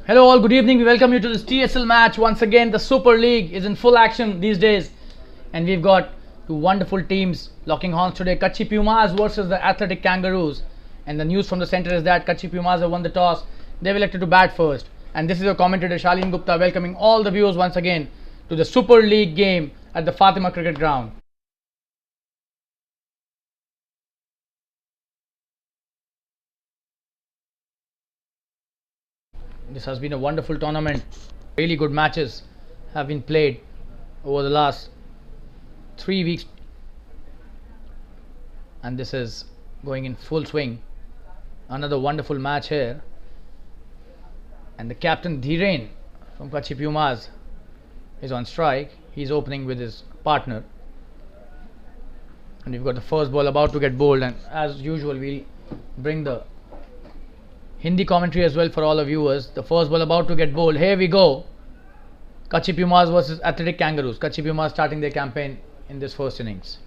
Hello all, good evening. We welcome you to this TSL match. Once again, the Super League is in full action these days. And we've got two wonderful teams locking horns today. Kutchi Pumas versus the athletic Kangaroos. And the news from the centre is that Kutchi Pumas have won the toss. They've elected to bat first. And this is your commentator Shalin Gupta welcoming all the viewers once again to the Super League game at the Fatima Cricket Ground. This has been a wonderful tournament. Really good matches have been played over the last 3 weeks, and this is going in full swing. Another wonderful match here, and the captain Dhiren from Kutchi Pumas is on strike. He's opening with his partner, and we've got the first ball about to get bowled, and as usual we'll bring the Hindi commentary as well for all the viewers. The first ball about to get bowled. Here we go. Kutchi Pumas versus athletic Kangaroos. Kutchi Pumas starting their campaign in this first innings.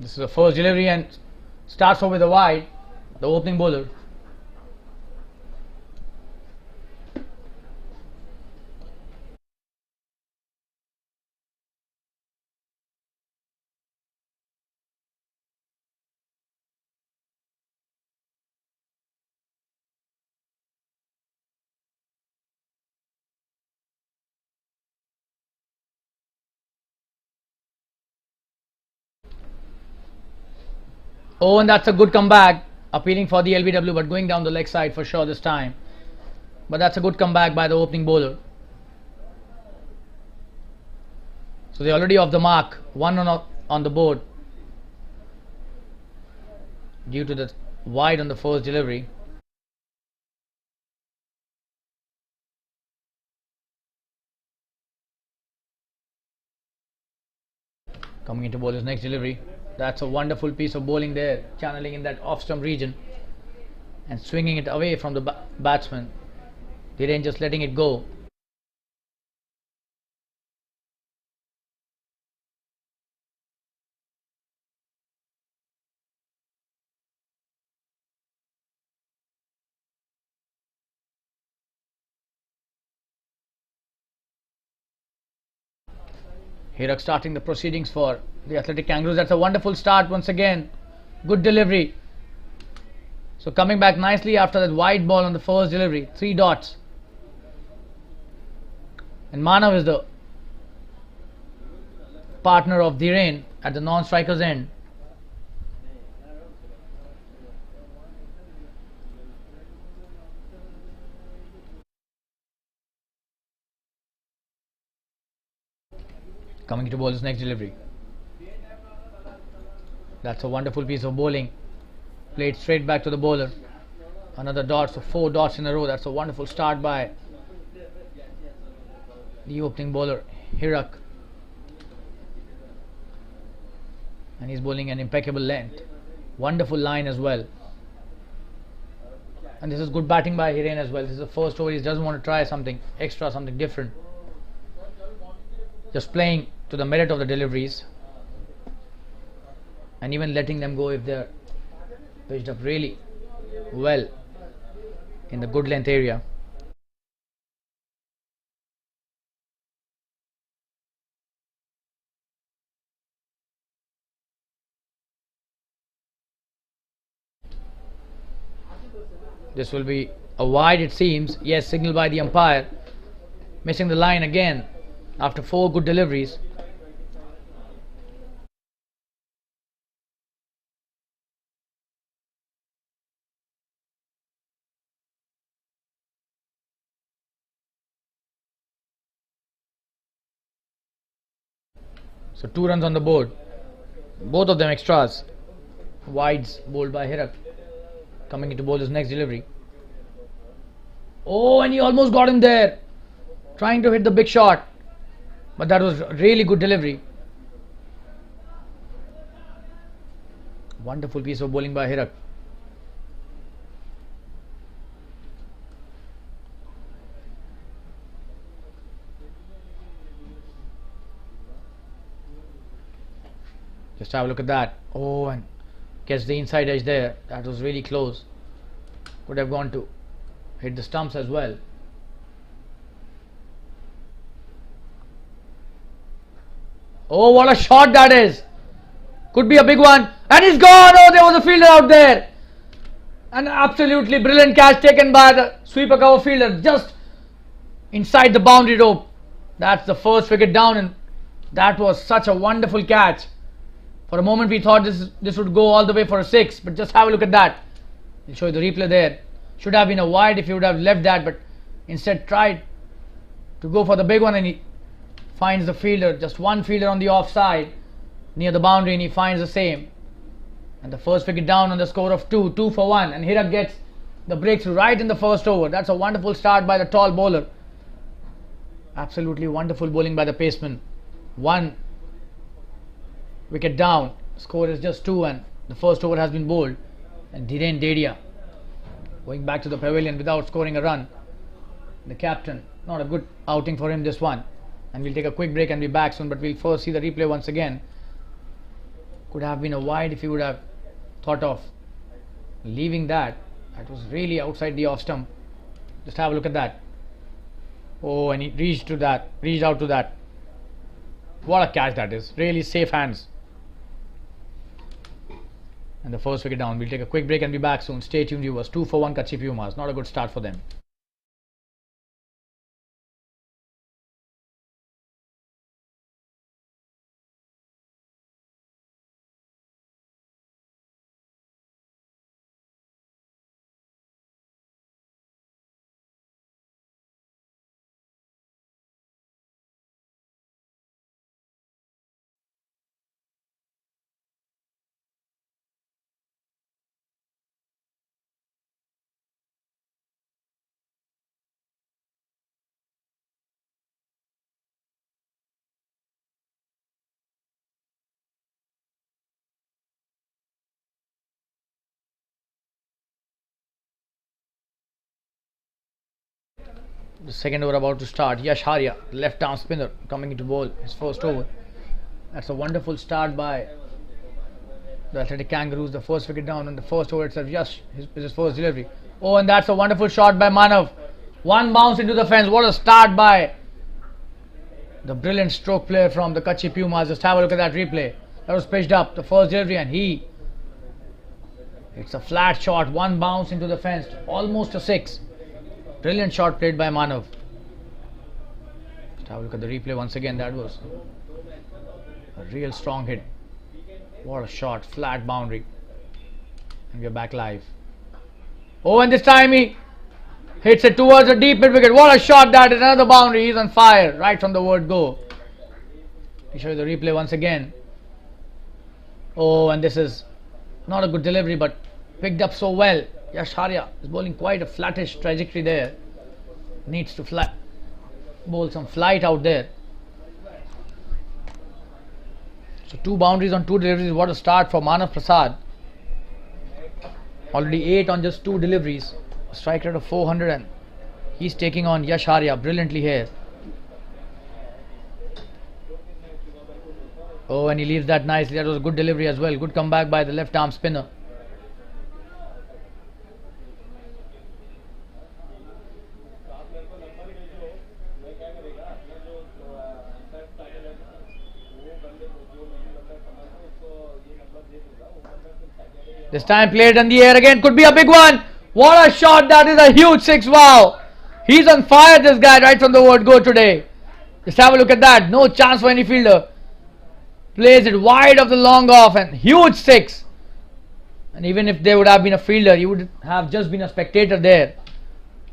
This is the first delivery and starts off with a wide. The opening bowler. Oh, and that's a good comeback. Appealing for the LBW, but going down the leg side for sure this time. But that's a good comeback by the opening bowler. So they're already off the mark. One on the board due to the wide on the first delivery. Coming into bowler's next delivery. That's a wonderful piece of bowling there, channeling in that off-stump region and swinging it away from the batsman. Dhiren just letting it go. Hirak starting the proceedings for the athletic Kangaroos. That's a wonderful start once again. Good delivery. So coming back nicely after that wide ball on the first delivery. 3 dots. And Manav is the partner of Dhiren at the non-striker's end. Coming to bowler's next delivery. That's a wonderful piece of bowling. Played straight back to the bowler. Another dot, so 4 dots in a row. That's a wonderful start by the opening bowler, Hirak. And he's bowling an impeccable length. Wonderful line as well. And this is good batting by Dhiren as well. This is the first over. He doesn't want to try something extra, something different. Just playing to the merit of the deliveries and even letting them go if they're pitched up really well in the good length area. This will be a wide, it seems. Yes, signaled by the umpire. Missing the line again after 4 good deliveries. So 2 runs on the board. Both of them extras. Wides bowled by Hirak. Coming into bowler's next delivery. Oh, and he almost got him there. Trying to hit the big shot. But that was really good delivery. Wonderful piece of bowling by Hirak. Just have a look at that. Oh, and gets the inside edge there. That was really close. Could have gone to hit the stumps as well. Oh, what a shot that is. Could be a big one. And he's gone. Oh, there was a fielder out there. An absolutely brilliant catch taken by the sweeper cover fielder just inside the boundary rope. That's the first wicket down, and that was such a wonderful catch. For a moment we thought this would go all the way for a 6, but just have a look at that. I'll show you the replay there. Should have been a wide if he would have left that, but instead tried to go for the big one, and he finds the fielder, just one fielder on the offside near the boundary, and he finds the same. And the first wicket down on the score of 2 for 1, and Hirak gets the breakthrough right in the first over. That's a wonderful start by the tall bowler. Absolutely wonderful bowling by the paceman. 1 wicket down, score is just 2, and the first over has been bowled. And Dhiren Dedia going back to the pavilion without scoring a run. The captain, not a good outing for him this one. And we'll take a quick break and be back soon, but we'll first see the replay once again. Could have been a wide if he would have thought of leaving that. That was really outside the off stump. Just have a look at that. Oh, and he reached out to that. What a catch that is. Really safe hands. And the first wicket down. We'll take a quick break and be back soon. Stay tuned, viewers. 2 for 1 Kutchi Pumas. Not a good start for them. The second over about to start. Yash Harya, left arm spinner, coming into bowl his first over. That's a wonderful start by the Athletic Kangaroos. The first wicket down on the first over itself. Yash, his first delivery. Oh, and that's a wonderful shot by Manav. One bounce into the fence. What a start by the brilliant stroke player from the Kutchi Pumas. Just have a look at that replay. That was pitched up, the first delivery, and it's a flat shot. One bounce into the fence. Almost a 6. Brilliant shot played by Manav. Just have a look at the replay once again. That was a real strong hit. What a shot, flat boundary. And we are back live. Oh, and this time he hits it towards the deep mid wicket. What a shot that is. Another boundary. He's on fire right from the word go. I'll show you the replay once again. Oh, and this is not a good delivery, but picked up so well. Yash Harya is bowling quite a flattish trajectory there. Needs to bowl some flight out there. So 2 boundaries on 2 deliveries. What a start for Manav Prasad. Already 8 on just 2 deliveries. A strike rate of 400, and he's taking on Yash Harya brilliantly here. Oh, and he leaves that nicely. That was a good delivery as well. Good comeback by the left arm spinner. This time played in the air again. Could be a big one. What a shot. That is a huge 6. Wow. He's on fire, this guy, right from the word go today. Just have a look at that. No chance for any fielder. Plays it wide of the long off, and huge 6. And even if there would have been a fielder, he would have just been a spectator there.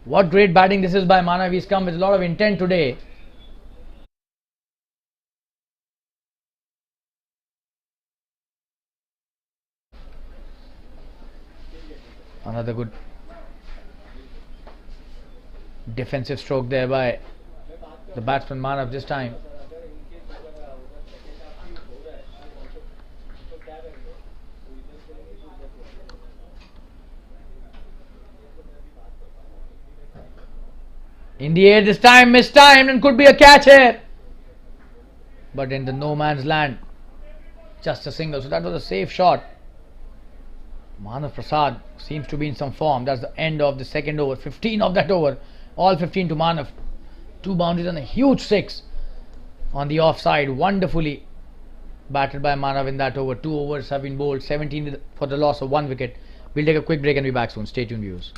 What great batting this is by Manav. He's come with a lot of intent today. Another good defensive stroke there by the batsman Manav this time. In the air this time, mistimed, and could be a catch here. But in the no man's land. Just a single. So that was a safe shot. Manav Prasad seems to be in some form. That's the end of the second over. 15 of that over. All 15 to Manav. 2 boundaries and a huge 6 on the offside. Wonderfully batted by Manav in that over. 2 overs have been bowled. 17 for the loss of 1 wicket. We'll take a quick break and be back soon. Stay tuned, viewers.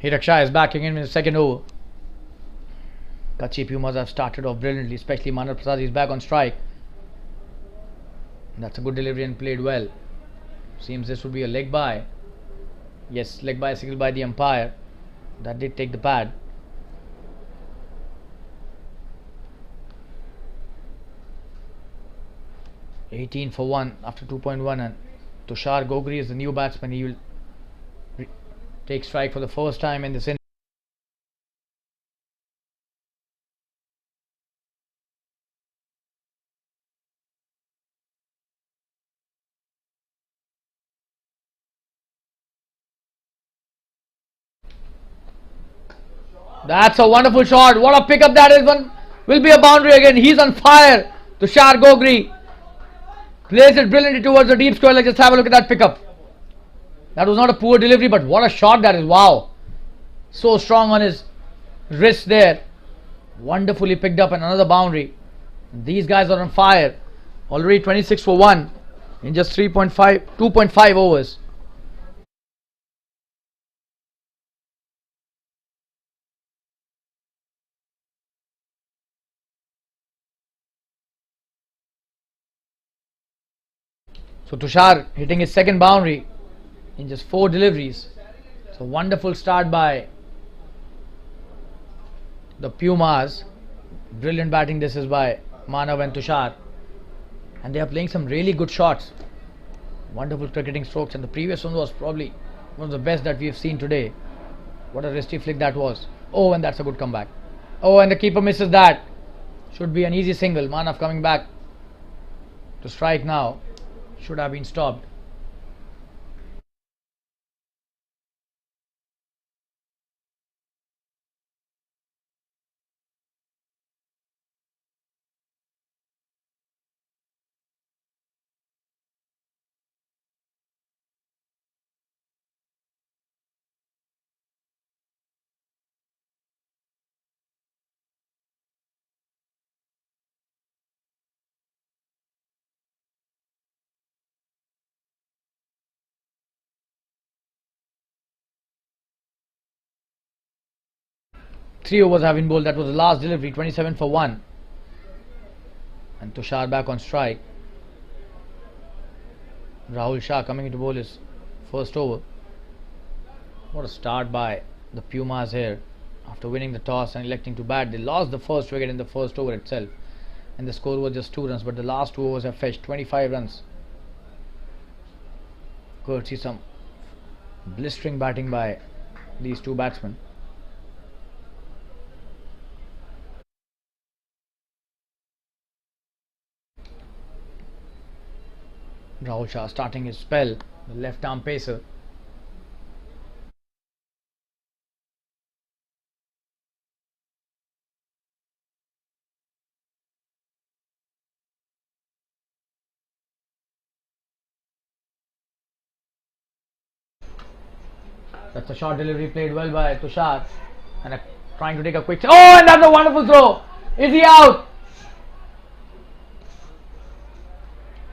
Hiraksha is back again in the second over. Kutchi Pumas have started off brilliantly, especially Manav Prasad is back on strike. That's a good delivery and played well. Seems this would be a leg by. Yes, leg by signal by the umpire. That did take the pad. (18 for 1) after 2.1, and Tushar Gogri is the new batsman. He will take strike for the first time in this inning. That's a wonderful shot. What a pickup that is. One will be a boundary again. He's on fire. Tushar Gogri plays it brilliantly towards the deep square. Let's just have a look at that pickup. That was not a poor delivery, but what a shot that is. Wow. So strong on his wrist there. Wonderfully picked up, and another boundary. These guys are on fire. Already 26 for 1 in just 2.5 overs. So Tushar hitting his second boundary in just 4 deliveries. So wonderful start by the Pumas. Brilliant batting this is by Manav and Tushar. And they are playing some really good shots. Wonderful cricketing strokes, and the previous one was probably one of the best that we have seen today. What a wristy flick that was. Oh, and that's a good comeback. Oh, and the keeper misses that. Should be an easy single. Manav coming back to strike now. Should have been stopped. Three overs have been bowled. That was the last delivery. 27 for 1. And Tushar back on strike. Rahul Shah coming into bowl his first over. What a start by the Pumas here. After winning the toss and electing to bat, they lost the first wicket in the first over itself, and the score was just 2 runs, but the last 2 overs have fetched 25 runs. Courtesy some blistering batting by these 2 batsmen. Rahul Shah starting his spell, the left arm pacer. That's a short delivery played well by Tushar, and trying to take a quick. Oh, and that's a wonderful throw. Is he out?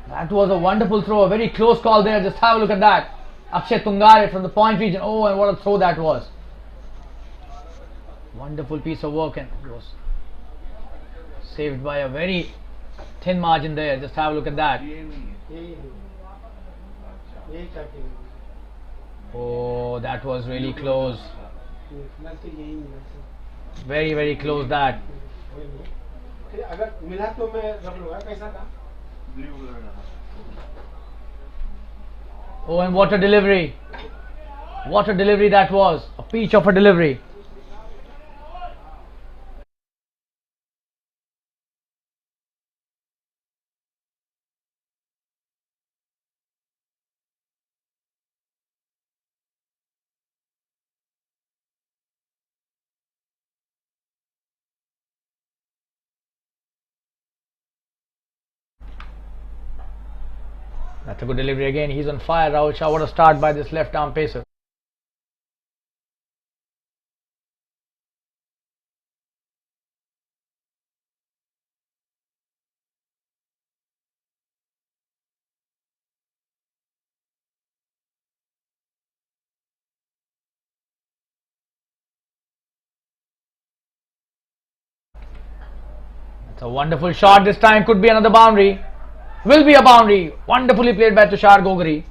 That was a wonderful throw, a very close call there. Just have a look at that. Akshay Tungare from the point region. Oh, and what a throw that was. Wonderful piece of work, and it was saved by a very thin margin there. Just have a look at that. Oh, that was really close. Very, very close that. Oh, and what a delivery. What a delivery that was. A peach of a delivery. That's a good delivery again. He's on fire. Rahul Shah. What a start by this left arm pacer. It's a wonderful shot. This time could be another boundary. Will be a boundary. Wonderfully played by Tushar Gogri.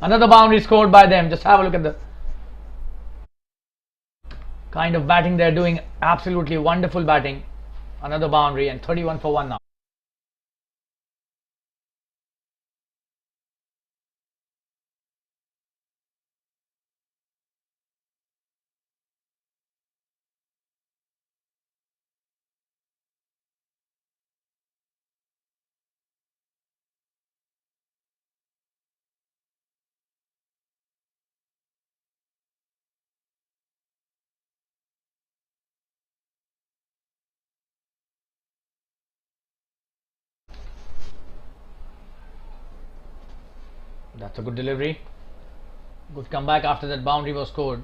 Another boundary scored by them. Just have a look at the kind of batting they're doing. Absolutely wonderful batting. Another boundary and 31 for 1 now. That's a good delivery. Good comeback after that boundary was scored.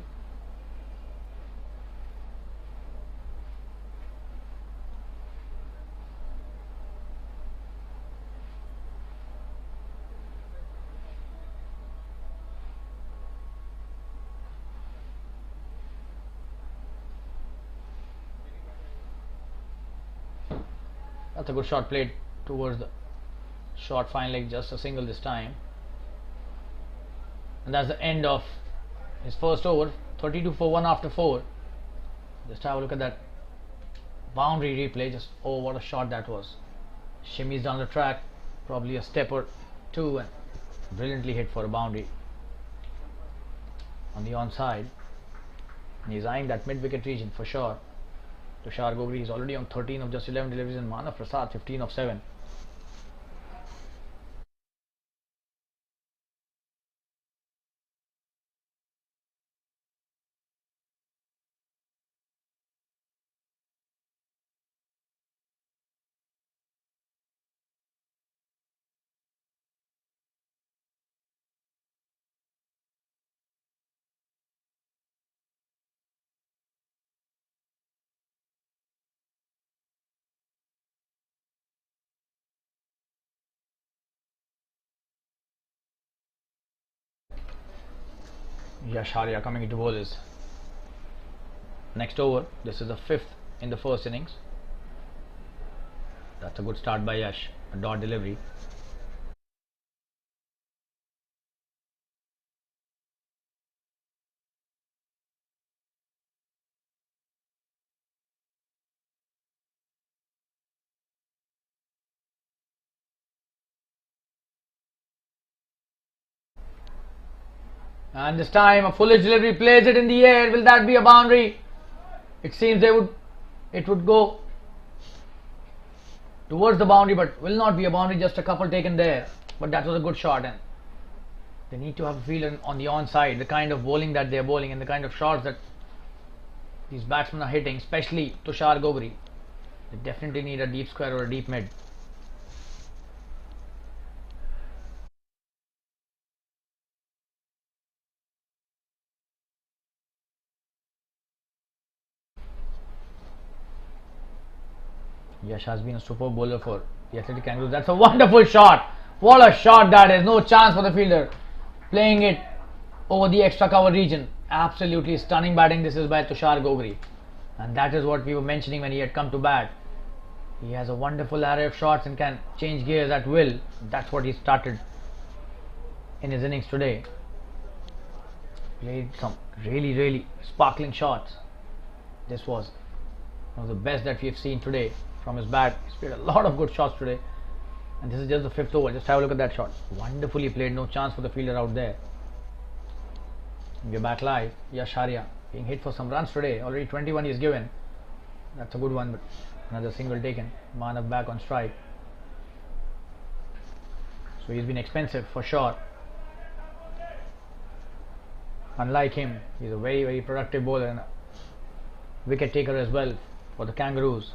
That's a good shot played towards the short fine leg, just a single this time. And that's the end of his first over. 32 for 1 after 4. Just have a look at that boundary replay. Just, oh, what a shot that was. Shimmies down the track, probably a step or two, and brilliantly hit for a boundary on the onside. And he's eyeing that mid-wicket region for sure. Tushar Gogri is already on 13 of just 11 deliveries, and Manav Prasad 15 of 7. Yash Harya coming into bowlers. Next over. This is the 5th in the first innings. That's a good start by Yash. A dot delivery. And this time a foolish delivery, plays it in the air. Will that be a boundary? It seems it would go towards the boundary, but will not be a boundary. Just a couple taken there, but that was a good shot, and they need to have a feel on the onside. The kind of bowling that they are bowling and the kind of shots that these batsmen are hitting, especially Tushar Gogri, they definitely need a deep square or a deep mid. Yash has been a superb bowler for the Athletic Kangaroos. That's a wonderful shot. What a shot that is. No chance for the fielder. Playing it over the extra cover region. Absolutely stunning batting this is by Tushar Gogri. And that is what we were mentioning when he had come to bat. He has a wonderful array of shots and can change gears at will. That's what he started in his innings today. Played some really sparkling shots. This was one of the best that we have seen today from his bat. He's played a lot of good shots today, and this is just the 5th over. Just have a look at that shot. Wonderfully played. No chance for the fielder out there. We're back live. Jfsc being hit for some runs today. Already 21 he's given. That's a good one, but another single taken. Manav back on strike. So he's been expensive for sure. Unlike him, he's a very productive bowler and a wicket taker as well for the Kangaroos.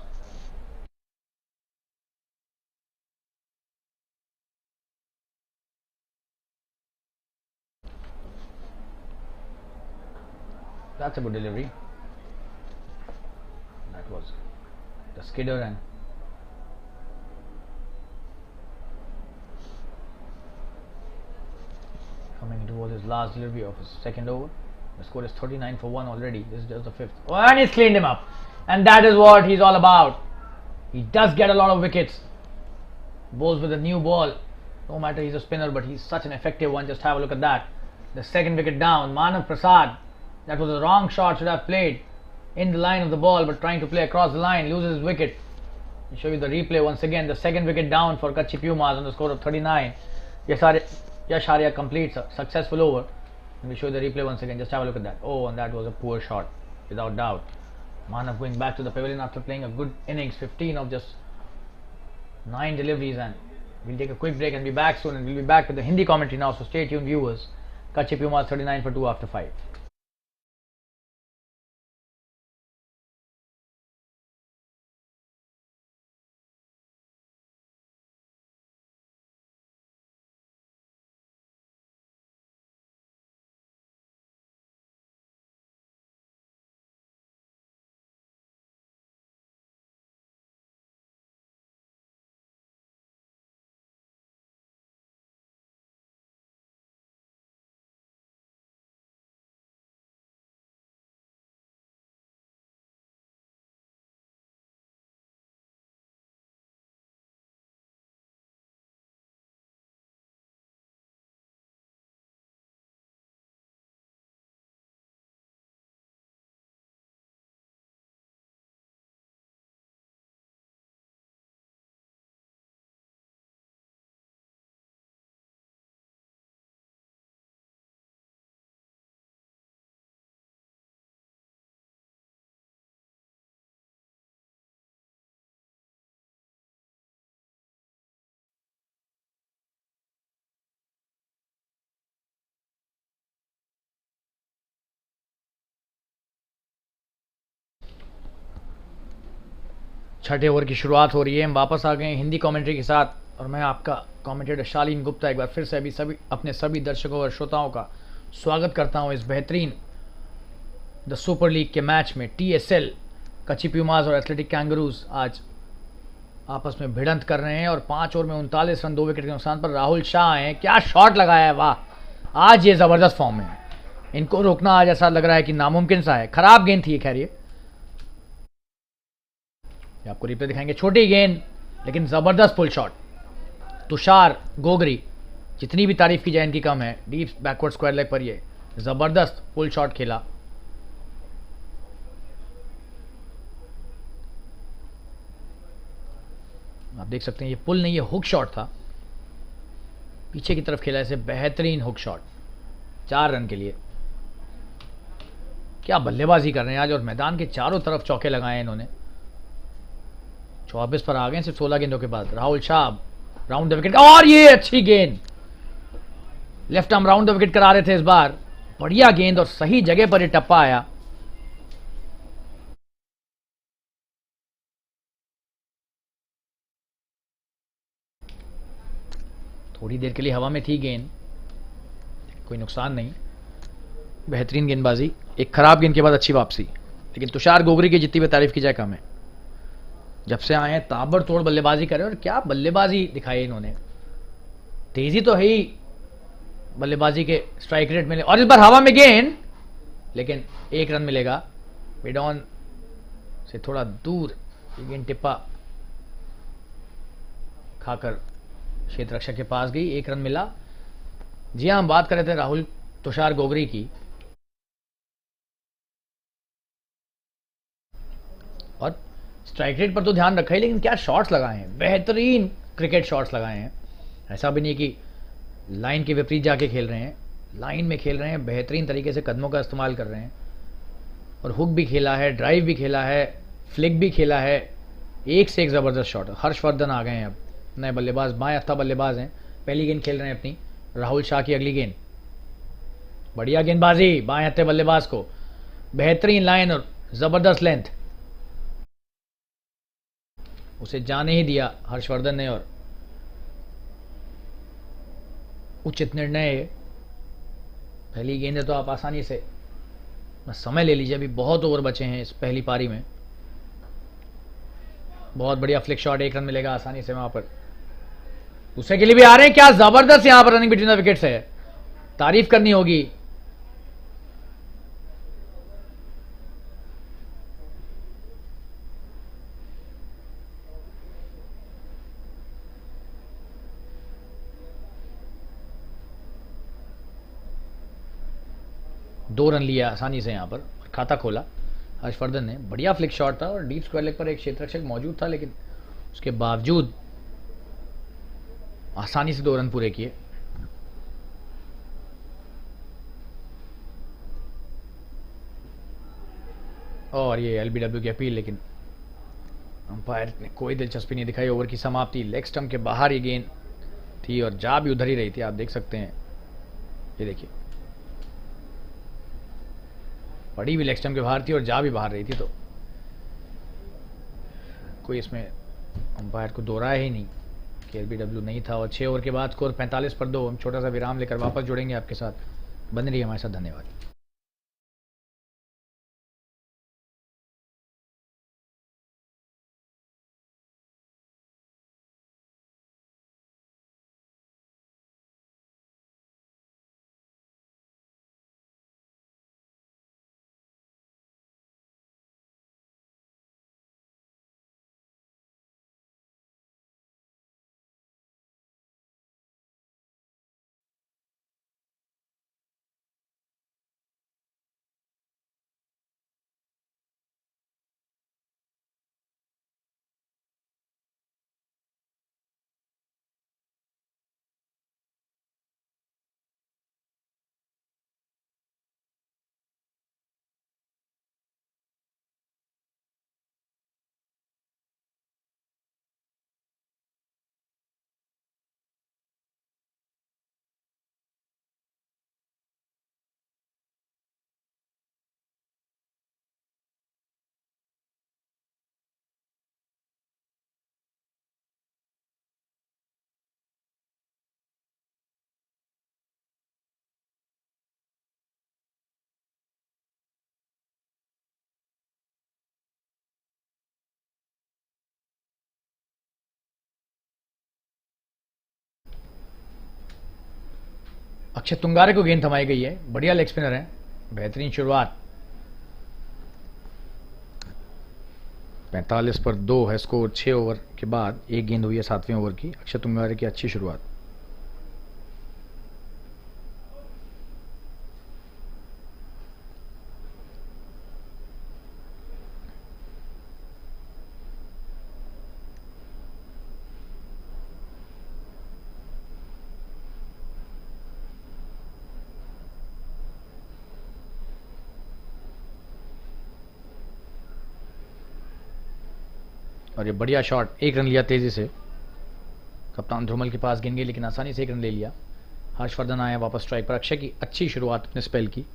That's a good delivery. That was the skidder, and coming towards his last delivery of his 2nd over. The score is 39 for 1 already. This is just the 5th. Oh, and he's cleaned him up. And that is what he's all about. He does get a lot of wickets. Bowls with a new ball. No matter he's a spinner, but he's such an effective one. Just have a look at that. The 2nd wicket down. Manav Prasad. That was a wrong shot. Should have played in the line of the ball, but trying to play across the line. Loses his wicket. I'll show you the replay once again. The 2nd wicket down for Kutchi Pumas on the score of 39. Jfsc completes a successful over. Let me show you the replay once again. Just have a look at that. Oh, and that was a poor shot, without doubt. Manav going back to the pavilion after playing a good innings, 15 of just 9 deliveries, and we'll take a quick break and be back soon. And we'll be back with the Hindi commentary now. So stay tuned, viewers. Kutchi Pumas 39 for 2 after 5. छठे over की शुरुआत हो रही है. हम वापस आ गए हैं हिंदी कमेंट्री के साथ, और मैं आपका कमेंटेटर शालीन गुप्ता एक बार फिर से अपने सभी दर्शकों और श्रोताओं का स्वागत करता हूं इस बेहतरीन द सुपर लीग के मैच में. TSL कच्ची प्यूमास और एथलेटिक कैंगरूज आज आपस में भिड़ंत कर रहे हैं, और 5 ओवर में 39 रन 2 विकेट के नुकसान पर राहुल शाह हैं. क्या शॉट लगाया है, वाह. आज ये ज़बरदस्त फॉर्म में है. इनको रोकना आज ऐसा लग रहा है कि नामुमकिन सा है. खराब गेंद थी खैर, ये आपको रिप्ले दिखाएंगे. छोटी गेंद लेकिन ज़बरदस्त पुल शॉट. तुषार गोगरी, जितनी भी तारीफ की जाए इनकी कम है. डीप बैकवर्ड स्क्वायर लेग पर ये ज़बरदस्त पुल शॉट खेला. आप देख सकते हैं ये पुल नहीं, ये हुक शॉट था. पीछे की तरफ खेला इसे, बेहतरीन हुक शॉट 4 रन के लिए. क्या बल्लेबाजी कर रहे हैं आज, और मैदान के चारों तरफ चौके लगाए हैं इन्होंने. 24 पर आ गए सिर्फ 16 गेंदों के बाद. Rahul Shah round the wicket, और ये अच्छी गेंद. Left arm round the wicket करा रहे थे इस बार. बढ़िया गेंद और सही जगह पर ये टप्पा आया. थोड़ी देर के लिए हवा में थी गेंद, कोई नुकसान नहीं. बेहतरीन गेंदबाजी. एक खराब गेंद के बाद अच्छी वापसी. लेकिन तुषार गोगरी की जितनी भी तारीफ की जाए कम है. जब से आए हैं ताबड़तोड़ बल्लेबाजी कर रहे हैं, और क्या बल्लेबाजी दिखाई इन्होंने. तेजी तो है ही बल्लेबाजी के स्ट्राइक रेट मिले, और इस बार हवा में गेंद, लेकिन 1 रन मिलेगा. मिड ऑन से थोड़ा दूर ये गेंद टिप्पा खाकर क्षेत्र रक्षक के पास गई. 1 रन मिला. जी हाँ, हम बात कर रहे थे राहुल तुषार गोगरी की। और स्ट्राइक रेट पर तो ध्यान रखा ही, लेकिन क्या शॉट्स लगाए हैं, बेहतरीन क्रिकेट शॉट्स लगाए हैं। ऐसा भी नहीं कि लाइन के विपरीत जाके खेल रहे हैं, लाइन में खेल रहे हैं, बेहतरीन तरीके से कदमों का इस्तेमाल कर रहे हैं। और हुक भी खेला है, ड्राइव भी खेला है, फ्लिक भी खेला है। एक से एक ज़बरदस्त शॉट। हर्षवर्धन आ गए हैं अब नए बल्लेबाज, बाएं हत्था बल्लेबाज हैं, पहली गेंद खेल रहे हैं अपनी। राहुल शाह की अगली गेंद, बढ़िया गेंदबाजी बाएं हत्थे बल्लेबाज को, बेहतरीन लाइन और ज़बरदस्त लेंथ। उसे जाने ही दिया हर्षवर्धन ने, और उचित निर्णय। पहली गेंद है तो आप आसानी से बस समय ले लीजिए, अभी बहुत ओवर बचे हैं इस पहली पारी में। बहुत बढ़िया फ्लिक शॉट, एक रन मिलेगा आसानी से वहां पर। दूसरे के लिए भी आ रहे हैं, क्या जबरदस्त यहां पर रनिंग बिटवीन द विकेट्स है, तारीफ करनी होगी। दो रन लिया आसानी से यहां पर, खाता खोला हर्षवर्धन ने। बढ़िया फ्लिक शॉट था और डीप स्क्वायर लेग पर एक क्षेत्ररक्षक मौजूद था, लेकिन उसके बावजूद आसानी से दो रन पूरे किए। और ये एलबीडब्ल्यू की अपील, लेकिन अंपायर ने कोई दिलचस्पी नहीं दिखाई। ओवर की समाप्ति, लेग स्टंप के बाहर ये गेंद थी और जा भी उधर ही रही थी, आप देख सकते हैं। ये देखिए, पड़ी भी लेग स्टंप के बाहर थी और जा भी बाहर रही थी, तो कोई इसमें अंपायर को दोहराया ही नहीं कि एलबीडब्ल्यू नहीं था। और 6 ओवर के बाद स्कोर 45 पर 2। हम छोटा सा विराम लेकर वापस जुड़ेंगे आपके साथ, बने रहिए हमारे साथ, धन्यवाद। अक्षय तुंगारे को गेंद थमाई गई है, बढ़िया लेग स्पिनर है, बेहतरीन शुरुआत। 45 पर 2 है स्कोर। 6 ओवर के बाद एक गेंद हुई है 7वें ओवर की। अक्षय तुंगारे की अच्छी शुरुआत। और ये बढ़िया शॉट, एक रन लिया तेजी से। कप्तान ध्रुमल के पास गेंद गई, लेकिन आसानी से एक रन ले लिया। हर्षवर्धन आया वापस स्ट्राइक पर। अक्षय की अच्छी शुरुआत अपने स्पेल की।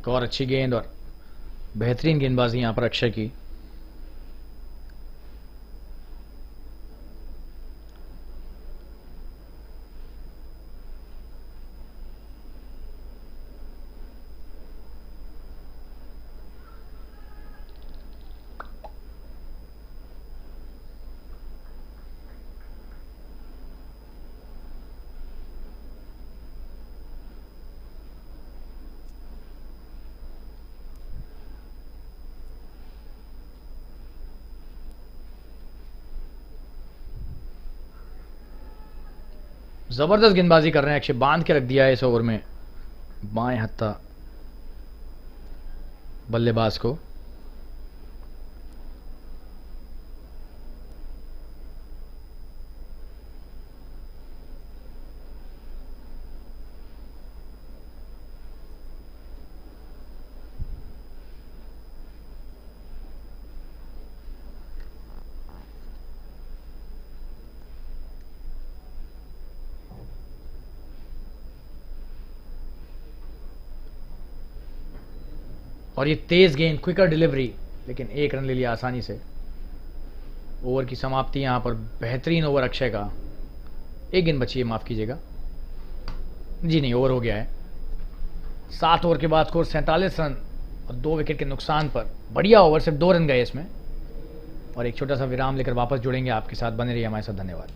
एक और अच्छी गेंद और बेहतरीन गेंदबाजी यहां पर अक्षय की। जबरदस्त गेंदबाजी कर रहे हैं अक्षय, बांध के रख दिया है इस ओवर में बाएं हत्था बल्लेबाज को। और ये तेज गेंद, क्विकर डिलीवरी, लेकिन एक रन ले लिया आसानी से। ओवर की समाप्ति यहां पर, बेहतरीन ओवर अक्षय का। एक गेंद बची है, माफ कीजिएगा, जी नहीं, ओवर हो गया है। 7 ओवर के बाद स्कोर 47 रन और 2 विकेट के नुकसान पर बढ़िया ओवर, सिर्फ 2 रन गए इसमें। और एक छोटा सा विराम लेकर वापस जुड़ेंगे आपके साथ, बने रहिए हमारे साथ, धन्यवाद।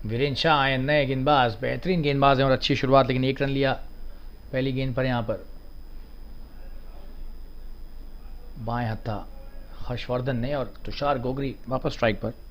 वीरेंद्र शाह आए नए गेंदबाज, बेहतरीन गेंदबाज हैं और अच्छी शुरुआत, लेकिन 1 रन लिया पहली गेंद पर। यहां पर बाएं हत्था हर्षवर्धन ने और तुषार गोगरी वापस स्ट्राइक पर।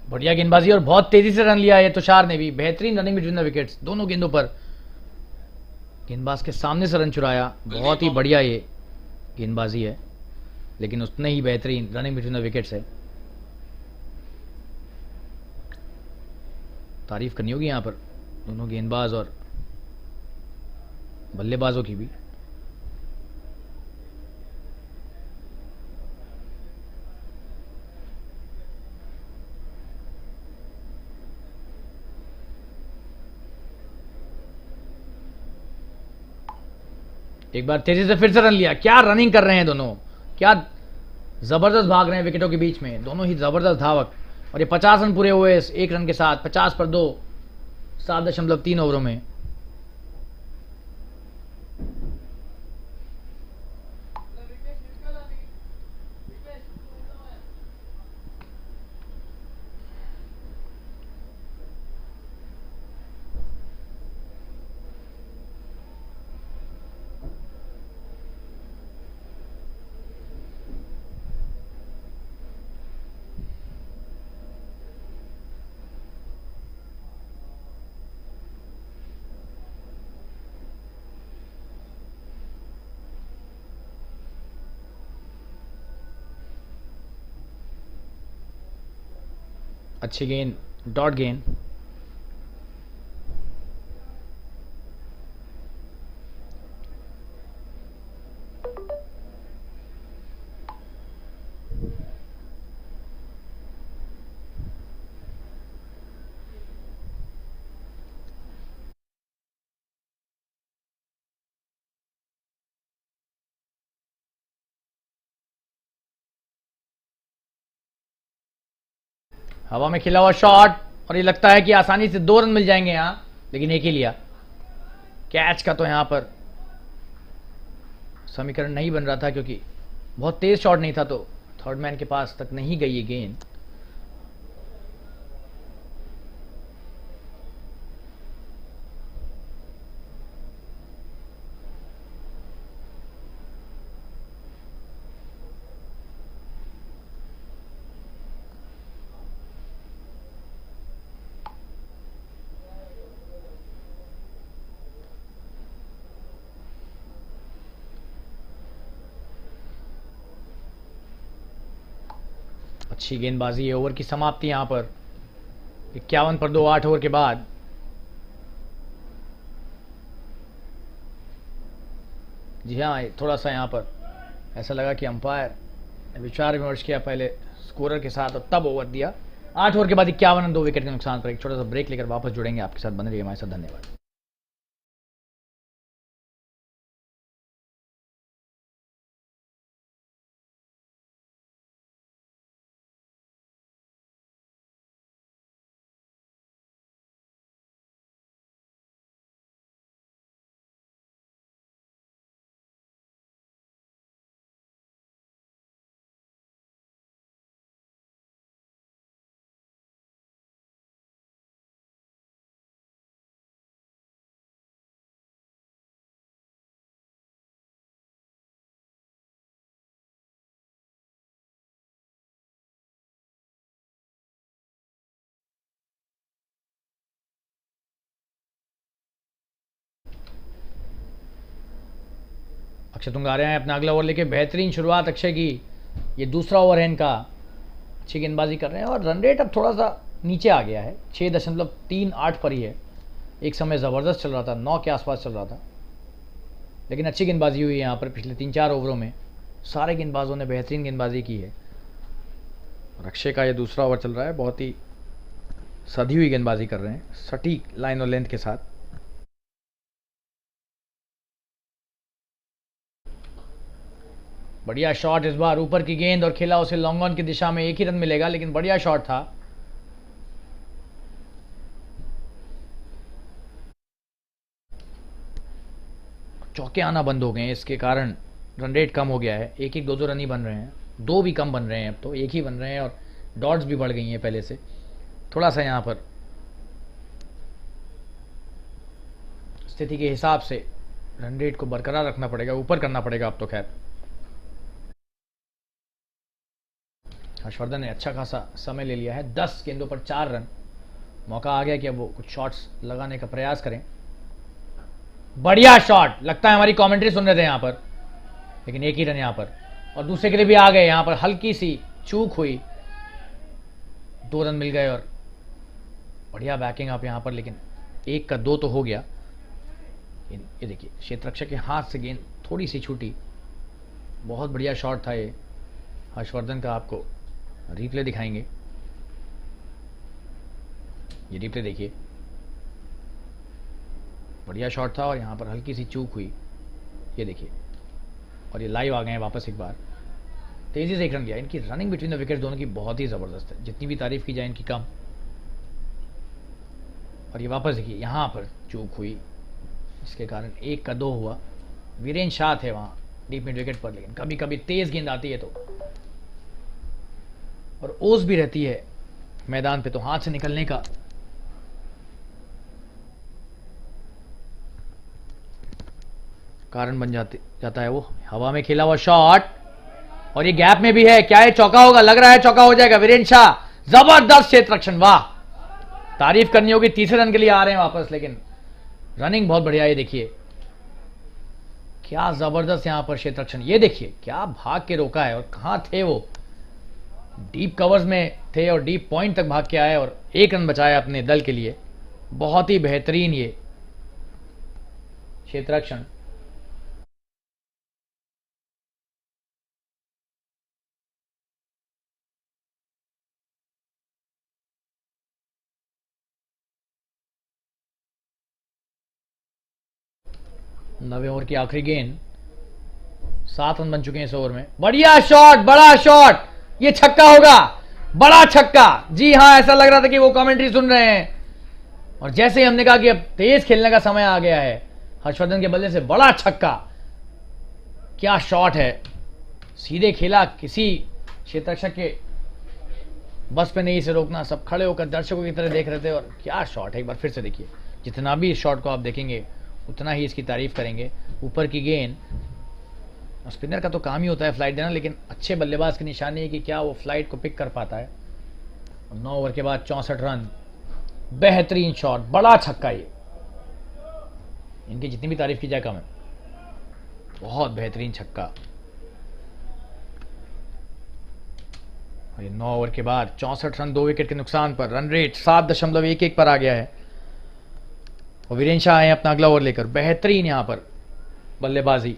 बढ़िया गेंदबाजी और बहुत तेजी से रन लिया है तुषार ने भी, बेहतरीन रनिंग बिटवीन द विकेट्स, दोनों गेंदों पर गेंदबाज के सामने से रन चुराया। बहुत ही बढ़िया ये गेंदबाजी है, लेकिन उतने ही बेहतरीन रनिंग बिटवीन द विकेट्स है। तारीफ करनी होगी यहां पर दोनों गेंदबाज और बल्लेबाजों की भी। एक बार तेजी से फिर से रन लिया, क्या रनिंग कर रहे हैं दोनों, क्या जबरदस्त भाग रहे हैं विकेटों के बीच में, दोनों ही जबरदस्त धावक। और ये 50 रन पूरे हुए इस 1 रन के साथ, 50 पर 2, 7.3 ओवरों में। अच्छी गेंद, डॉट गेंद। हवा में खिला हुआ शॉट, और ये लगता है कि आसानी से 2 रन मिल जाएंगे यहां, लेकिन एक ही लिया। कैच का तो यहां पर समीकरण नहीं बन रहा था, क्योंकि बहुत तेज शॉट नहीं था, तो थर्ड मैन के पास तक नहीं गई ये गेंद। अच्छी गेंदबाजी है। ओवर की समाप्ति यहां पर 51 पर 2, 8 ओवर के बाद। जी हाँ, थोड़ा सा यहां पर ऐसा लगा कि अंपायर ने विचार विमर्श किया पहले स्कोरर के साथ और तब ओवर दिया। 8 ओवर के बाद 51 रन 2 विकेट के नुकसान पर। एक छोटा सा ब्रेक लेकर वापस जुड़ेंगे आपके साथ, बने रहिए हमारे साथ। धन्यवाद। अक्षय तुंग आ रहे हैं अपना अगला ओवर लेके। बेहतरीन शुरुआत अक्षय की, ये दूसरा ओवर है इनका। अच्छी गेंदबाजी कर रहे हैं और रन रेट अब थोड़ा सा नीचे आ गया है, 6.38 पर ही है। एक समय ज़बरदस्त चल रहा था, 9 के आसपास चल रहा था, लेकिन अच्छी गेंदबाजी हुई है यहाँ पर। पिछले 3-4 ओवरों में सारे गेंदबाजों ने बेहतरीन गेंदबाजी की है। और अक्षय का ये दूसरा ओवर चल रहा है, बहुत ही सधी हुई गेंदबाजी कर रहे हैं, सटीक लाइन और लेंथ के साथ। बढ़िया शॉट इस बार, ऊपर की गेंद और खेला उसे लॉन्ग ऑन की दिशा में। एक ही रन मिलेगा, लेकिन बढ़िया शॉट था। चौके आना बंद हो गए हैं, इसके कारण रन रेट कम हो गया है। एक एक 2-2 रन ही बन रहे हैं, 2 भी कम बन रहे हैं अब तो, एक ही बन रहे हैं। और डॉट्स भी बढ़ गई हैं पहले से। थोड़ा सा यहाँ पर स्थिति के हिसाब से रन रेट को बरकरार रखना पड़ेगा, ऊपर करना पड़ेगा अब तो। खैर, हर्षवर्धन ने अच्छा खासा समय ले लिया है, 10 गेंदों पर 4 रन। मौका आ गया कि अब वो कुछ शॉट्स लगाने का प्रयास करें। बढ़िया शॉट, लगता है हमारी कमेंट्री सुन रहे थे यहाँ पर, लेकिन एक ही रन यहाँ पर। और दूसरे के लिए भी आ गए, यहाँ पर हल्की सी चूक हुई, 2 रन मिल गए। और बढ़िया बैकिंग आप यहाँ पर, लेकिन 1 का 2 तो हो गया। ये देखिए, क्षेत्ररक्षक के हाथ से गेंद थोड़ी सी छूटी। बहुत बढ़िया शॉट था ये हर्षवर्धन का। आपको रिप्ले दिखाएंगे, ये रिप्ले देखिए, बढ़िया शॉट था और यहाँ पर हल्की सी चूक हुई, ये देखिए। और ये लाइव आ गए हैं वापस एक बार। तेजी से 1 रन लिया। इनकी रनिंग बिटवीन द विकेट दोनों की बहुत ही ज़बरदस्त है, जितनी भी तारीफ की जाए इनकी कम। और ये वापस देखिए, यहाँ पर चूक हुई, जिसके कारण 1 का 2 हुआ। वीरेन शाह थे वहाँ डीप मिड विकेट पर, लेकिन कभी कभी तेज गेंद आती है तो, और ओस भी रहती है मैदान पे, तो हाथ से निकलने का कारण बन जाता है वो। हवा में खेला हुआ शॉट, और ये गैप में भी है। क्या है, चौका होगा? लग रहा है चौका हो जाएगा। वीरेन शाह, जबरदस्त क्षेत्र रक्षण, वाह, तारीफ करनी होगी। तीसरे रन के लिए आ रहे हैं वापस, लेकिन रनिंग बहुत बढ़िया है। देखिए क्या जबरदस्त यहां पर क्षेत्र रक्षण, ये देखिए क्या भाग के रोका है, और कहां थे वो। डीप कवर्स में थे और डीप पॉइंट तक भाग के आए और 1 रन बचाया अपने दल के लिए। बहुत ही बेहतरीन ये क्षेत्ररक्षण। नवे ओवर की आखिरी गेंद, 7 रन बन चुके हैं इस ओवर में। बढ़िया शॉट, बड़ा शॉट, ये छक्का होगा, बड़ा छक्का। जी हाँ, ऐसा लग रहा था कि वो कमेंट्री सुन रहे हैं। और जैसे ही हमने कहा कि अब तेज खेलने का समय आ गया है, हर्षवर्धन के बल्ले से बड़ा छक्का। क्या शॉट है, सीधे खेला, किसी क्षेत्ररक्षक के बस पे नहीं इसे रोकना। सब खड़े होकर दर्शकों की तरह देख रहे थे। और क्या शॉट है, एक बार फिर से देखिए। जितना भी इस शॉट को आप देखेंगे उतना ही इसकी तारीफ करेंगे। ऊपर की गेंद, स्पिनर का तो काम ही होता है फ्लाइट देना, लेकिन अच्छे बल्लेबाज की निशानी है कि क्या वो फ्लाइट को पिक कर पाता है। 9 ओवर के बाद 64 रन, बेहतरीन शॉट, बड़ा छक्का। ये इनकी जितनी भी तारीफ की जाए कम है, बहुत बेहतरीन छक्का। 9 ओवर के बाद 64 रन, 2 विकेट के नुकसान पर। रन रेट 7.11 पर आ गया है। और वीरेंद्र शाह आए अपना अगला ओवर लेकर। बेहतरीन यहां पर बल्लेबाजी।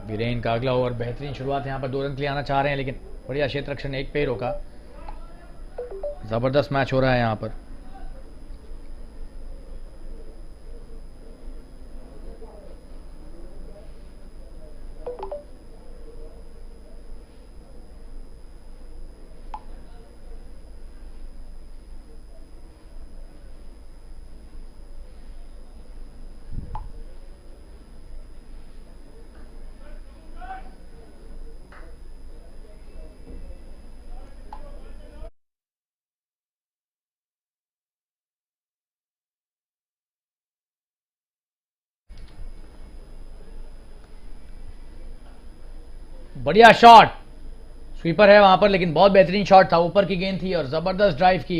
वीरेन का अगला ओवर, बेहतरीन शुरुआत। यहां पर 2 रन के लिए आना चाह रहे हैं, लेकिन बढ़िया क्षेत्र रक्षण, एक पे रोका। जबरदस्त मैच हो रहा है यहां पर। बढ़िया शॉट, स्वीपर है वहां पर, लेकिन बहुत बेहतरीन शॉट था। ऊपर की गेंद थी और जबरदस्त ड्राइव की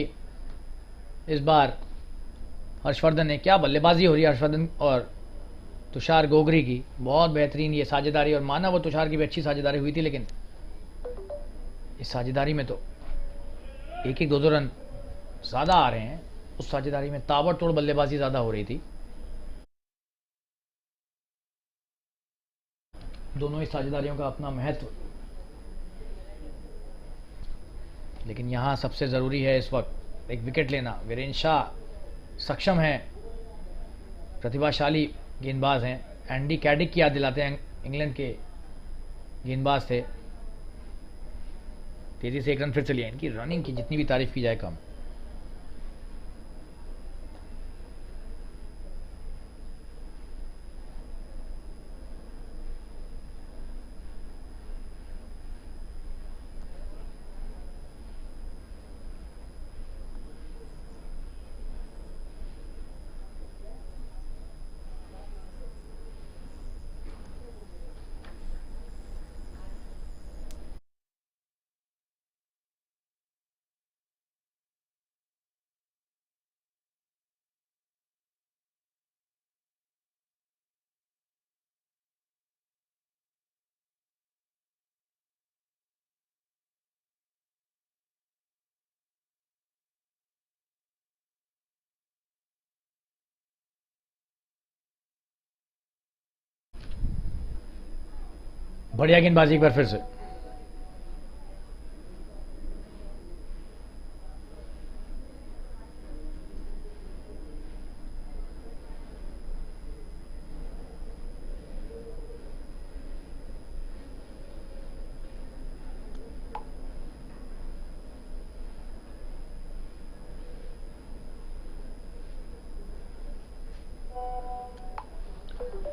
इस बार हर्षवर्धन ने। क्या बल्लेबाजी हो रही है हर्षवर्धन और तुषार गोगरी की, बहुत बेहतरीन ये साझेदारी। और माना वो तुषार की भी अच्छी साझेदारी हुई थी, लेकिन इस साझेदारी में तो 1-1, 2-2 रन ज्यादा आ रहे हैं। उस साझेदारी में ताबड़तोड़ बल्लेबाजी ज्यादा हो रही थी। दोनों ही साझेदारियों का अपना महत्व, लेकिन यहां सबसे जरूरी है इस वक्त एक विकेट लेना। वीरेंद्र शाह सक्षम है, प्रतिभाशाली गेंदबाज हैं। एंडी कैडिक की याद दिलाते हैं, इंग्लैंड के गेंदबाज थे। तेजी से 1 रन फिर से लिया। इनकी रनिंग की जितनी भी तारीफ की जाए कम। बढ़िया गेंदबाजी एक बार फिर से।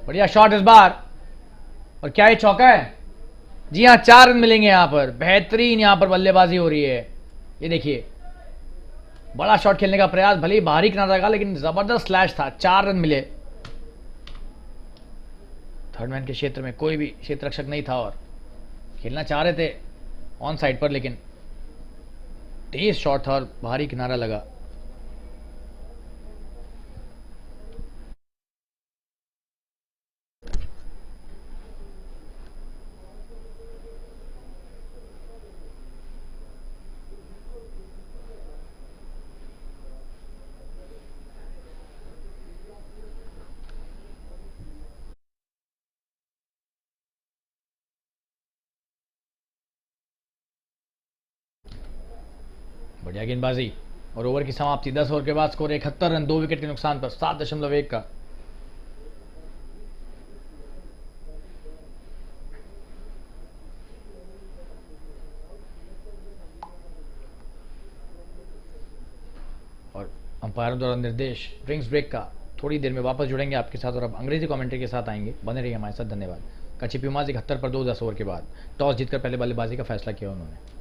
बढ़िया शॉट इस बार। और क्या ये चौका है? जी हाँ, 4 रन मिलेंगे यहां पर। बेहतरीन यहां पर बल्लेबाजी हो रही है। ये देखिए, बड़ा शॉट खेलने का प्रयास, भले ही बाहरी किनारा लगा, लेकिन जबरदस्त स्लैश था। 4 रन मिले। थर्ड मैन के क्षेत्र में कोई भी क्षेत्र रक्षक नहीं था और खेलना चाह रहे थे ऑन साइड पर, लेकिन तेज शॉट था और भारी किनारा लगा। बढ़िया गेंदबाजी और ओवर की समाप्ति। 10 ओवर के बाद स्कोर 71 रन, 2 विकेट के नुकसान पर 7.1 का। और अंपायरों द्वारा निर्देश ड्रिंक्स ब्रेक का। थोड़ी देर में वापस जुड़ेंगे आपके साथ और अब अंग्रेजी कमेंट्री के साथ आएंगे। बने रहिए हमारे साथ, धन्यवाद। कच्ची प्यूमास 71 पर 2 10 ओवर के बाद टॉस जीतकर पहले बल्लेबाजी का फैसला किया उन्होंने।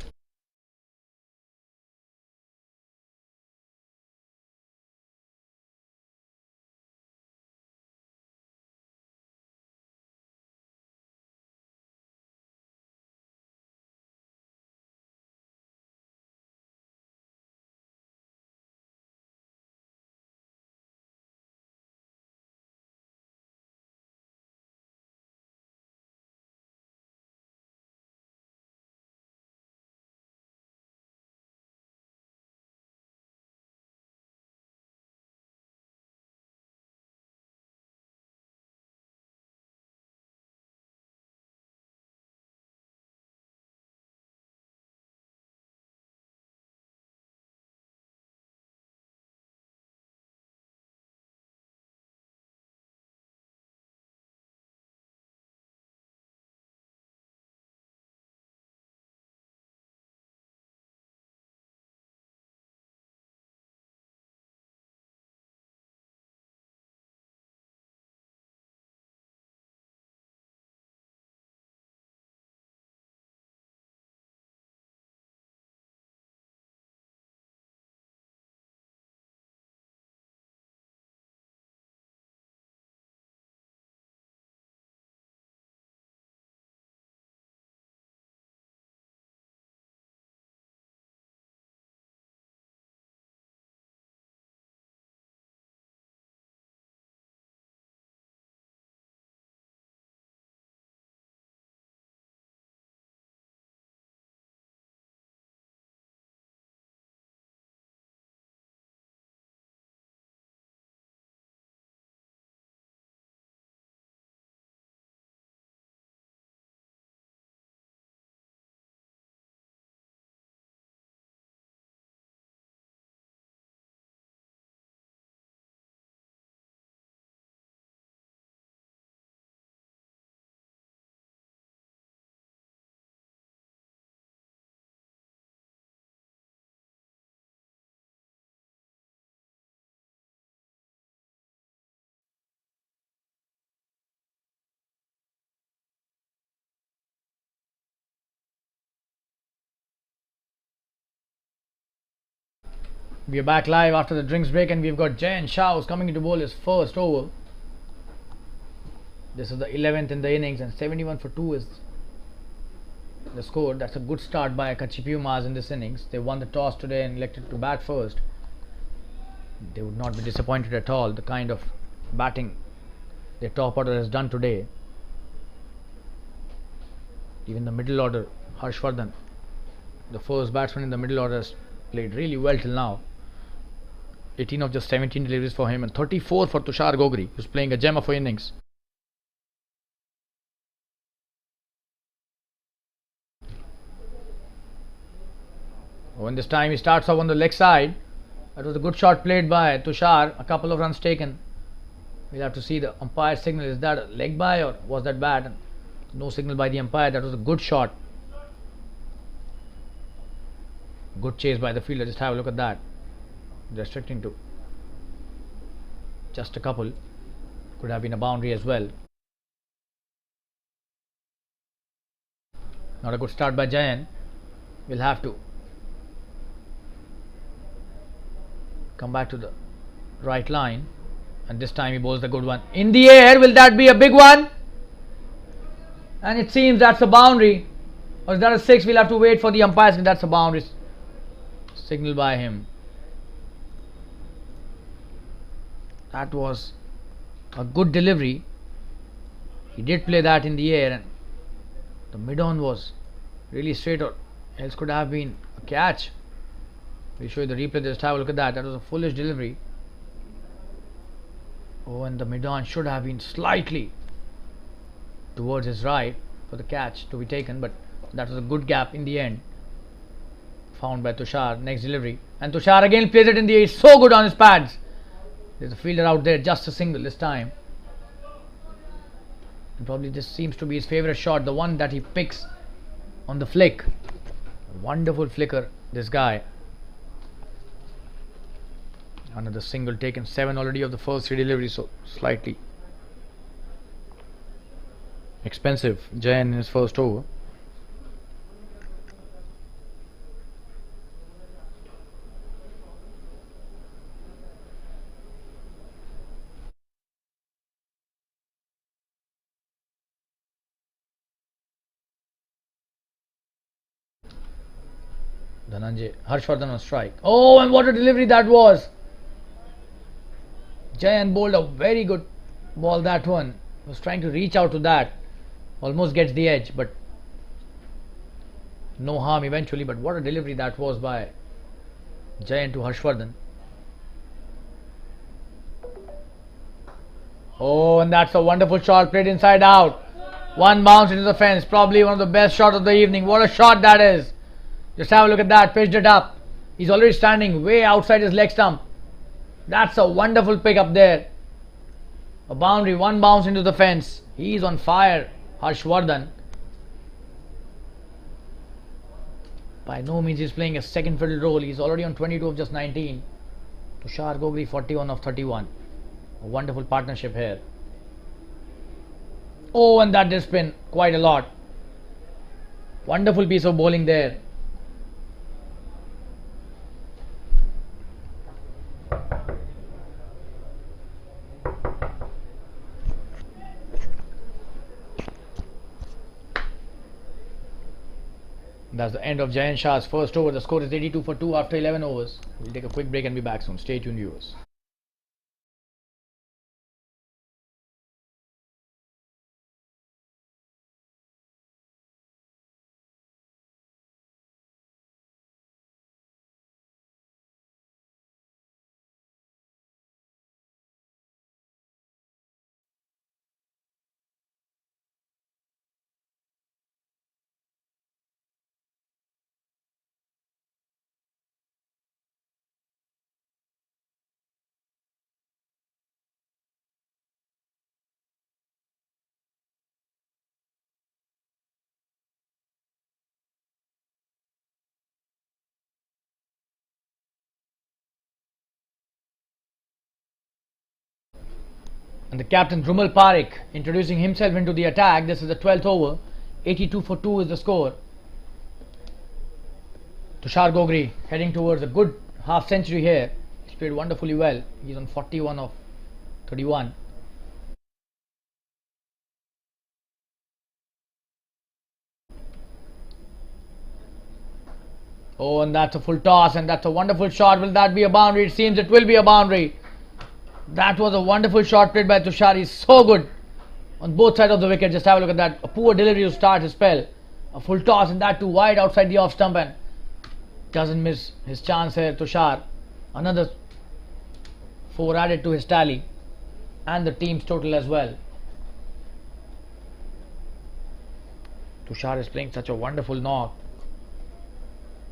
We are back live after the drinks break and we've got Jfsc Tsl coming into bowl his first over. This is the 11th in the innings and 71 for 2 is the score. That's a good start by Kutchi Pumas in this innings. They won the toss today and elected to bat first. They would not be disappointed at all, the kind of batting their top order has done today. Even the middle order, Harshvardhan, the first batsman in the middle order, has played really well till now. 18 of just 17 deliveries for him and 34 for Tushar Gogri, who's playing a gem of an innings. When this time he starts off on the leg side, that was a good shot played by Tushar, a couple of runs taken. We'll have to see the umpire signal. Is that a leg by or was that bad? And no signal by the umpire. That was a good shot. Good chase by the fielder. Just have a look at that. Restricting to just a couple. Could have been a boundary as well. Not a good start by Jayan. We'll have to come back to the right line, and this time he bowls the good one in the air. Will that be a big one? And it seems that's a boundary. Or is that a 6? We'll have to wait for the umpires. That's a boundary signal by him. That was a good delivery. He did play that in the air, and the mid-on was really straight, or else could have been a catch. We'll show you the replay. Just have a look at that. That was a foolish delivery. Oh, and the mid-on should have been slightly towards his right for the catch to be taken, but that was a good gap in the end found by Tushar. Next delivery, and Tushar again plays it in the air. So good on his pads. There's a fielder out there, just a single this time. And probably this seems to be his favorite shot, the one that he picks on the flick. A wonderful flicker, this guy. Another single taken, 7 already of the first 3 deliveries, so slightly expensive. Jayan in his first over. Dhananjay, Harshvardhan on strike. Oh, and what a delivery that was! Jayan bowled a very good ball. That one was trying to reach out to that, almost gets the edge, but no harm eventually. But what a delivery that was by Jayan to Harshvardhan. Oh, and that's a wonderful shot played inside out. One bounce into the fence, probably one of the best shots of the evening. What a shot that is! Just have a look at that, pitched it up. He's already standing way outside his leg stump. That's a wonderful pick up there. A boundary, one bounce into the fence. He's on fire, Harshvardhan. By no means he's playing a second fiddle role. He's already on 22 of just 19. Tushar Gogri 41 of 31. A wonderful partnership here. Oh, and that did spin quite a lot. Wonderful piece of bowling there. That's the end of Jayan Shah's first over. The score is 82 for 2 after 11 overs. We'll take a quick break and be back soon. Stay tuned, viewers. And the captain Drumal Parekh introducing himself into the attack. This is the 12th over. 82 for 2 is the score. Tushar Gogri heading towards a good half century here. He's played wonderfully well. He's on 41 of 31. Oh, and that's a full toss, and that's a wonderful shot. Will that be a boundary? It seems it will be a boundary. That was a wonderful shot played by Tushar. He's so good on both sides of the wicket. Just have a look at that. A poor delivery to start his spell. A full toss, and that too wide outside the off stump, and doesn't miss his chance here, Tushar. Another 4 added to his tally and the team's total as well. Tushar is playing such a wonderful knock.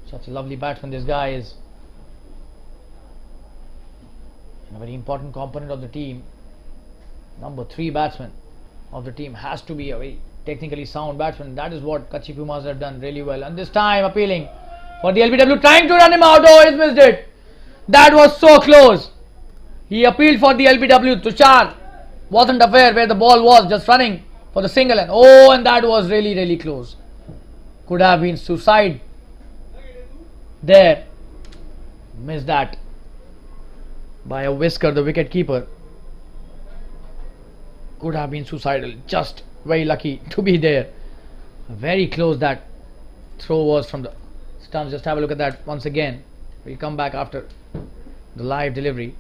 Such a lovely batsman this guy is. A very important component of the team. Number 3 batsman of the team has to be a very technically sound batsman. That is what Kutchi Pumas have done really well. And this time appealing for the LBW, trying to run him out. Oh, he's missed it. That was so close. He appealed for the LBW. Tushar wasn't aware where the ball was, just running for the single. And oh, and that was really, really close. Could have been suicide there. Missed that by a whisker, the wicket keeper. Could have been suicidal. Just very lucky to be there. Very close that throw was from the stumps. Just have a look at that once again. We'll come back after the live delivery.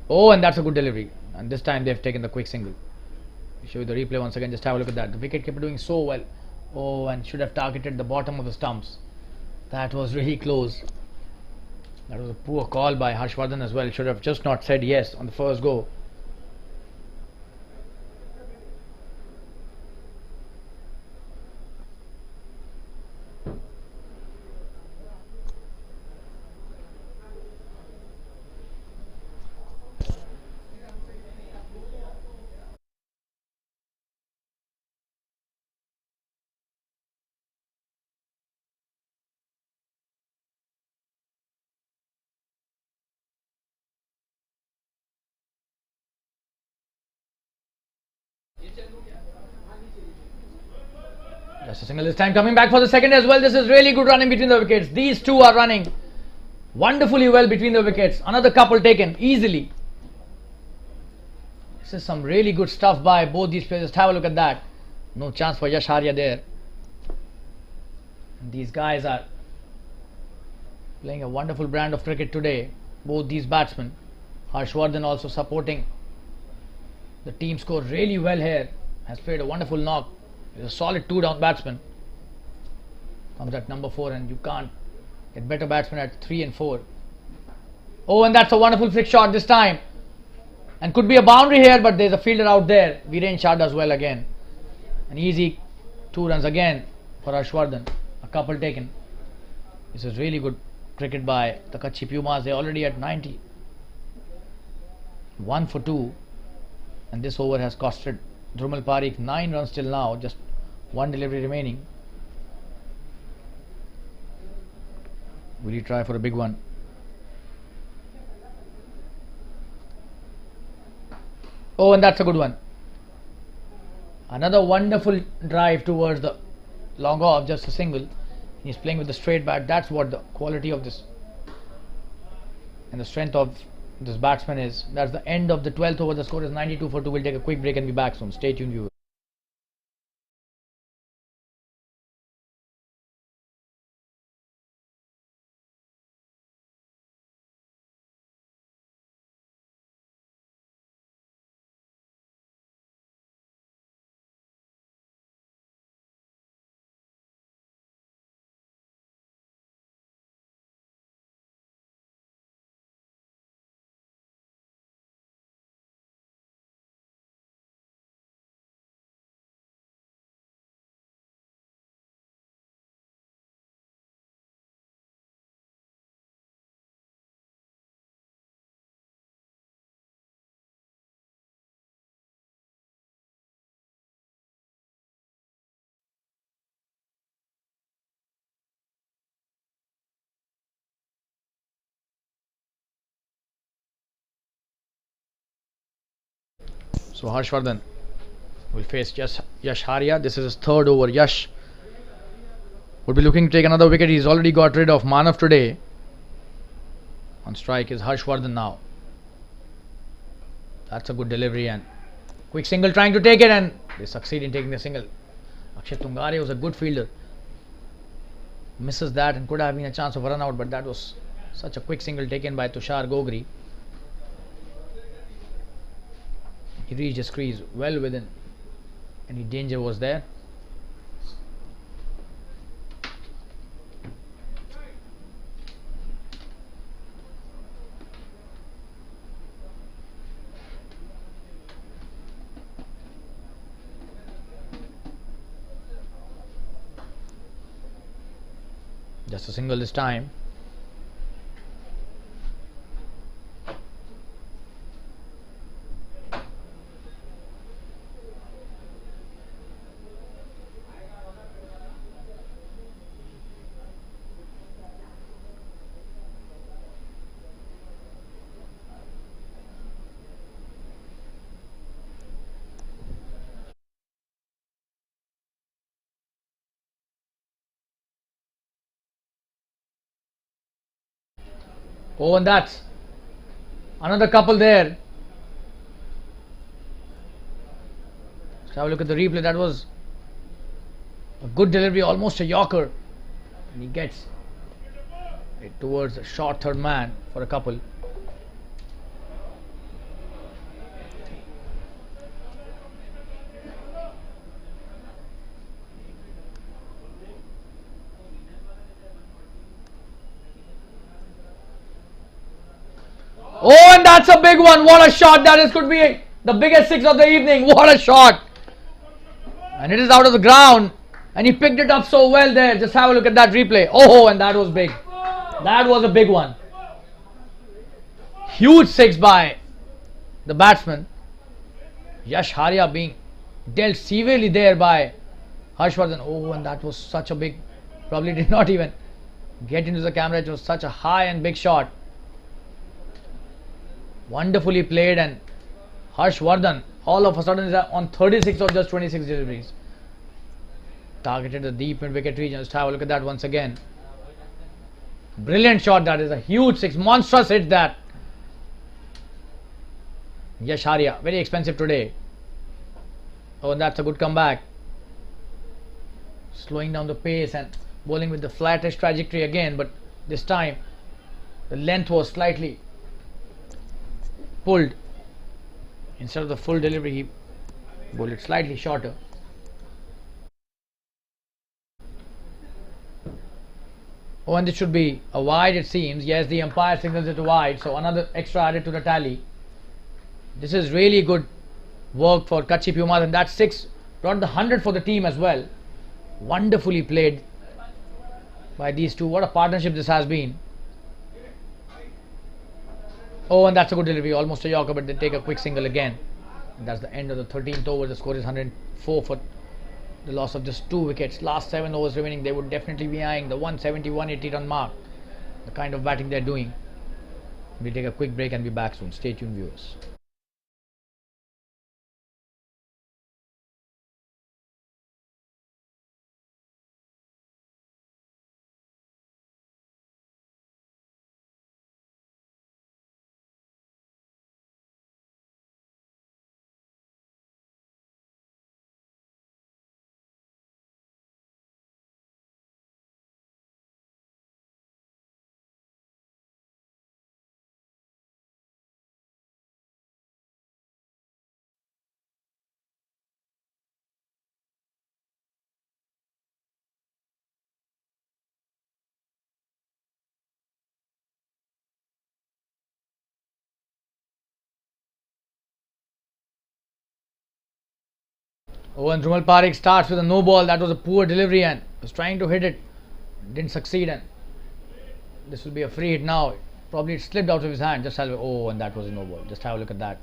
Oh, and that's a good delivery. And this time they've taken the quick single. I'll show you the replay once again. Just have a look at that. The wicketkeeper doing so well. Oh, and should have targeted the bottom of the stumps. That was really close. That was a poor call by Harshvardhan as well. Should have just not said yes on the first go. Just a single this time, coming back for the second as well. This is really good running between the wickets. These two are running wonderfully well between the wickets. Another couple taken easily. This is some really good stuff by both these players. Just have a look at that. No chance for Yash Harya there. And these guys are playing a wonderful brand of cricket today. Both these batsmen. Harshvardhan also supporting the team score really well here. Has played a wonderful knock. He's a solid 2-down batsman. Comes at number 4, and you can't get better batsmen at 3 and 4. Oh, and that's a wonderful flick shot this time. And could be a boundary here, but there's a fielder out there. Viren Shah does well again. An easy 2 runs again for Harshvardhan. A couple taken. This is really good cricket by the Kutchi Pumas. They're already at 90. 1 for 2. And this over has costed Dhrumal Parikh 9 runs till now, just 1 delivery remaining. Will he try for a big one? Oh, and that's a good one. Another wonderful drive towards the long off, just a single. He's playing with the straight bat. That's what the quality of this and the strength of this batsman is. That's the end of the 12th over. The score is 92 for 2. We'll take a quick break and be back soon. Stay tuned, viewers. So Harshvardhan will face Yash Harya. This is his 3rd over. Yash would be looking to take another wicket. He's already got rid of Manav today. On strike is Harshvardhan now. That's a good delivery and quick single trying to take it, and they succeed in taking the single. Akshay Tungare was a good fielder. Misses that and could have been a chance of a run out, but that was such a quick single taken by Tushar Gogri. He reached his crease well within any danger was there. Just a single this time. Oh, and that's another couple there. Let's have a look at the replay. That was a good delivery, almost a yorker. And he gets it towards a short third man for a couple. Oh, and that's a big one. What a shot that is. Could be the biggest six of the evening. What a shot. And it is out of the ground. And he picked it up so well there. Just have a look at that replay. Oh, and that was big. That was a big one. Huge six by the batsman. Jfsc being dealt severely there by Harshvardhan. Oh, and that was such a big, probably did not even get into the camera. It was such a high and big shot. Wonderfully played, and Harshvardhan all of a sudden is on 36 or just 26 deliveries. Targeted the deep mid wicket region. Just have a look at that once again. Brilliant shot. That is a huge six. Monstrous hit that. Jfsc very expensive today. Oh, and that's a good comeback. Slowing down the pace and bowling with the flattish trajectory again, but this time the length was slightly pulled. Instead of the full delivery, he bowled it slightly shorter. Oh, and this should be a wide, it seems. Yes, the umpire signals it wide, so another extra added to the tally. This is really good work for Kutchi Pumas, and that six brought the 100 for the team as well. Wonderfully played by these two. What a partnership this has been. Oh, and that's a good delivery. Almost a yorker, but they take a quick single again. And that's the end of the 13th over. The score is 104 for the loss of just 2 wickets. Last 7 overs remaining. They would definitely be eyeing the 170-180 run mark. The kind of batting they're doing. We'll take a quick break and be back soon. Stay tuned, viewers. Oh, and Dhrumal Parekh starts with a no ball. That was a poor delivery and was trying to hit it. Didn't succeed, and this will be a free hit now. Probably it slipped out of his hand. Just have a, oh, and that was a no ball. Just have a look at that.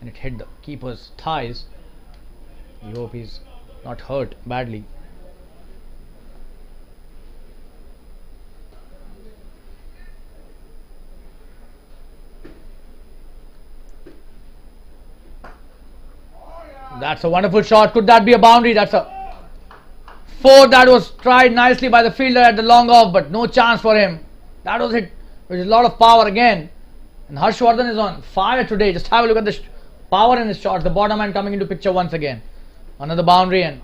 And it hit the keeper's thighs. We hope he's not hurt badly. That's a wonderful shot. Could that be a boundary? That's a 4 that was tried nicely by the fielder at the long off, but no chance for him. That was hit with a lot of power again. And Harshvardhan is on fire today. Just have a look at the power in his shots. The bottom man coming into picture once again. Another boundary, and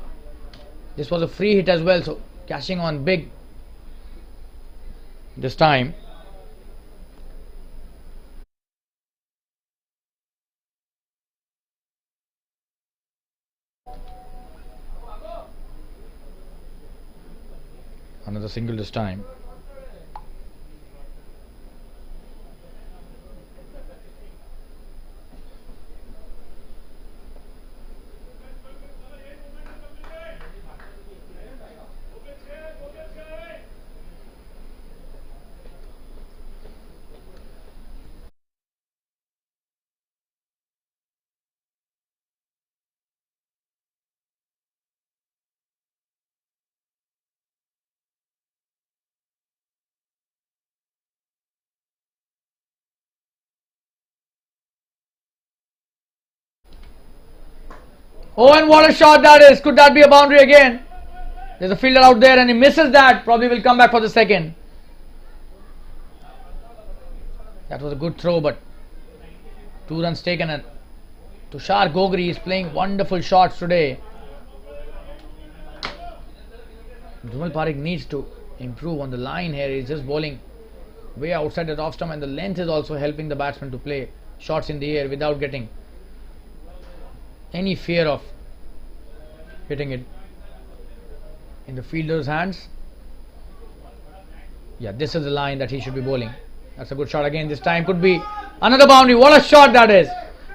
this was a free hit as well. So cashing on big this time. Another single this time. Oh, and what a shot that is. Could that be a boundary again? There's a fielder out there and he misses that. Probably will come back for the second. That was a good throw, but 2 runs taken, and Tushar Gogri is playing wonderful shots today. Dhrumal Parekh needs to improve on the line here. He's just bowling way outside the off stump, and the length is also helping the batsman to play shots in the air without getting any fear of hitting it in the fielder's hands. Yeah, this is the line that he should be bowling. That's a good shot again. This time could be another boundary. What a shot that is.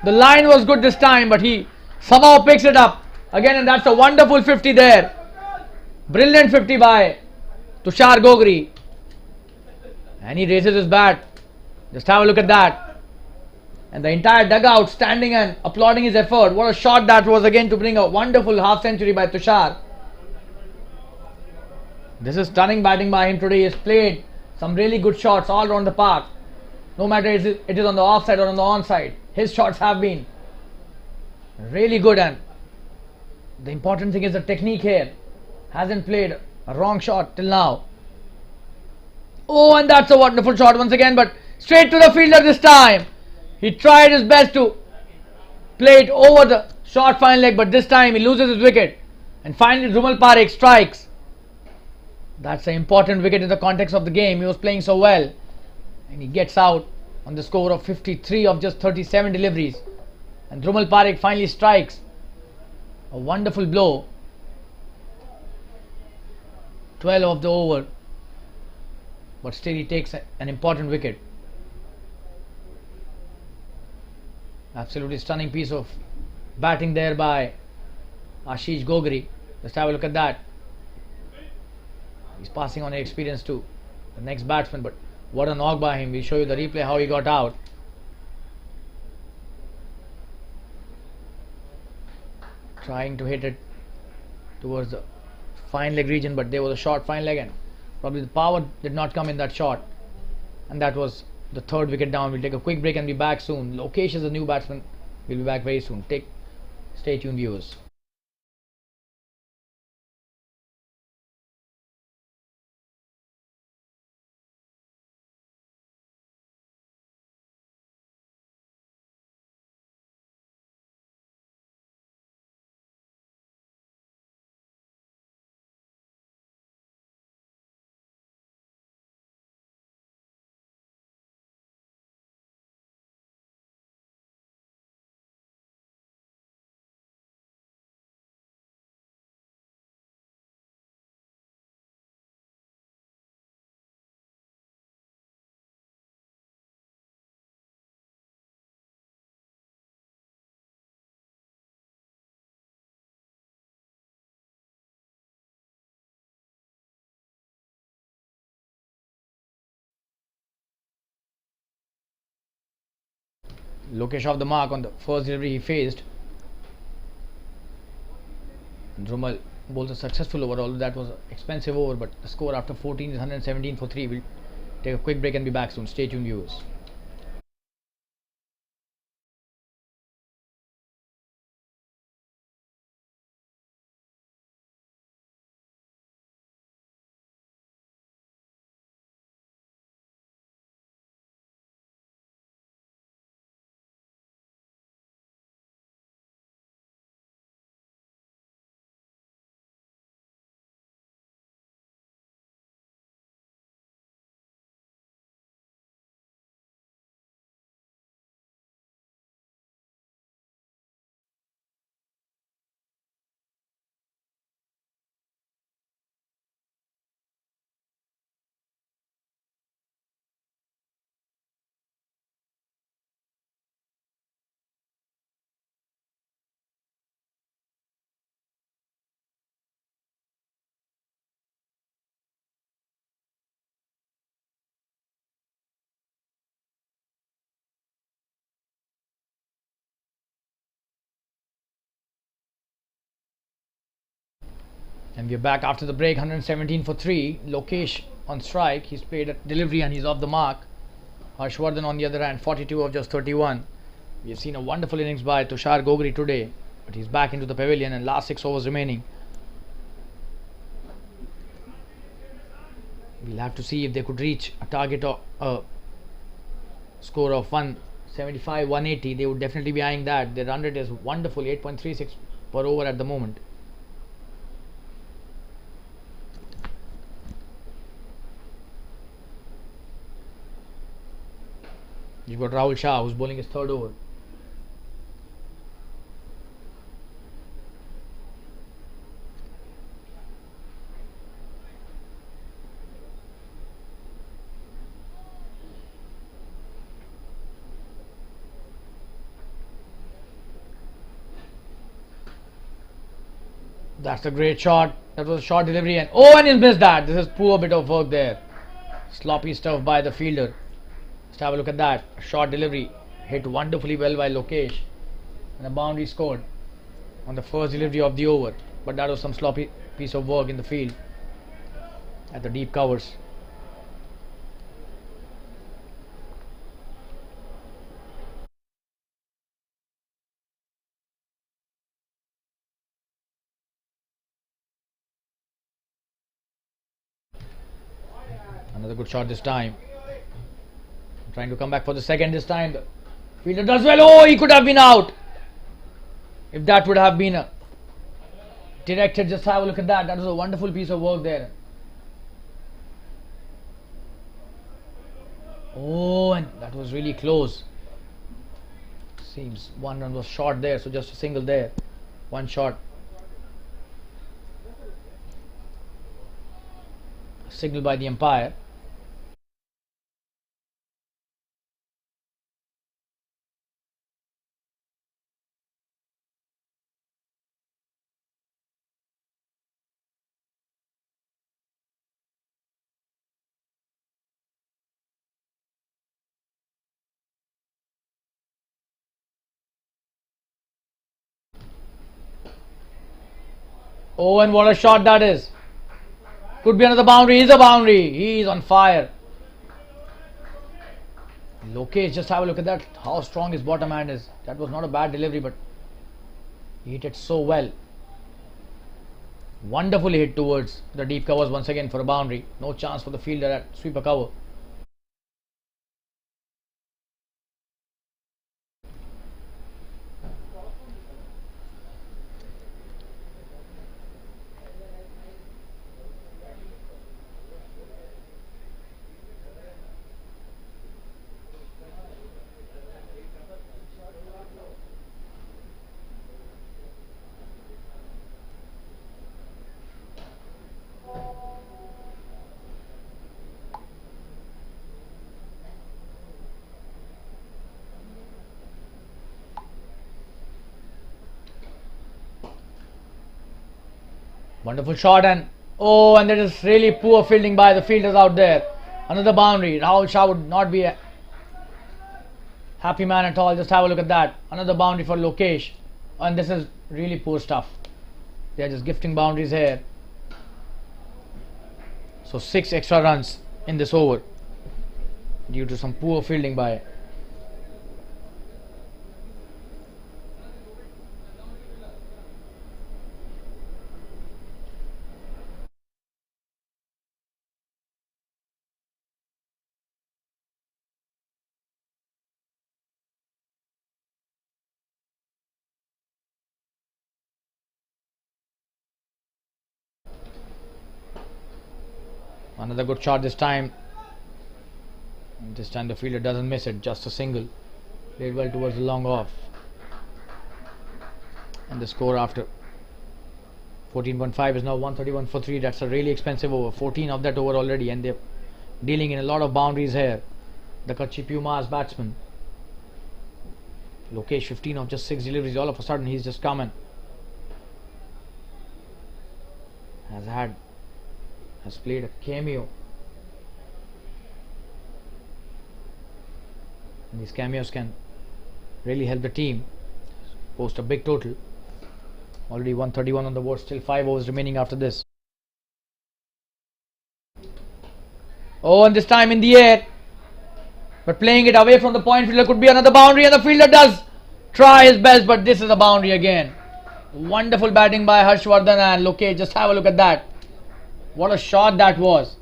The line was good this time, but he somehow picks it up again, and that's a wonderful 50 there. Brilliant 50 by Tushar Gogri. And he raises his bat. Just have a look at that. And the entire dugout standing and applauding his effort. What a shot that was again to bring a wonderful half century by Tushar. This is stunning batting by him today. He has played some really good shots all around the park. No matter it is on the offside or on the onside, his shots have been really good, and the important thing is the technique here. Hasn't played a wrong shot till now. Oh, and that's a wonderful shot once again, but straight to the fielder this time. He tried his best to play it over the short fine leg, but this time he loses his wicket, and finally Dhumal Parekh strikes. That's an important wicket in the context of the game. He was playing so well, and he gets out on the score of 53 of just 37 deliveries, and Dhumal Parekh finally strikes a wonderful blow. 12 of the over, but still he takes an important wicket. Absolutely stunning piece of batting there by Ashish Gogri. Just have a look at that. He's passing on experience to the next batsman, but what a knock by him. We'll show you the replay how he got out. Trying to hit it towards the fine leg region, but there was a short fine leg, and probably the power did not come in that shot, and that was the third wicket down. We'll take a quick break and be back soon. Lokesh is the new batsman. We'll be back very soon. Stay tuned, viewers. Lokesh off the mark on the first delivery he faced. Dhumal bowls a successful over, although that was an expensive over, but the score after 14 is 117 for 3. We'll take a quick break and be back soon. Stay tuned, viewers. And we're back after the break. 117 for 3. Lokesh on strike. He's played at delivery and he's off the mark. Harshvardhan on the other hand, 42 of just 31. We have seen a wonderful innings by Tushar Gogri today, but he's back into the pavilion and last 6 overs remaining. We'll have to see if they could reach a target of a score of 175, 180. They would definitely be eyeing that. Their run rate is wonderful, 8.36 per over at the moment. You've got Rahul Shah, who's bowling his third over. That's a great shot. That was a short delivery, and and he's missed that. This is poor bit of work there. Sloppy stuff by the fielder. Just have a look at that. Short delivery hit wonderfully well by Lokesh, and a boundary scored on the first delivery of the over. But that was some sloppy piece of work in the field at the deep covers. Another good shot this time. Trying to come back for the second this time. The fielder does well. Oh, he could have been out. If that would have been directed, just have a look at that. That was a wonderful piece of work there. Oh, and that was really close. Seems one run was short there, so just a single there. One shot. A signal by the umpire. Oh, and what a shot that is. Could be another boundary. He's a boundary. He's on fire. Lokesh, just have a look at that. How strong his bottom hand is. That was not a bad delivery, but he hit it so well. Wonderfully hit towards the deep covers once again for a boundary. No chance for the fielder at sweeper cover. Wonderful shot, and that is really poor fielding by the fielders out there. Another boundary. Rahul Shah would not be a happy man at all. Just have a look at that. Another boundary for Lokesh, and this is really poor stuff. They are just gifting boundaries here. So 6 extra runs in this over due to some poor fielding by another good shot this time. This time the fielder doesn't miss it, just a single. Played well towards the long off. And the score after 14.5 is now 131 for 3. That's a really expensive over. 14 of that over already, and they're dealing in a lot of boundaries here. The Kutchi Pumas batsman. Lokesh 15 of just 6 deliveries. All of a sudden he's just come and has played a cameo. And these cameos can really help the team post a big total. Already 131 on the board, still 5 overs remaining after this. Oh, and this time in the air, but playing it away from the point fielder. Could be another boundary, and the fielder does try his best, but this is a boundary again. Wonderful batting by Harshvardhan and Lokesh. Just have a look at that. What a shot that was.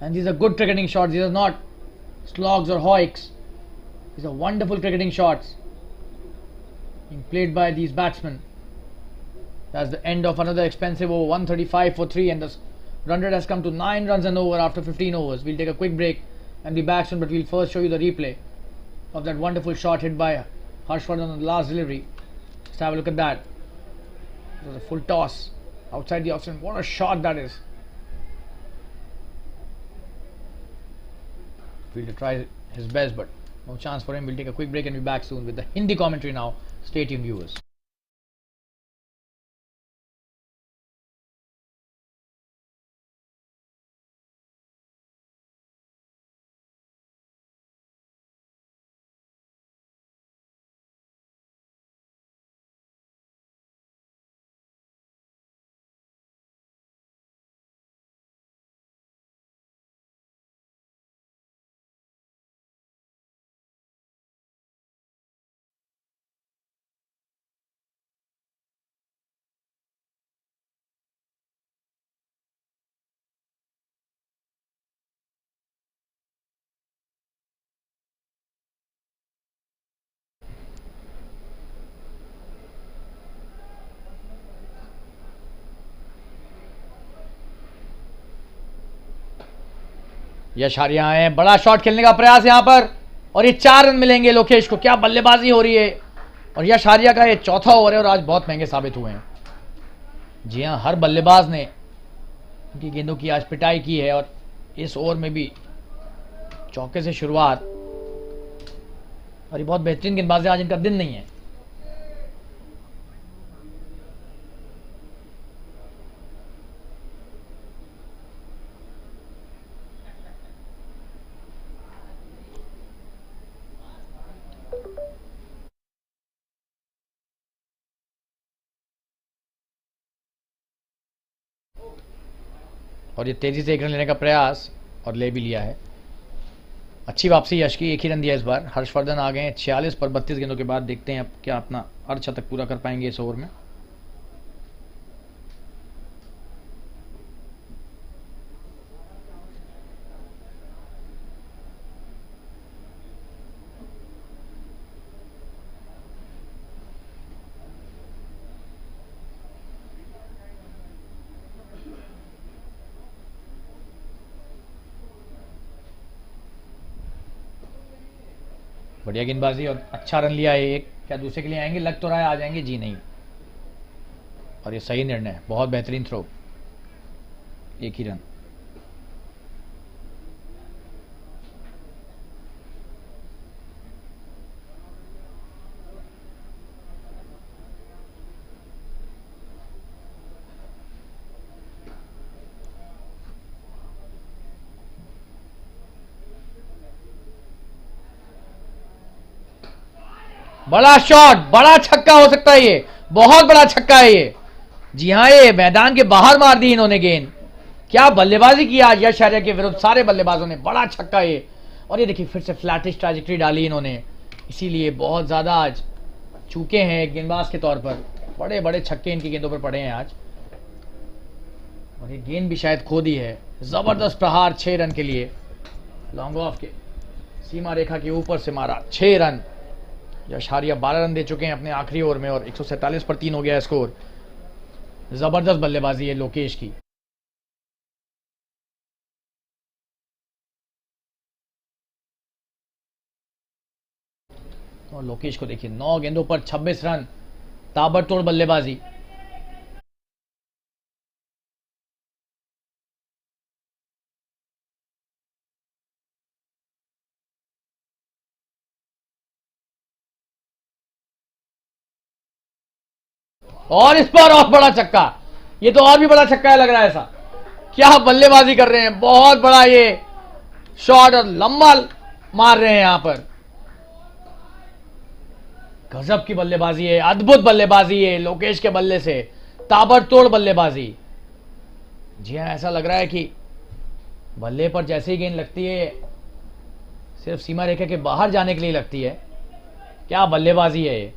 And these are good cricketing shots. These are not slogs or hoiks. These are wonderful cricketing shots being played by these batsmen. That's the end of another expensive over. 135 for 3, and the run rate has come to 9 runs and over after 15 overs. We'll take a quick break and be back soon, but we'll first show you the replay of that wonderful shot hit by Harshvardhan on the last delivery. Let's have a look at that. It was a full toss outside the off spin. What a shot that is. Fielder tries his best, but no chance for him. We'll take a quick break and be back soon with the Hindi commentary now. Stay tuned, viewers. यश हारिया है, बड़ा shot खेलने का प्रयास यहां पर और ये 4 रन मिलेंगे लोकेश को। क्या बल्लेबाजी हो रही है और यश हारिया का ये चौथा ओवर है और आज बहुत महंगे साबित हुए हैं। जी हां, हर बल्लेबाज ने उनकी गेंदों की आज पिटाई की है और इस ओवर में भी चौके से शुरुआत। और ये बहुत बेहतरीन गेंदबाज है, आज इनका दिन नहीं है। और ये तेजी से 1 रन लेने का प्रयास और ले भी लिया है। अच्छी वापसी यश की, 1 ही रन दिया इस बार। हर्षवर्धन आ गए हैं 46 पर 32 गेंदों के बाद। देखते हैं अब क्या अपना अर्धशतक पूरा कर पाएंगे इस ओवर में। बढ़िया गेंदबाजी और अच्छा रन लिया है एक। क्या दूसरे के लिए आएंगे? लग तो रहा है आ जाएंगे, जी नहीं। और ये सही निर्णय, बहुत बेहतरीन थ्रो, 1 ही रन। बड़ा शॉट, बड़ा छक्का हो सकता है ये, बहुत बड़ा छक्का है ये। जी हां, ये मैदान के बाहर मार दी इन्होंने गेंद। क्या बल्लेबाजी की आज यश हारिया के विरुद्ध सारे बल्लेबाजों ने। बड़ा छक्का ये। और ये देखिए फिर से फ्लैटिश ट्रैजेक्टरी डाली इन्होंने, इसीलिए बहुत ज्यादा आज चूके हैं गेंदबाज के तौर पर। बड़े बड़े छक्के इनकी गेंदों पर पड़े हैं आज और ये गेंद भी शायद खो दी है। जबरदस्त प्रहार 6 रन के लिए, लॉन्ग ऑफ के सीमा रेखा के ऊपर से मारा, 6 रन। यश हारिया 12 रन दे चुके हैं अपने आखिरी ओवर में और 147 पर 3 हो गया स्कोर। जबरदस्त बल्लेबाजी है लोकेश की। और लोकेश को देखिए 9 गेंदों पर 26 रन, ताबड़तोड़ बल्लेबाजी। और इस पर और बड़ा छक्का, ये तो और भी बड़ा छक्का है लग रहा है ऐसा। क्या बल्लेबाजी कर रहे हैं, बहुत बड़ा ये शॉट और लंबा मार रहे हैं यहां पर। गजब की बल्लेबाजी है, अद्भुत बल्लेबाजी है लोकेश के बल्ले से, ताबड़तोड़ बल्लेबाजी। जी हां, ऐसा लग रहा है कि बल्ले पर जैसे ही गेंद लगती है सिर्फ सीमा रेखा के बाहर जाने के लिए लगती है। क्या बल्लेबाजी है ये।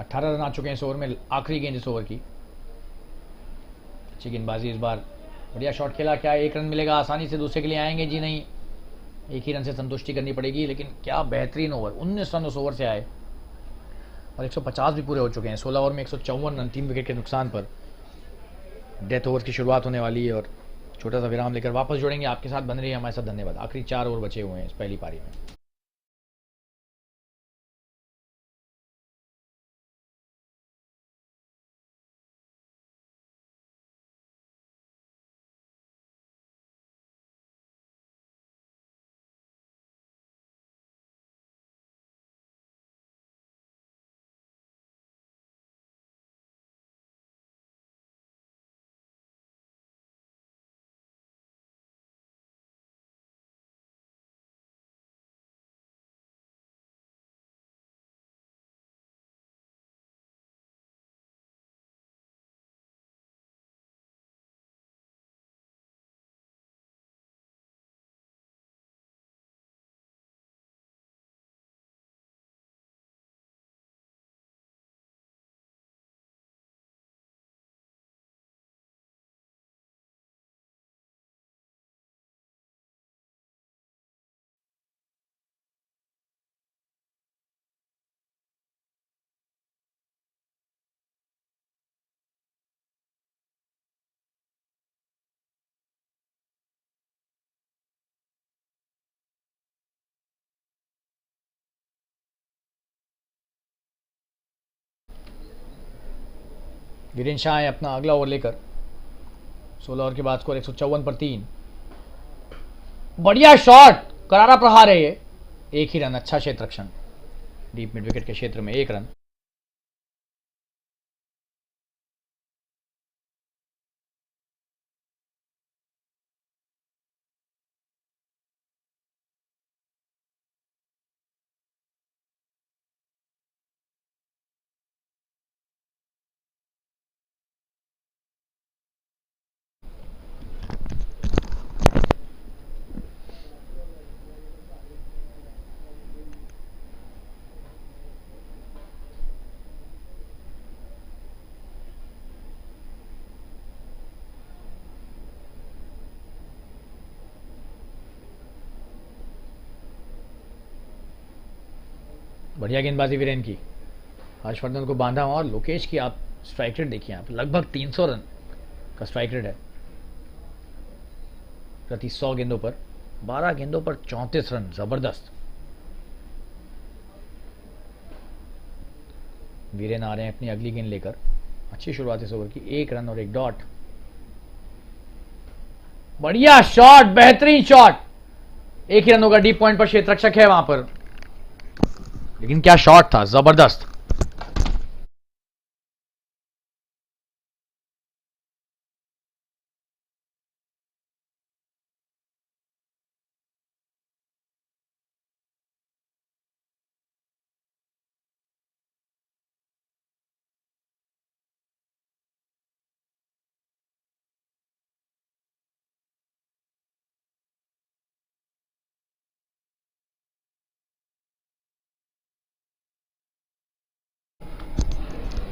अठारह रन आ चुके हैं इस ओवर में, आखिरी गेंद इस ओवर की। अच्छी गेंदबाजी इस बार, बढ़िया शॉट खेला। क्या 1 रन मिलेगा आसानी से? दूसरे के लिए आएंगे, जी नहीं। 1 ही रन से संतुष्टि करनी पड़ेगी। लेकिन क्या बेहतरीन ओवर, 19 रन उस ओवर से आए। और 150 भी पूरे हो चुके हैं। 16 ओवर में 154 रन, 3 विकेट के नुकसान पर डेथ ओवर की शुरुआत होने वाली है और छोटा सा विराम लेकर वापस जुड़ेंगे। आपके साथ बन रही है हमारे साथ, धन्यवाद। आखिरी 4 ओवर बचे हुए हैं इस पहली पारी में। वीरेंद्र शाह है अपना अगला ओवर लेकर। 16 ओवर के बाद स्कोर 154 पर 3। बढ़िया शॉट, करारा प्रहार है ये। एक ही रन, अच्छा क्षेत्र रक्षण डीप मिड विकेट के क्षेत्र में, 1 रन। बढ़िया गेंदबाजी वीरेंद्र की, हर्षवर्धन को बांधा। और लोकेश की आप स्ट्राइक रेट देखिए, यहाँ पर लगभग 300 रन का स्ट्राइक रेट है प्रति 100 गेंदों पर। 12 गेंदों पर 34 रन, जबरदस्त। वीरेन आ रहे हैं अपनी अगली गेंद लेकर। अच्छी शुरुआत इस ओवर की, 1 रन और 1 डॉट। बढ़िया शॉट, बेहतरीन शॉट। 1 ही रन होगा, डीप पॉइंट पर क्षेत्र रक्षक है वहां पर, लेकिन क्या शॉट था, जबरदस्त।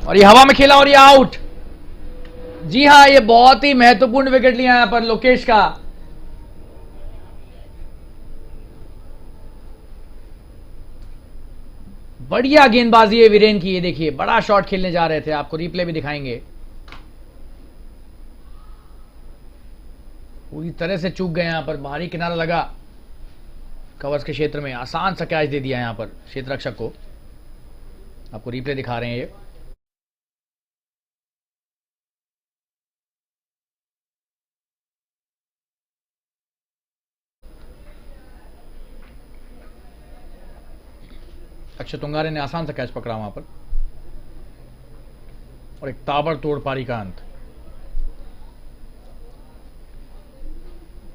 और ये हवा में खेला और ये आउट। जी हां, ये बहुत ही महत्वपूर्ण विकेट लिया यहां पर लोकेश का। बढ़िया गेंदबाजी है वीरेन की। ये देखिए, बड़ा शॉट खेलने जा रहे थे, आपको रिप्ले भी दिखाएंगे। पूरी तरह से चूक गए यहां पर, बाहरी किनारा लगा कवर्स के क्षेत्र में, आसान सा कैच दे दिया यहां पर क्षेत्र रक्षक को। आपको रिप्ले दिखा रहे हैं ये। अक्षय तुंगारे ने आसान सा कैच पकड़ा वहां पर और एक ताबड़तोड़ पारी का अंत।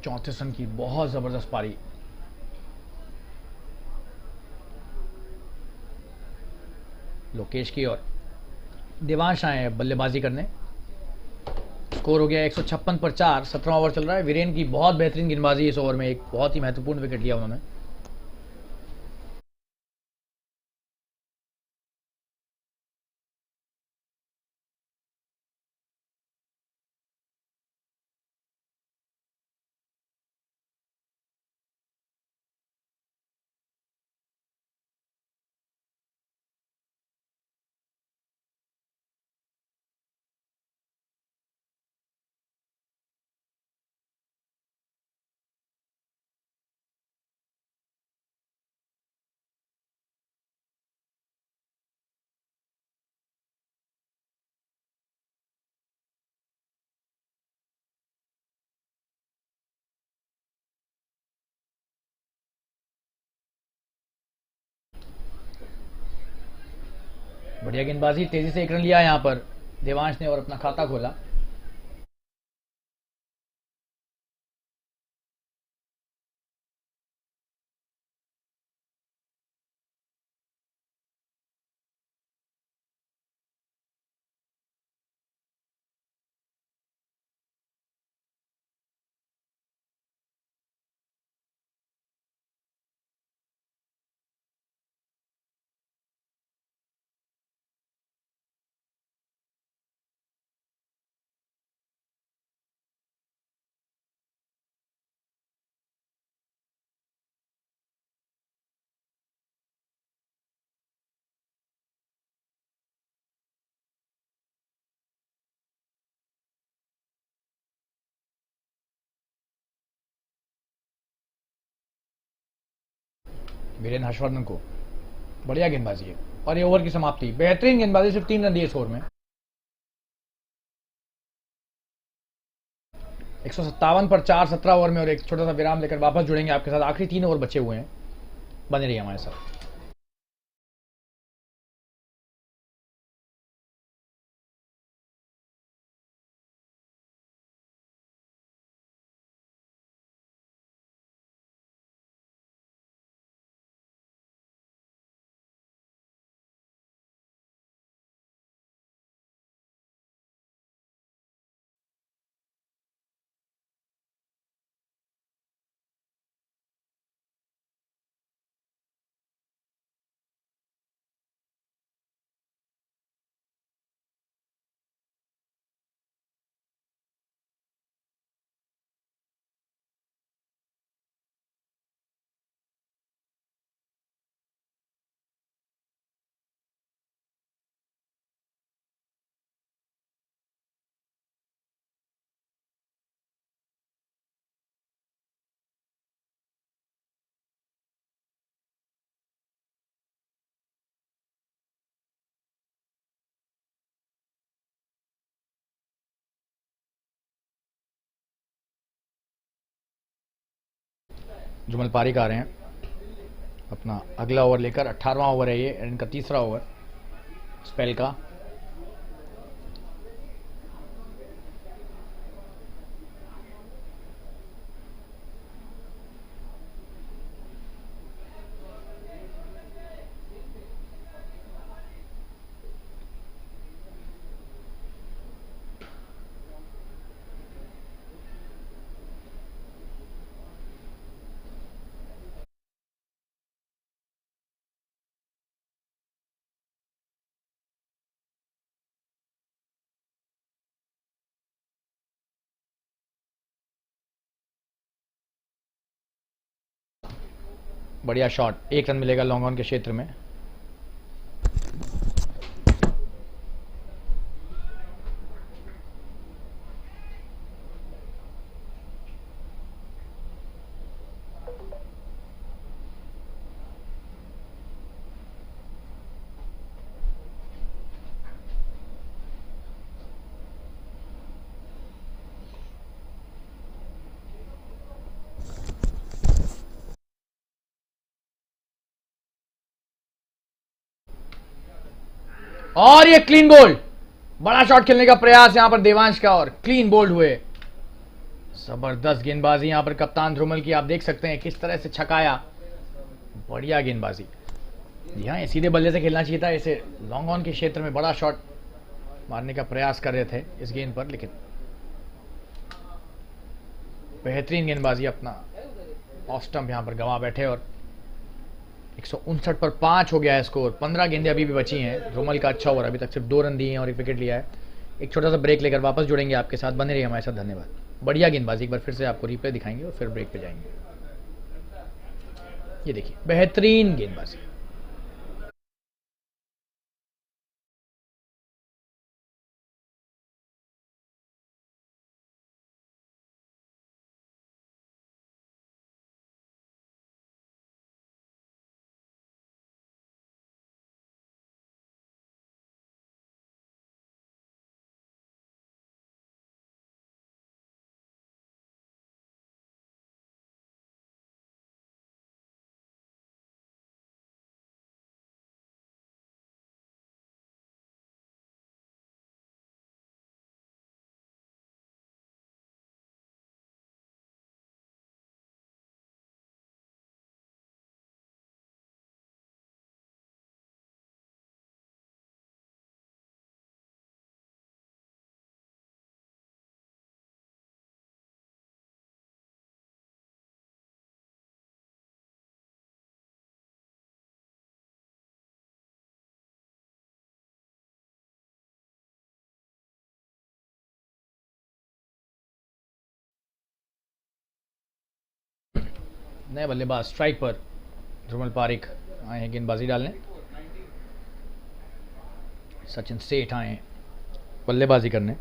34 रन की बहुत जबरदस्त पारी। लोकेश की और देवांश आए हैं बल्लेबाजी करने। स्कोर हो गया 156 पर 4। 17वां ओवर चल रहा है। वीरेन की बहुत बेहतरीन गेंदबाजी इस ओवर में, एक बहुत ही महत्वपूर्ण विकेट लिया उन्होंने। बढ़िया गेंदबाजी, तेजी से 1 रन लिया यहाँ पर देवांश ने और अपना खाता खोला। वीरेन हर्षवर्धन को, बढ़िया गेंदबाजी है और ये ओवर की समाप्ति। बेहतरीन गेंदबाजी, सिर्फ 3 रन दिए स्कोर में। 157 पर 4 17 ओवर में, और एक छोटा सा विराम लेकर वापस जुड़ेंगे आपके साथ। आखिरी 3 ओवर बचे हुए हैं, बने रहिए हमारे साथ। जुमल पारिक आ रहे हैं अपना अगला ओवर लेकर। 18वां ओवर है ये, इनका तीसरा ओवर स्पेल का। बढ़िया शॉट, 1 रन मिलेगा लॉन्ग ऑन के क्षेत्र में। और ये क्लीन बोल्ड, बड़ा शॉट खेलने का प्रयास यहां पर देवांश का, और क्लीन बोल्ड हुए। जबरदस्त गेंदबाजी यहां पर कप्तान ध्रुमल की, आप देख सकते हैं किस तरह से छकाया। बढ़िया गेंदबाजी, यहाँ सीधे बल्ले से खेलना चाहिए था इसे। लॉन्ग ऑन के क्षेत्र में बड़ा शॉट मारने का प्रयास कर रहे थे इस गेंद पर, लेकिन बेहतरीन गेंदबाजी अपना ऑफ स्टंप यहां पर गंवा बैठे। और 159 पर 5 हो गया है स्कोर। 15 गेंदें अभी भी बची हैं। ध्रुमल का अच्छा ओवर, अभी तक सिर्फ 2 रन दिए हैं और 1 विकेट लिया है। एक छोटा सा ब्रेक लेकर वापस जुड़ेंगे आपके साथ, बने रहिए हमारे साथ। धन्यवाद। बढ़िया गेंदबाजी, एक बार फिर से आपको रिप्ले दिखाएंगे और फिर ब्रेक पे जाएंगे। ये देखिए, बेहतरीन गेंदबाजी। नए बल्लेबाज स्ट्राइक पर ध्रुमल पारिक आए हैं गेंदबाजी डालने। सचिन सेठ आए हैं बल्लेबाजी करने।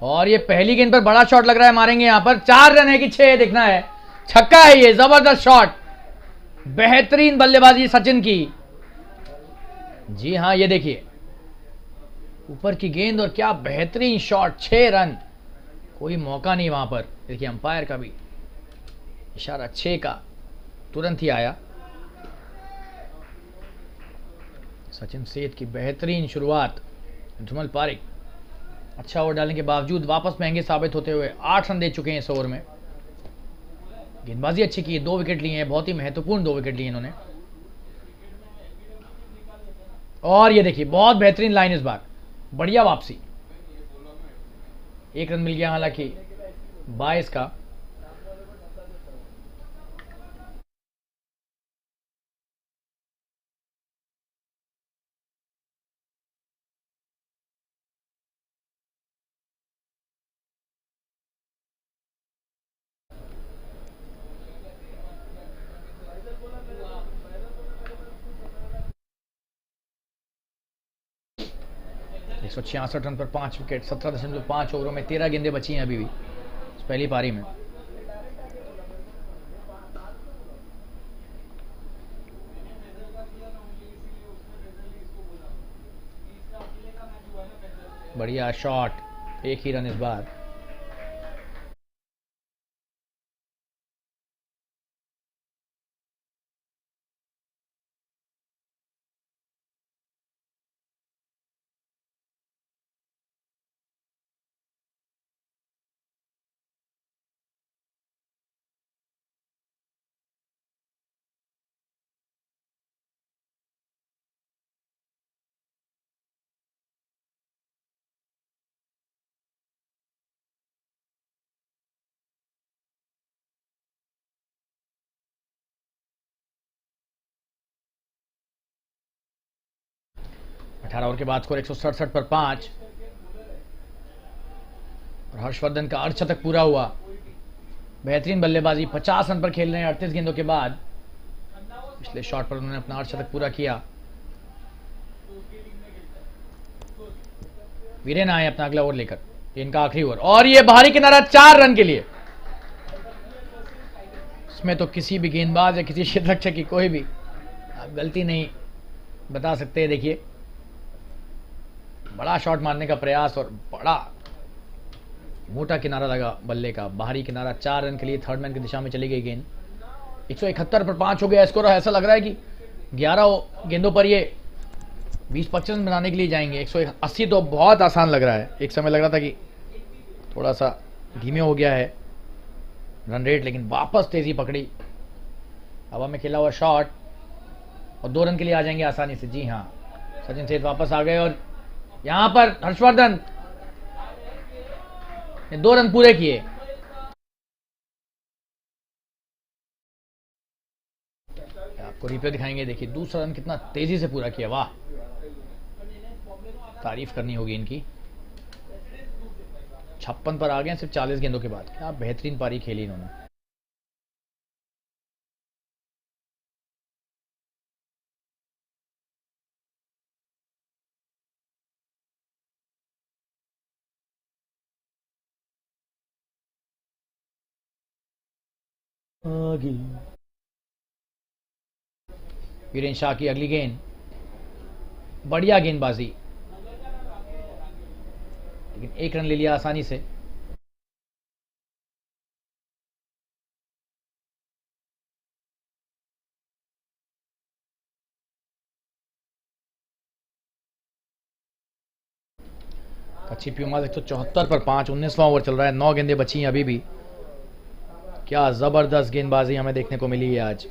और ये पहली गेंद पर बड़ा शॉट लग रहा है, मारेंगे यहां पर। 4 रन है कि 6 देखना है। छक्का है ये, जबरदस्त शॉट, बेहतरीन बल्लेबाजी सचिन की। जी हां, ये देखिए ऊपर की गेंद और क्या बेहतरीन शॉट, 6 रन। कोई मौका नहीं वहां पर। देखिए अंपायर का भी इशारा 6 का तुरंत ही आया। सचिन सेठ की बेहतरीन शुरुआत। ध्रुमल पारिक अच्छा ओवर डालने के बावजूद वापस महंगे साबित होते हुए 8 रन दे चुके हैं इस ओवर में। गेंदबाजी अच्छी की है, 2 विकेट लिए हैं, बहुत ही महत्वपूर्ण 2 विकेट लिए इन्होंने। और ये देखिए बहुत बेहतरीन लाइन इस बार, बढ़िया वापसी। 1 रन मिल गया हालांकि 22 का। एक 166 रन पर 5 विकेट, 17.5 ओवरों में 13 गेंदें बची हैं अभी भी इस पहली पारी में। बढ़िया शॉट, 1 ही रन इस बार। अठारह ओवर के बाद स्कोर 167 पर 5। और हर्षवर्धन का अर्धशतक पूरा हुआ। बेहतरीन बल्लेबाजी, 50 रन पर खेल रहे हैं 38 गेंदों के बाद। पिछले शॉट पर उन्होंने अपना अर्धशतक पूरा किया। वीरेन आए अपना अगला ओवर लेकर, इनका आखिरी ओवर। और ये बाहरी किनारा 4 रन के लिए। इसमें तो किसी भी गेंदबाज या किसी क्षेत्ररक्षक की कोई भी आप गलती नहीं बता सकते। देखिए बड़ा शॉट मारने का प्रयास और बड़ा मोटा किनारा लगा बल्ले का। बाहरी किनारा 4 रन के लिए थर्ड मैन की दिशा में चली गई गेंद। 171 पर 5 हो गया स्कोर। ऐसा लग रहा है कि 11 गेंदों पर ये 20-25 रन बनाने के लिए जाएंगे। 180 तो बहुत आसान लग रहा है। एक समय लग रहा था कि थोड़ा सा धीमे हो गया है रन रेट, लेकिन वापस तेजी पकड़ी। हवा में खेला हुआ शॉट और 2 रन के लिए आ जाएंगे आसानी से। जी हाँ, सचिन सेठ वापस आ गए और यहां पर हर्षवर्धन ने 2 रन पूरे किए। आपको रिप्ले दिखाएंगे। देखिए दूसरा रन कितना तेजी से पूरा किया, वाह, तारीफ करनी होगी इनकी। 56 पर आ गए सिर्फ 40 गेंदों के बाद। क्या बेहतरीन पारी खेली इन्होंने। वीरेन शाह की अगली गेंद, बढ़िया गेंदबाजी, लेकिन 1 रन ले लिया आसानी से। कच्ची प्यूमास 174 पर 5, 19वां ओवर चल रहा है, 9 गेंदें बची हैं अभी भी। क्या जबरदस्त गेंदबाजी हमें देखने को मिली है आज।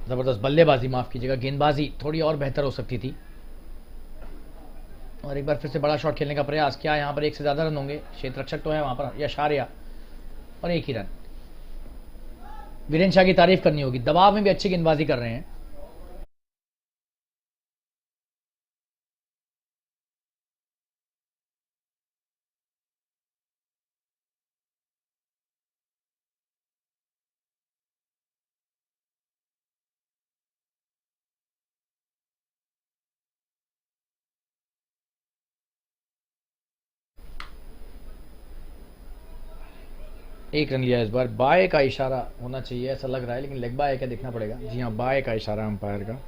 जबरदस्त बल्लेबाजी, माफ कीजिएगा, गेंदबाजी थोड़ी और बेहतर हो सकती थी। और एक बार फिर से बड़ा शॉट खेलने का प्रयास किया। यहां पर 1 से ज्यादा रन होंगे, क्षेत्ररक्षक तो है वहां पर, यशारिया, और 1 ही रन। वीरेन शाह की तारीफ करनी होगी, दबाव में भी अच्छी गेंदबाजी कर रहे हैं। एक रन लिया इस बार। बाय का इशारा होना चाहिए ऐसा लग रहा है, लेकिन लेग बाय का देखना पड़ेगा। जी हाँ, बाय का इशारा अंपायर का।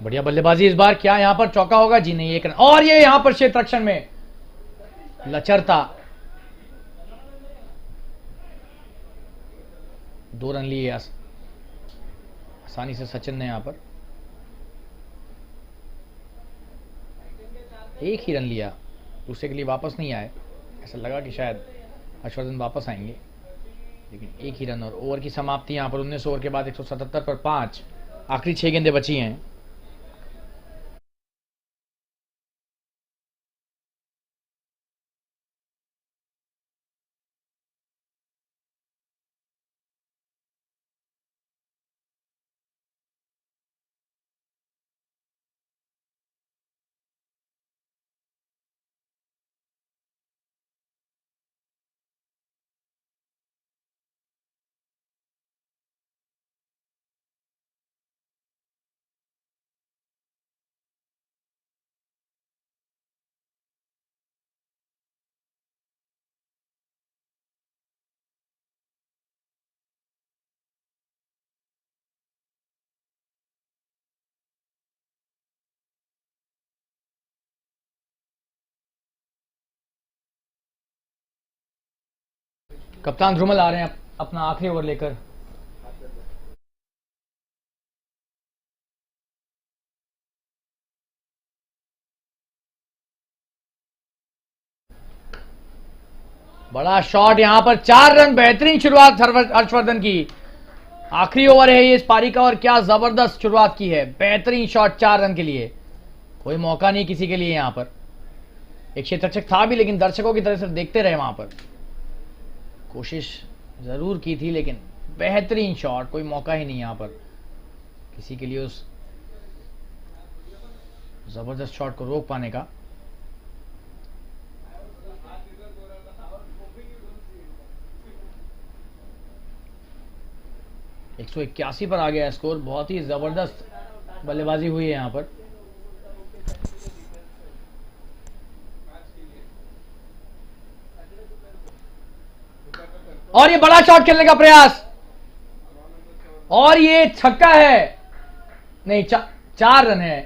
बढ़िया बल्लेबाजी इस बार। क्या यहां पर चौका होगा? जी नहीं, एक रन। और ये यहां पर क्षेत्र रक्षण में लचरता। 2 रन लिए आसानी से सचिन ने यहां पर। एक ही रन लिया, दूसरे के लिए वापस नहीं आए। ऐसा लगा कि शायद हर्षवर्धन वापस आएंगे, लेकिन एक ही रन। और ओवर की समाप्ति यहां पर 19 ओवर के बाद 177 पर 5। आखिरी 6 गेंदें बची हैं। कप्तान ध्रुमल आ रहे हैं अपना आखिरी ओवर लेकर। बड़ा शॉट यहां पर, 4 रन। बेहतरीन शुरुआत हर्षवर्धन की। आखिरी ओवर है ये इस पारी का, और क्या जबरदस्त शुरुआत की है। बेहतरीन शॉट 4 रन के लिए। कोई मौका नहीं किसी के लिए यहां पर। एक क्षेत्ररक्षक था भी, लेकिन दर्शकों की तरह से देखते रहे वहां पर। कोशिश जरूर की थी, लेकिन बेहतरीन शॉट। कोई मौका ही नहीं यहां पर किसी के लिए उस जबरदस्त शॉट को रोक पाने का। एक 181 पर आ गया स्कोर। बहुत ही जबरदस्त बल्लेबाजी हुई है यहां पर। और ये बड़ा शॉट खेलने का प्रयास, और ये छक्का है। नहीं, 4 रन है।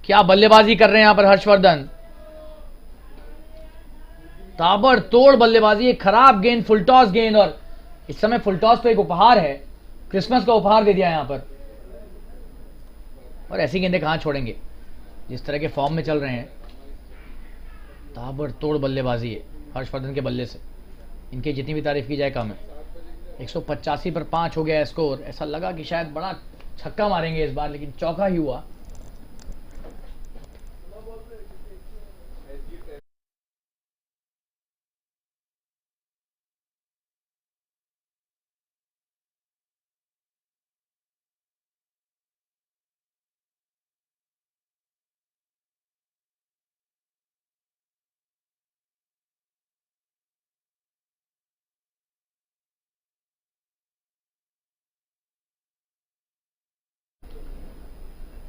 क्या बल्लेबाजी कर रहे हैं यहां पर हर्षवर्धन। ताबड़तोड़ बल्लेबाजी। एक खराब गेंद, फुलटॉस गेंद। और इस समय फुलटॉस तो एक उपहार है, क्रिसमस का उपहार दे दिया यहां पर। और ऐसी गेंदें कहां छोड़ेंगे जिस तरह के फॉर्म में चल रहे हैं। ताबड़तोड़ बल्लेबाजी है हर्षवर्धन के बल्ले से। इनकी जितनी भी तारीफ की जाए कम है। 185 पर 5 हो गया स्कोर। ऐसा लगा कि शायद बड़ा छक्का मारेंगे इस बार, लेकिन चौका ही हुआ।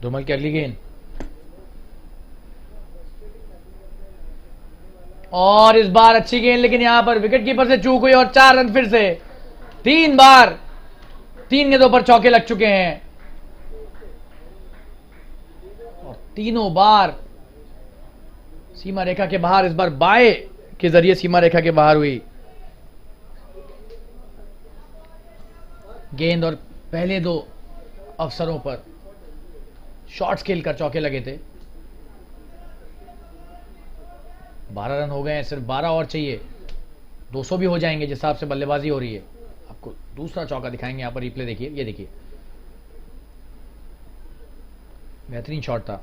धूमल की अगली गेंद, और इस बार अच्छी गेंद, लेकिन यहां पर विकेट कीपर से चूक हुई। और 4 रन फिर से। 3 बार 3 गेंदों पर चौके लग चुके हैं, और तीनों बार सीमा रेखा के बाहर। इस बार बाय के जरिए सीमा रेखा के बाहर हुई गेंद, और पहले 2 अवसरों पर शॉट्स खेलकर चौके लगे थे। 12 रन हो गए हैं, सिर्फ 12 और चाहिए। 200 भी हो जाएंगे जिस हिसाब से बल्लेबाजी हो रही है। आपको दूसरा चौका दिखाएंगे यहां पर, रिप्ले देखिए। ये देखिए, बेहतरीन शॉट था।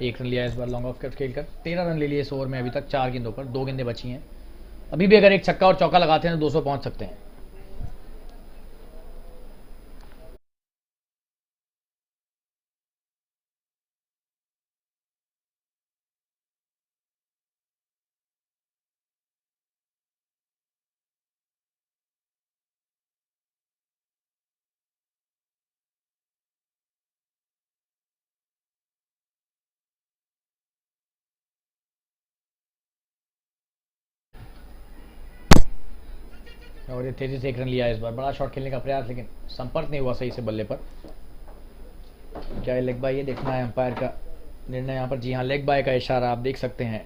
1 रन लिया इस बार लॉन्ग ऑफ खेलकर। 13 रन ले लिए इस ओवर में अभी तक 4 गेंदों पर, 2 गेंदें बची हैं। अभी भी अगर एक छक्का और चौका लगाते हैं तो 200 पहुंच सकते हैं। और ये तेजी से 1 रन लिया इस बार। बड़ा शॉट खेलने का प्रयास, लेकिन संपर्क नहीं हुआ सही से बल्ले पर। क्या ये लेग बाय, ये देखना है अंपायर का निर्णय यहाँ पर। जी हाँ, लेग बाय का इशारा आप देख सकते हैं।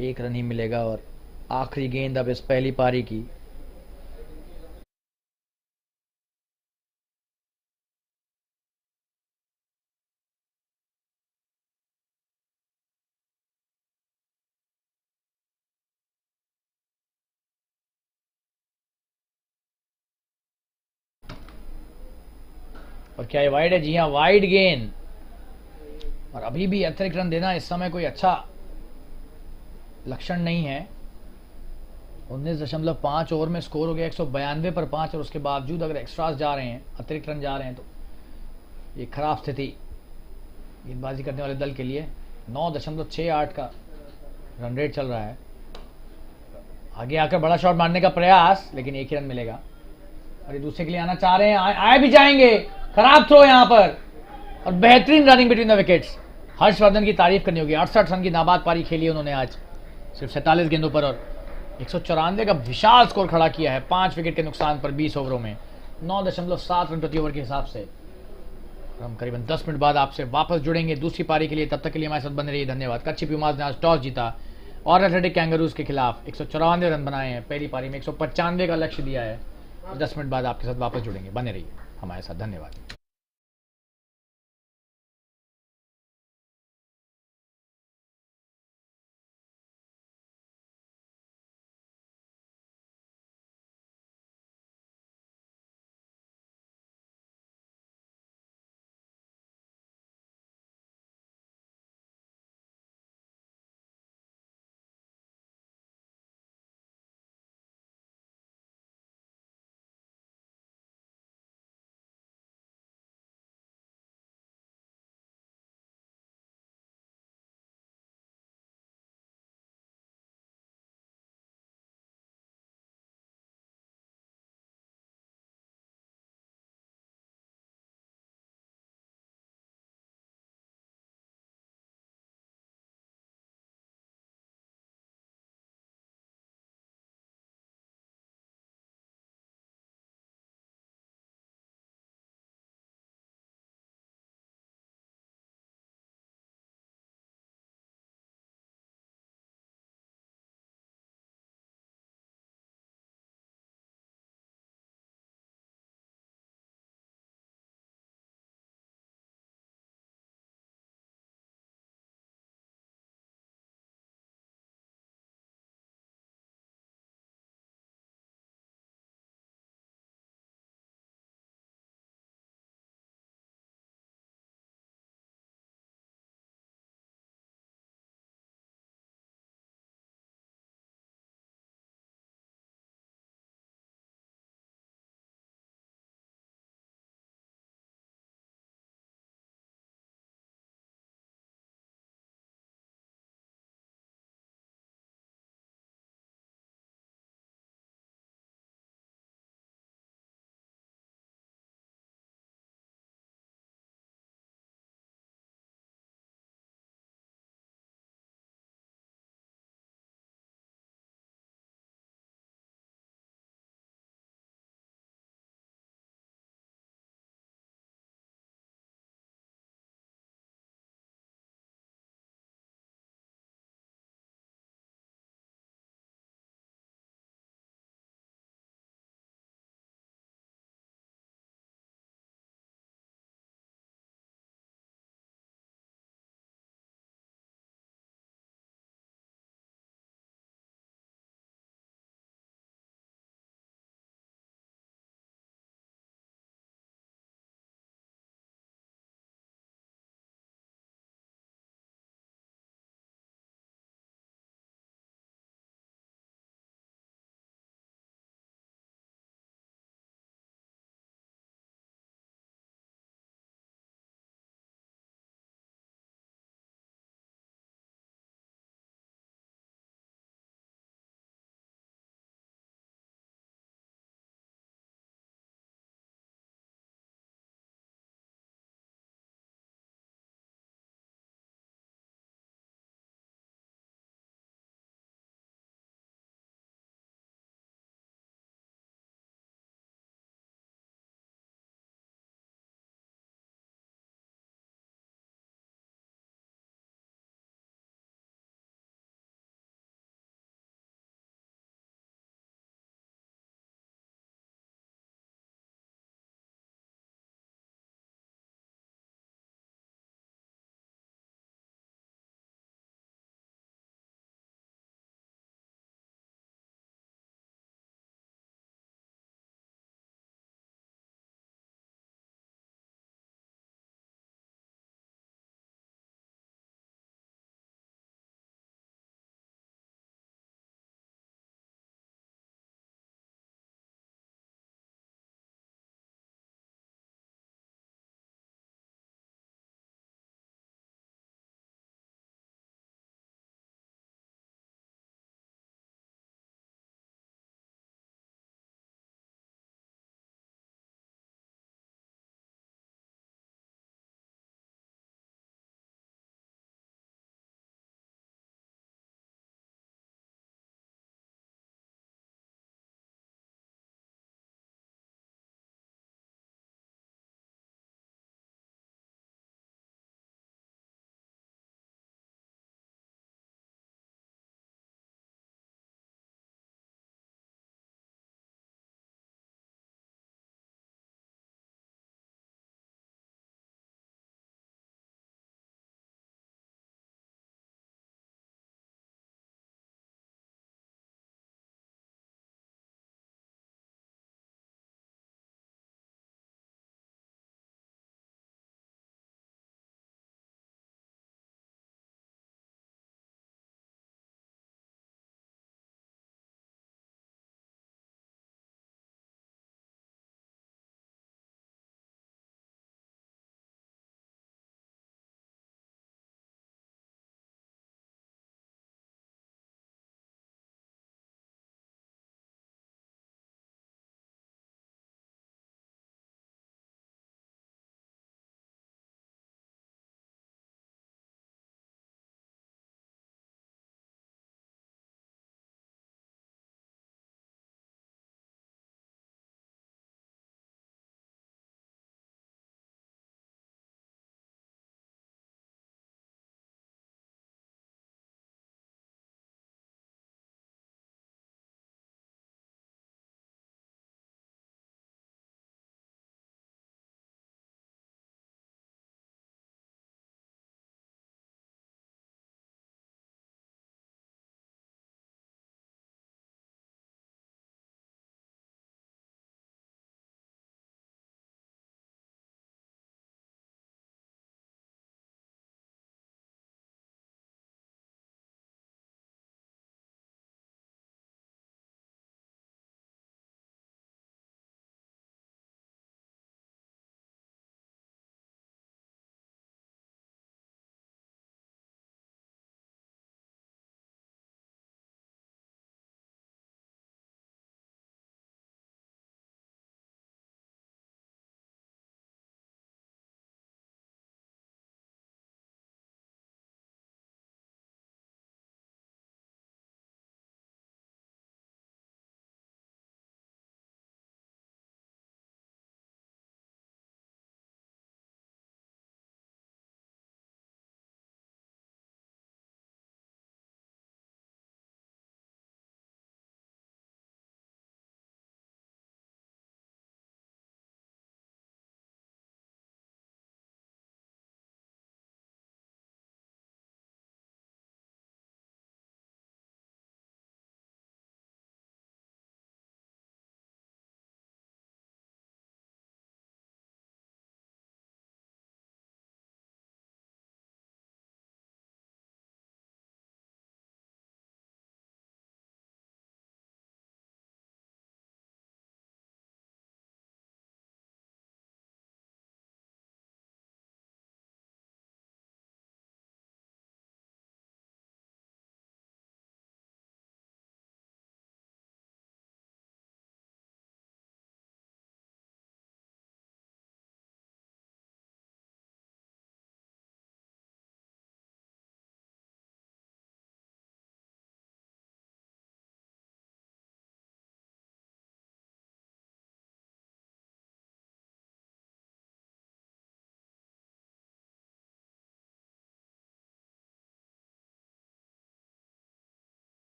1 रन ही मिलेगा और आखिरी गेंद अब इस पहली पारी की। और क्या ये वाइड है? जी हाँ, वाइड गेंद। और अभी भी अतिरिक्त रन देना इस समय कोई अच्छा लक्षण नहीं है। 19.5 ओवर में स्कोर हो गया 192 पर 5, और उसके बावजूद अगर एक्स्ट्रास जा रहे हैं, अतिरिक्त रन जा रहे हैं, तो ये खराब स्थिति गेंदबाजी करने वाले दल के लिए। 9.68 का रन रेट चल रहा है। आगे आकर बड़ा शॉट मारने का प्रयास, लेकिन 1 ही रन मिलेगा। और ये दूसरे के लिए आना चाह रहे हैं, आए भी जाएंगे। खराब थ्रो यहां पर, और बेहतरीन running between the wickets. Harshvardhan की तारीफ करनी होगी। 68 रन की नाबाद पारी खेली उन्होंने आज, सिर्फ 47 गेंदों पर, और 194 का विशाल स्कोर खड़ा किया है 5 विकेट के नुकसान पर 20 ओवरों में। 9.7 रन प्रति ओवर के हिसाब से। हम करीबन 10 मिनट बाद आपसे वापस जुड़ेंगे दूसरी पारी के लिए। तब तक के लिए हमारे साथ बने रहिए। धन्यवाद। कच्ची प्यूमास ने आज टॉस जीता और एथलेटिक कैंगरूज के खिलाफ 194 रन बनाए हैं। पहली पारी में 195 का लक्ष्य दिया है। 10 मिनट बाद आपके साथ वापस जुड़ेंगे। बने रहिए हमारे साथ। धन्यवाद।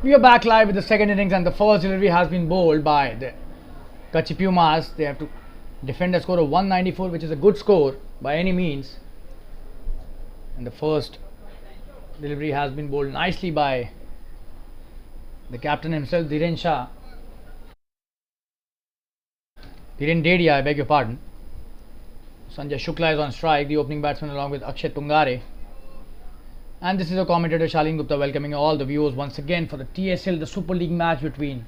We are back live with the second innings, and the first delivery has been bowled by the Kutchi Pumas. They have to defend a score of 194, which is a good score by any means. And the first delivery has been bowled nicely by the captain himself, Dhiren Dedia, I beg your pardon. Sanjay Shukla is on strike, the opening batsman, along with Akshay Tungare. And this is a commentator, Shalin Gupta, welcoming all the viewers once again for the TSL, the Super League match between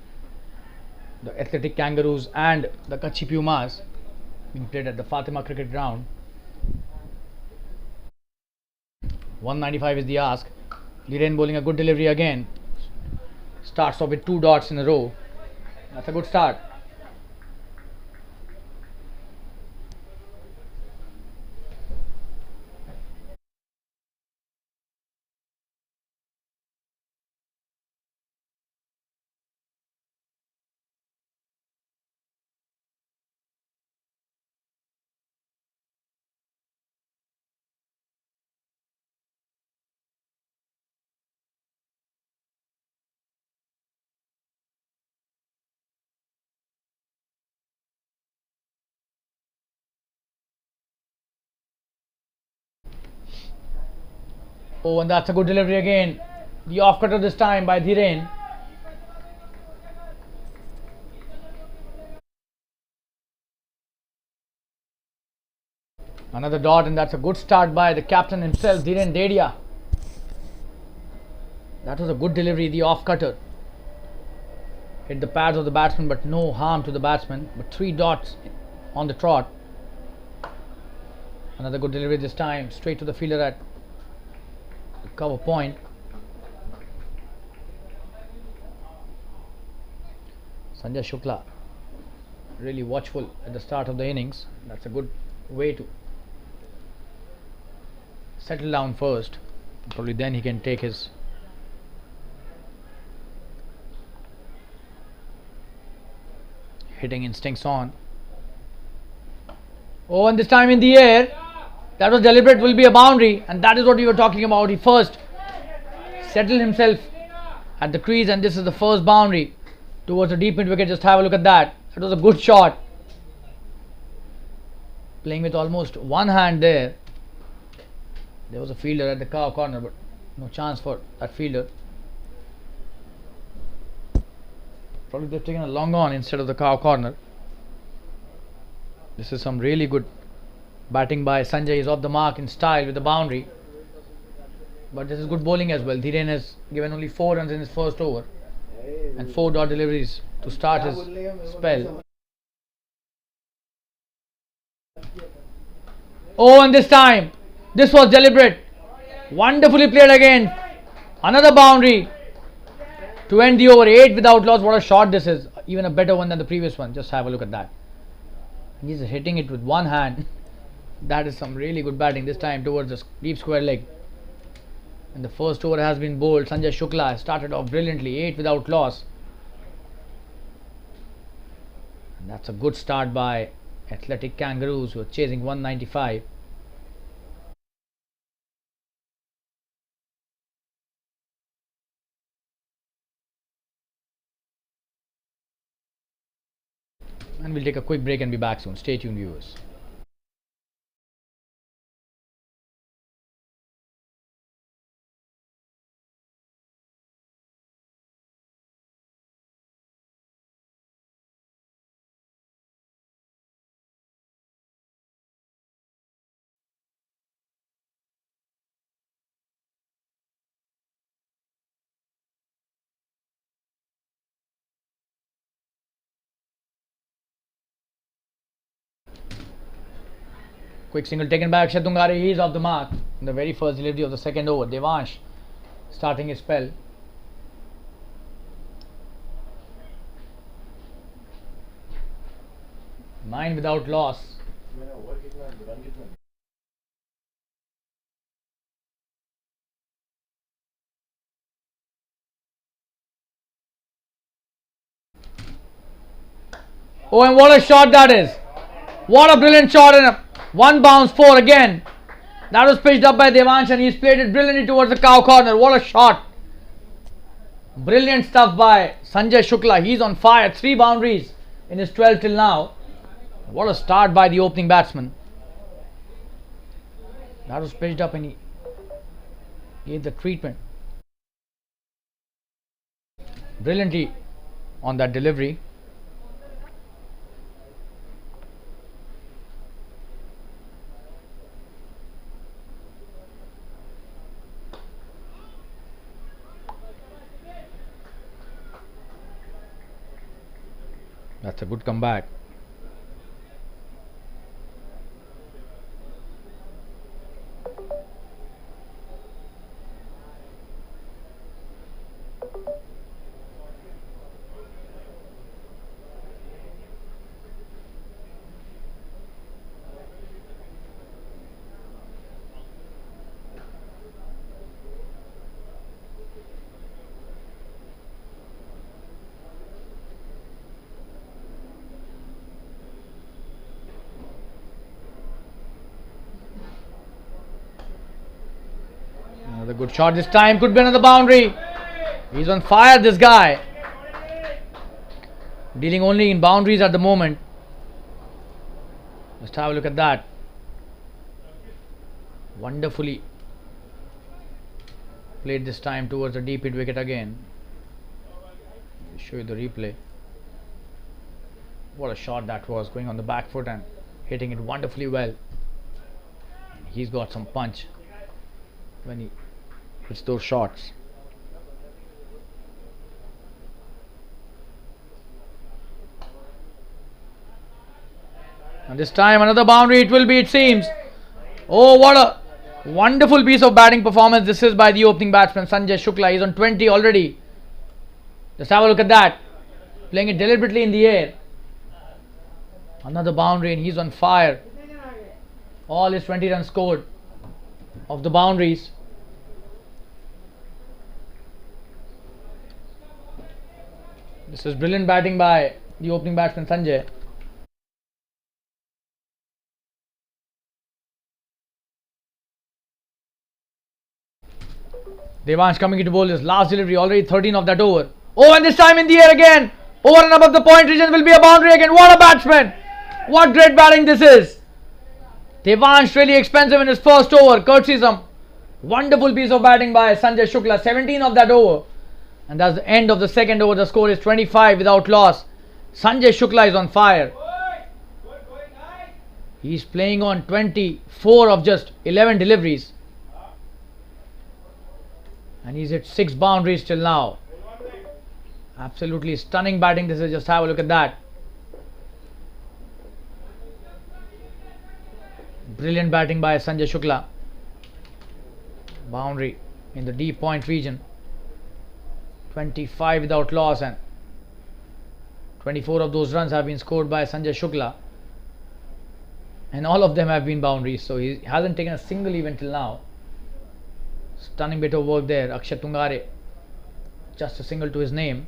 the Athletic Kangaroos and the Kutchi Pumas, being played at the Fatima Cricket Ground. 195 is the ask. Dhiren bowling a good delivery again. Starts off with 2 dots in a row. That's a good start. Oh, and that's a good delivery again. The off cutter this time by Dhiren. Another dot, and that's a good start by the captain himself, Dhiren Dedia. That was a good delivery, the off cutter. Hit the pads of the batsman, but no harm to the batsman. But 3 dots on the trot. Another good delivery this time, straight to the fielder at the cover point. Sanjay Shukla really watchful at the start of the innings. That's a good way to settle down first. Probably then he can take his hitting instincts on. Oh, and this time in the air. That was deliberate, will be a boundary, and that is what we were talking about. He first settled himself at the crease, and this is the first boundary towards the deep mid wicket. Just have a look at that. It was a good shot. Playing with almost one hand there. There was a fielder at the cow corner, but no chance for that fielder. Probably they've taken a long on instead of the cow corner. This is some really good batting by Sanjay. Is off the mark in style with the boundary. But this is good bowling as well. Dhiren has given only 4 runs in his first over and 4 dot deliveries to start his spell. Oh, and this time, this was deliberate. Wonderfully played again. Another boundary to end the over. 8 without loss. What a shot this is. Even a better one than the previous one. Just have a look at that. He's hitting it with one hand. That is some really good batting, this time towards the deep square leg. And the first over has been bowled. Sanjay Shukla has started off brilliantly. 8 without loss. And that's a good start by Athletic Kangaroos, who are chasing 195. And we'll take a quick break and be back soon. Stay tuned, viewers. Quick single taken by Akshay Tungare. He is off the mark in the very first delivery of the second over. Devansh starting his spell. Nine without loss. Oh, and what a shot that is. What a brilliant shot, and a one bounce 4 again. That was pitched up by Devansh, and he's played it brilliantly towards the cow corner. What a shot. Brilliant stuff by Sanjay Shukla. He's on fire. 3 boundaries in his 12 till now. What a start by the opening batsman. That was pitched up and he gave the treatment brilliantly on that delivery. That's a good comeback. Another good shot this time. Could be another boundary. He's on fire, this guy. Dealing only in boundaries at the moment. Just have a look at that. Wonderfully played this time towards the deep hit wicket again. I'll show you the replay. What a shot that was, going on the back foot and hitting it wonderfully well. He's got some punch when he hits those shots. And this time another boundary it will be, it seems. Oh, what a wonderful piece of batting performance this is by the opening batsman Sanjay Shukla. He's on 20 already. Just have a look at that. Playing it deliberately in the air. Another boundary and he's on fire. All his 20 runs scored of the boundaries. This is brilliant batting by the opening batsman Sanjay. Devansh coming into bowl his last delivery, already 13 of that over. Oh, and this time in the air again. Over and above the point region will be a boundary again. What a batsman. What great batting this is. Devansh really expensive in his first over. Courtesy some wonderful piece of batting by Sanjay Shukla. 17 of that over. And that's the end of the second over. The score is 25 without loss. Sanjay Shukla is on fire. He's playing on 24 of just 11 deliveries. And he's hit 6 boundaries till now. Absolutely stunning batting this is. Just have a look at that. Brilliant batting by Sanjay Shukla. Boundary in the deep point region. 25 without loss and 24 of those runs have been scored by Sanjay Shukla. And all of them have been boundaries. So he hasn't taken a single even till now. Stunning bit of work there. Akshay Tungare. Just a single to his name.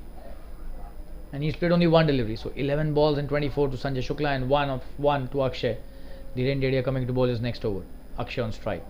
And he's played only 1 delivery. So 11 balls and 24 to Sanjay Shukla and 1 to Akshay. Dhiren Dedia coming to bowl his next over. Akshay on strike.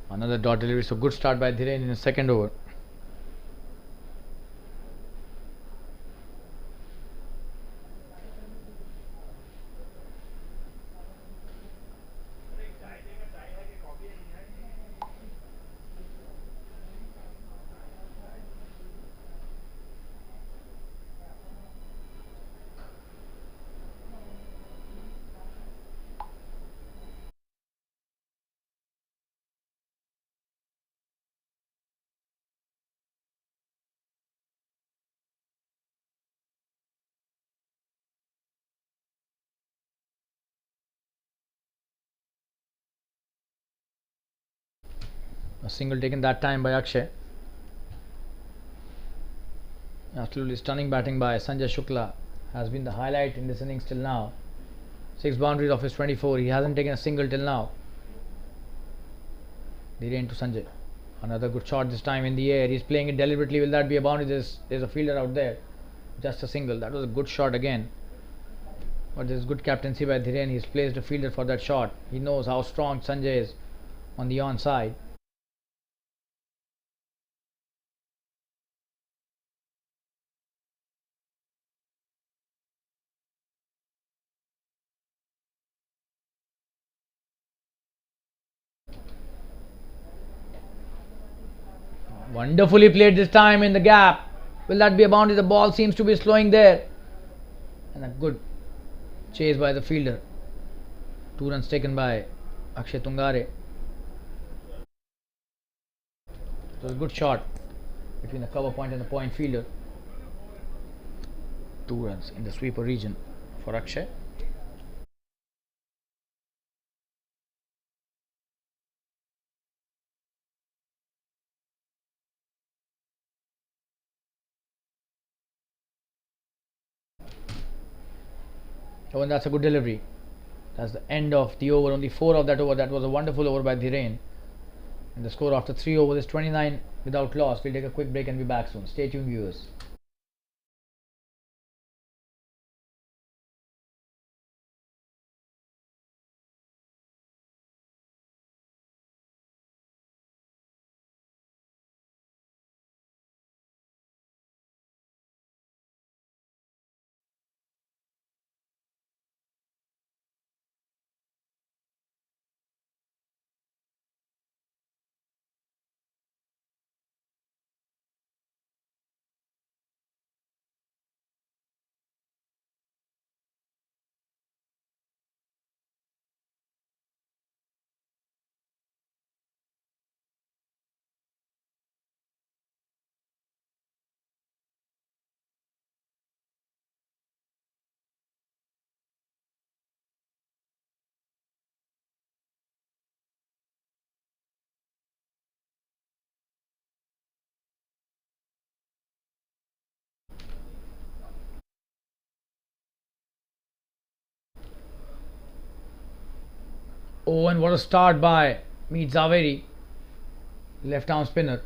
Another dot delivery. So good start by Dhiren in the second over. A single taken that time by Akshay. Absolutely stunning batting by Sanjay Shukla has been the highlight in this innings till now. 6 boundaries of his 24. He hasn't taken a single till now. Dhiren to Sanjay. Another good shot this time in the air. He's playing it deliberately. Will that be a boundary? There's a fielder out there. Just a single. That was a good shot again. But there's good captaincy by Dhiren. He's placed a fielder for that shot. He knows how strong Sanjay is on the onside. Wonderfully played this time in the gap. Will that be a boundary? The ball seems to be slowing there. And a good chase by the fielder. 2 runs taken by Akshay Tungare. It was a good shot between the cover point and the point fielder. 2 runs in the sweeper region for Akshay. Oh, and that's a good delivery. That's the end of the over. Only 4 of that over. That was a wonderful over by Dhiren. And the score after 3 overs is 29 without loss. We'll take a quick break and be back soon. Stay tuned, viewers. Oh, and what a start by Meet Zaveri, left arm spinner.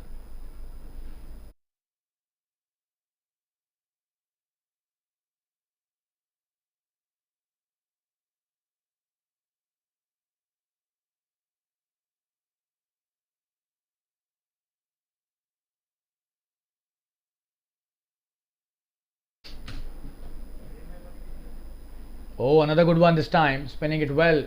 Oh, another good one this time, spinning it well.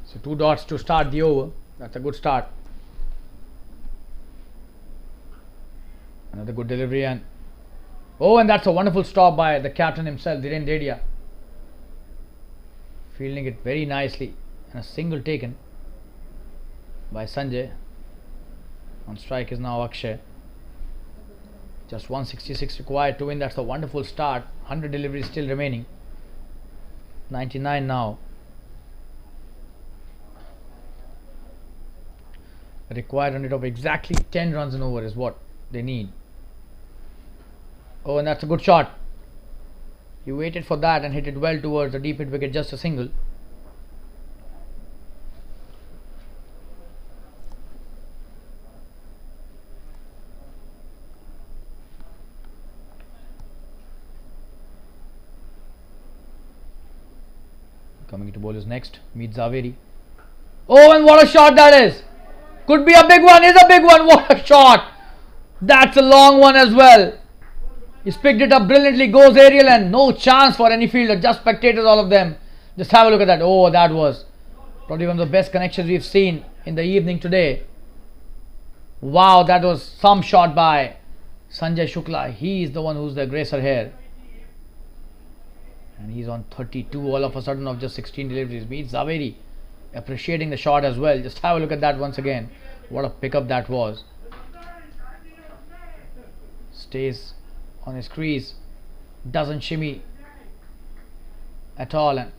So 2 dots to start the over. That's a good start. Another good delivery, and oh, and that's a wonderful stop by the captain himself, Dhiren Dedia. Fielding it very nicely, and a single taken by Sanjay. On strike is now Akshay. Just 166 required to win. That's a wonderful start. 100 deliveries still remaining. 99 now. The required run rate of exactly 10 runs an over is what they need. Oh, and that's a good shot. He waited for that and hit it well towards the deep mid wicket. Just a single. Coming to bowlers next, Meet Zaveri. Oh, and what a shot that is! Could be a big one, is a big one. What a shot! That's a long one as well. He's picked it up brilliantly, goes aerial, and no chance for any fielder, just spectators, all of them. Just have a look at that. Oh, that was probably one of the best connections we've seen in the evening today. Wow, that was some shot by Sanjay Shukla. He is the one who's the aggressor here. And he's on 32 all of a sudden of just 16 deliveries. Meet Zaveri appreciating the shot as well. Just have a look at that once again. What a pickup that was. Stays on his crease. Doesn't shimmy. at all. And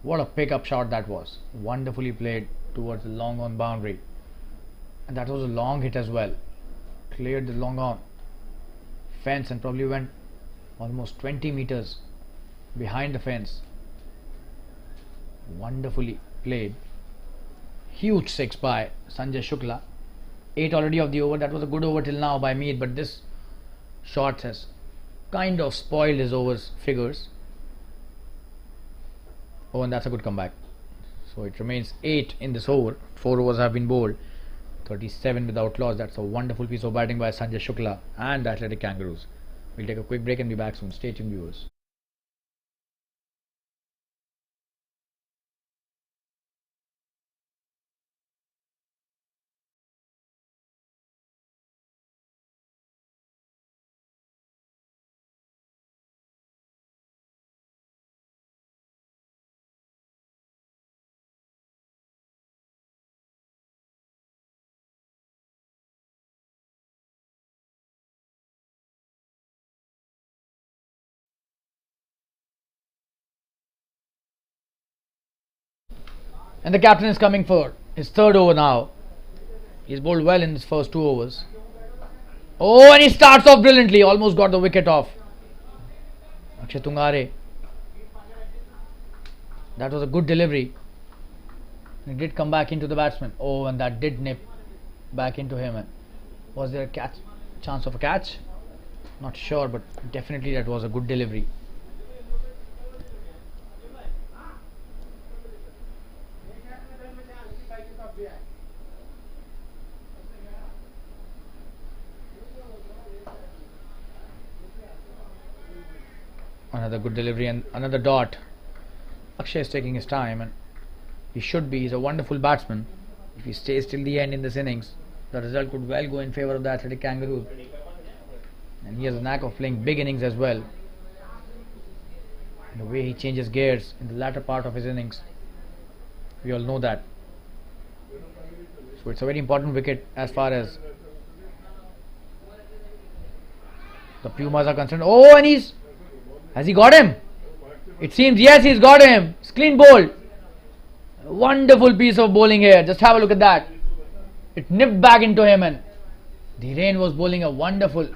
what a pickup shot that was. Wonderfully played towards the long on boundary. And that was a long hit as well. Cleared the long on fence and probably went almost 20 meters behind the fence. Wonderfully played. Huge 6 by Sanjay Shukla. 8 already of the over. That was a good over till now by Mead, but this shot has kind of spoiled his overs figures. Oh, and that's a good comeback. So it remains 8 in this over. 4 overs have been bowled. 37 without loss. That's a wonderful piece of batting by Sanjay Shukla and the Athletic Kangaroos. We'll take a quick break and be back soon. Stay tuned, viewers. And the captain is coming for his third over now. He's bowled well in his first 2 overs. Oh, and he starts off brilliantly. Almost got the wicket off Akshay Tungare. That was a good delivery. He did come back into the batsman. Oh, and that did nip back into him. And was there a chance of a catch? Not sure, but definitely that was a good delivery. Another good delivery and another dot. Akshay is taking his time, and he should be. He's a wonderful batsman. If he stays till the end in this innings, the result could well go in favour of the Athletic Kangaroos. And he has a knack of playing big innings as well. And the way he changes gears in the latter part of his innings, we all know that. So it's a very important wicket as far as the Pumas are concerned. Oh, and has he got him? It seems yes, he's got him. It's clean bowled. Wonderful piece of bowling here. Just have a look at that. It nipped back into him, and Dhiren was bowling a wonderful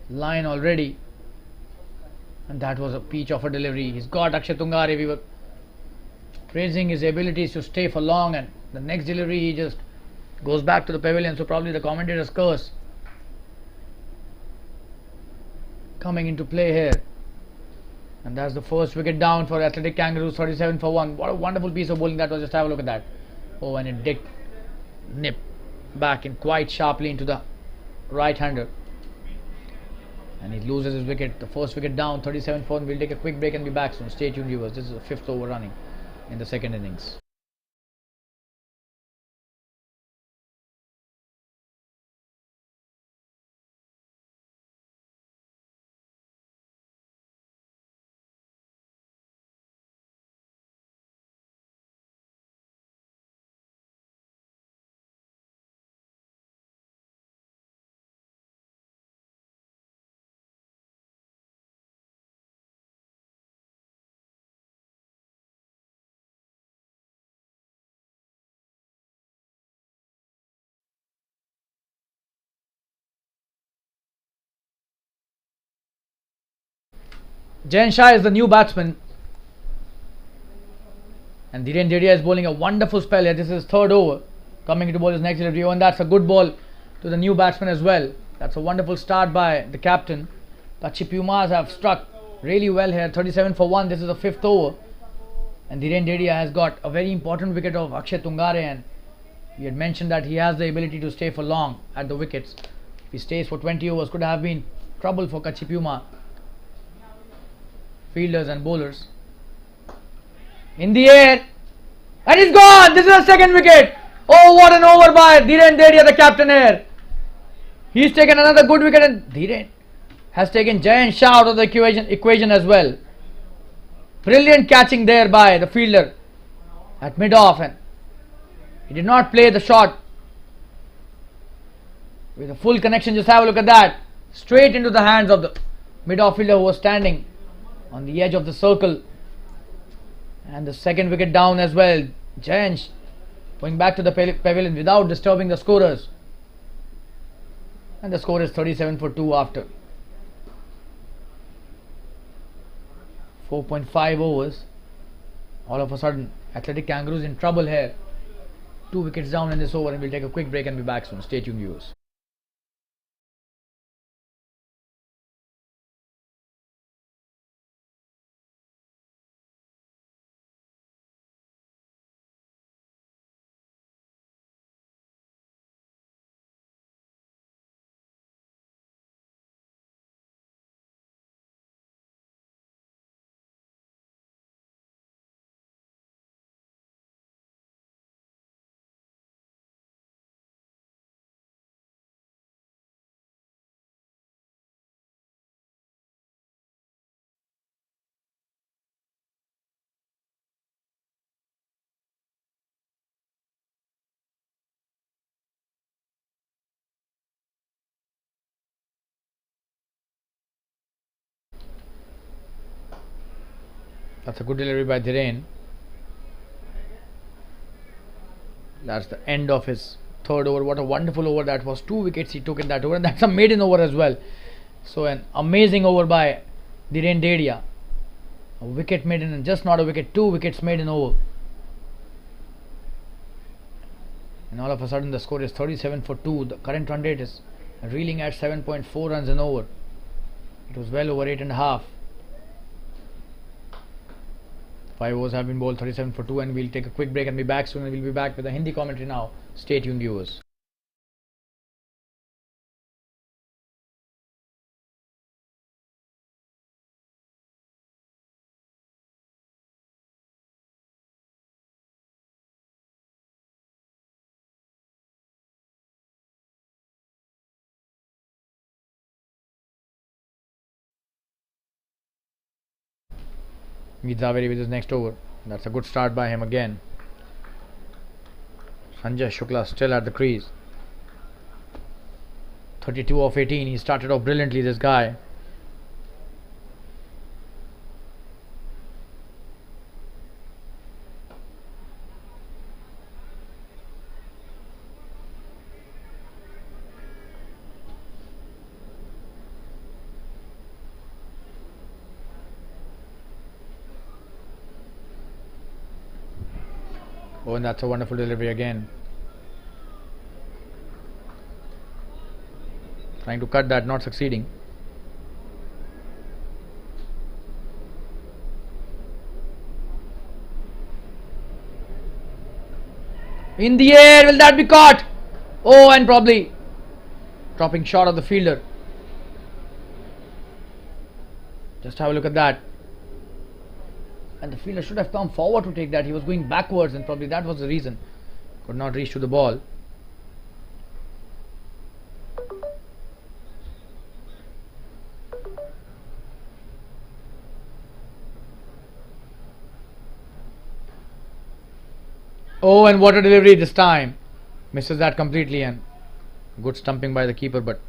line already. And that was a peach of a delivery. He's got Akshay Tungare. We were praising his abilities to stay for long, and the next delivery he just goes back to the pavilion. So probably the commentator's curse coming into play here. And that's the first wicket down for Athletic Kangaroos, 37 for 1. What a wonderful piece of bowling that was. Just have a look at that. Oh, and it did nip back in quite sharply into the right-hander. And he loses his wicket. The first wicket down, 37 for 1. We'll take a quick break and be back soon. Stay tuned, viewers. This is the 5th over running in the second innings. Jfsc is the new batsman, and Dhiren Dedia is bowling a wonderful spell here. This is his third over, coming to bowl his next delivery, and that's a good ball to the new batsman as well. That's a wonderful start by the captain. Kutchi Pumas have struck really well here, 37 for 1. This is the 5th over, and Dhiren Dedia has got a very important wicket of Akshay Tungare, and we had mentioned that he has the ability to stay for long at the wickets. If he stays for 20 overs, could have been trouble for Kutchi Puma fielders and bowlers. In the air, and he's gone. This is the second wicket. Oh, what an over by Dhiren Dedia, the captain here. He's taken another good wicket, and Dhiren has taken Jfsc out of the equation as well. Brilliant catching there by the fielder at mid-off, and he did not play the shot with a full connection. Just have a look at that. Straight into the hands of the mid-off fielder who was standing on the edge of the circle And the second wicket down as well. Jfsc going back to the pavilion without disturbing the scorers. And the score is 37 for 2 after 4.5 overs. All of a sudden, Athletic Kangaroos in trouble here. 2 wickets down in this over, and we'll take a quick break and be back soon. Stay tuned, viewers. That's a good delivery by Dhiren. That's the end of his third over. What a wonderful over that was. 2 wickets he took in that over, and that's a maiden over as well. So an amazing over by Dhiren Dedia. A wicket maiden, and just not a wicket, 2 wickets maiden over. And all of a sudden the score is 37 for 2. The current run rate is reeling at 7.4 runs an over. It was well over 8.5. 5 overs have been bowled, 37 for 2, and we'll take a quick break and be back soon. And we'll be back with the Hindi commentary now. Stay tuned, viewers. Meet Zaveri with his next over. That's a good start by him again. Sanjay Shukla still at the crease. 32 of 18. He started off brilliantly, this guy. Oh, and that's a wonderful delivery again. Trying to cut that, not succeeding. In the air, will that be caught? Oh, and probably dropping short of the fielder. Just have a look at that. And the fielder should have come forward to take that. He was going backwards, and probably that was the reason. Could not reach to the ball. Oh, and what a delivery this time. Misses that completely, and good stumping by the keeper, but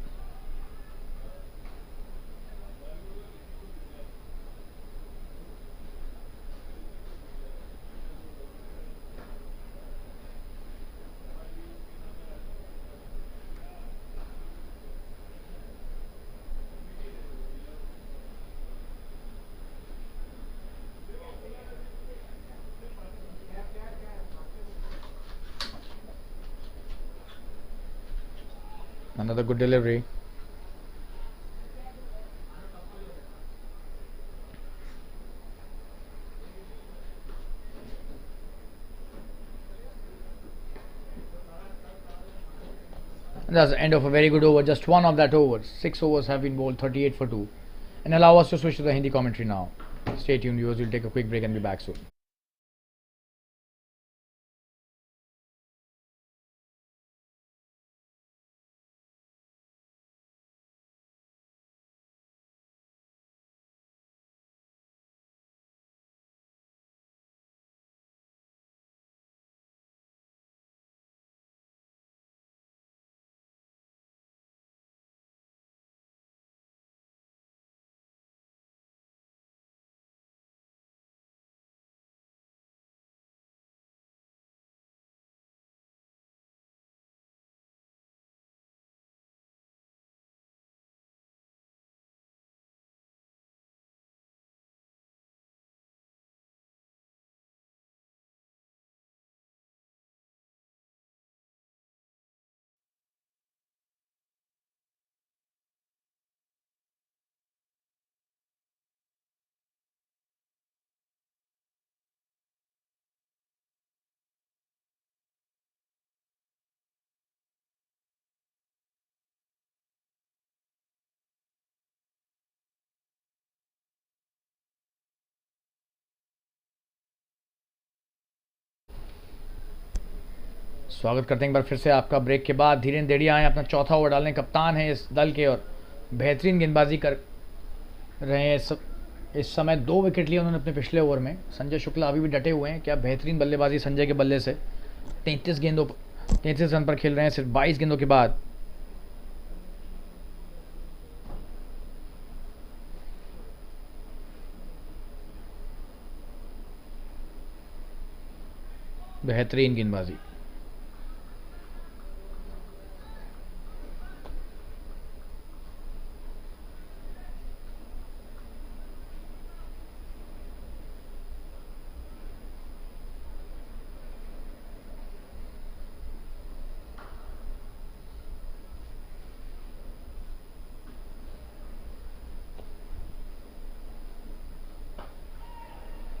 another good delivery. And that's the end of a very good over. Just one of that over. 6 overs have been bowled, 38 for 2. And allow us to switch to the Hindi commentary now. Stay tuned, viewers. We'll take a quick break and be back soon. स्वागत करते हैं एक बार फिर से आपका break के बाद। धीरेन्द्र देड़िया आए अपना चौथा ओवर डालने, कप्तान है इस दल के और बेहतरीन गेंदबाजी कर रहे हैं। इस समय 2 विकेट लिए उन्होंने अपने पिछले ओवर में। संजय शुक्ला अभी भी डटे हुए हैं। क्या बेहतरीन बल्लेबाजी संजय के बल्ले से। 33 रन पर खेल रहे हैं सिर्फ 22 गेंदों के बाद। बेहतरीन गेंदबाजी।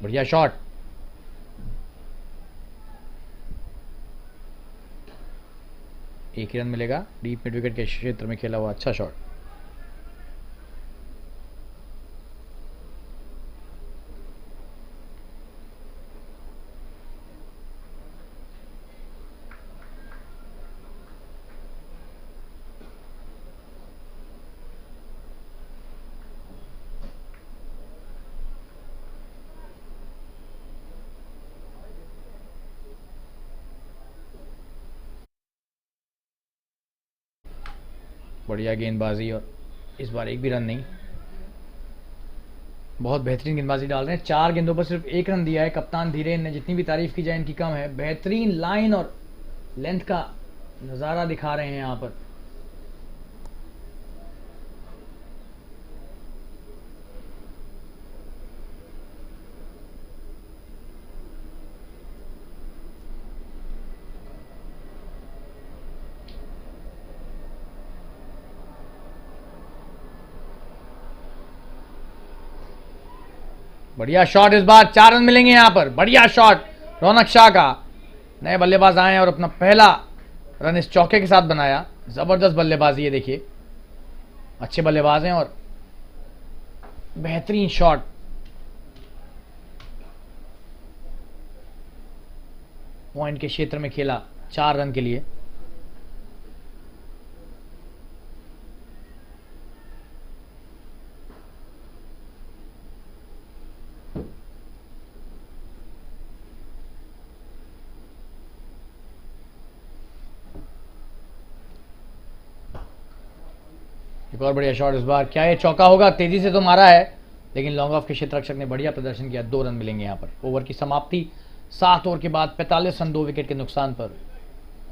बढ़िया शॉट। एक रन मिलेगा। डीप मिड विकेट के क्षेत्र में खेला हुआ अच्छा शॉट। बढ़िया गेंदबाजी और इस बार एक भी रन नहीं। बहुत बेहतरीन गेंदबाजी डाल रहे हैं। 4 गेंदों पर सिर्फ 1 रन दिया है कप्तान धीरेन्द्र ने। जितनी भी तारीफ की जाए इनकी कम है। बेहतरीन लाइन और लेंथ का नज़ारा दिखा रहे हैं यहाँ पर। बढ़िया शॉट। इस बार 4 रन मिलेंगे यहां पर। बढ़िया शॉट रौनक शाह का। नए बल्लेबाज आए और अपना पहला रन इस चौके के साथ बनाया। जबरदस्त बल्लेबाजी है। देखिए अच्छे बल्लेबाज हैं और बेहतरीन शॉट। पॉइंट के क्षेत्र में खेला 4 रन के लिए। एक और बढ़िया शॉट। इस बार क्या ये चौका होगा। तेजी से तो मारा है लेकिन लॉन्ग ऑफ के क्षेत्र रक्षक ने बढ़िया प्रदर्शन किया। 2 रन मिलेंगे यहाँ पर। ओवर की समाप्ति 7 ओवर के बाद 45 रन 2 विकेट के नुकसान पर।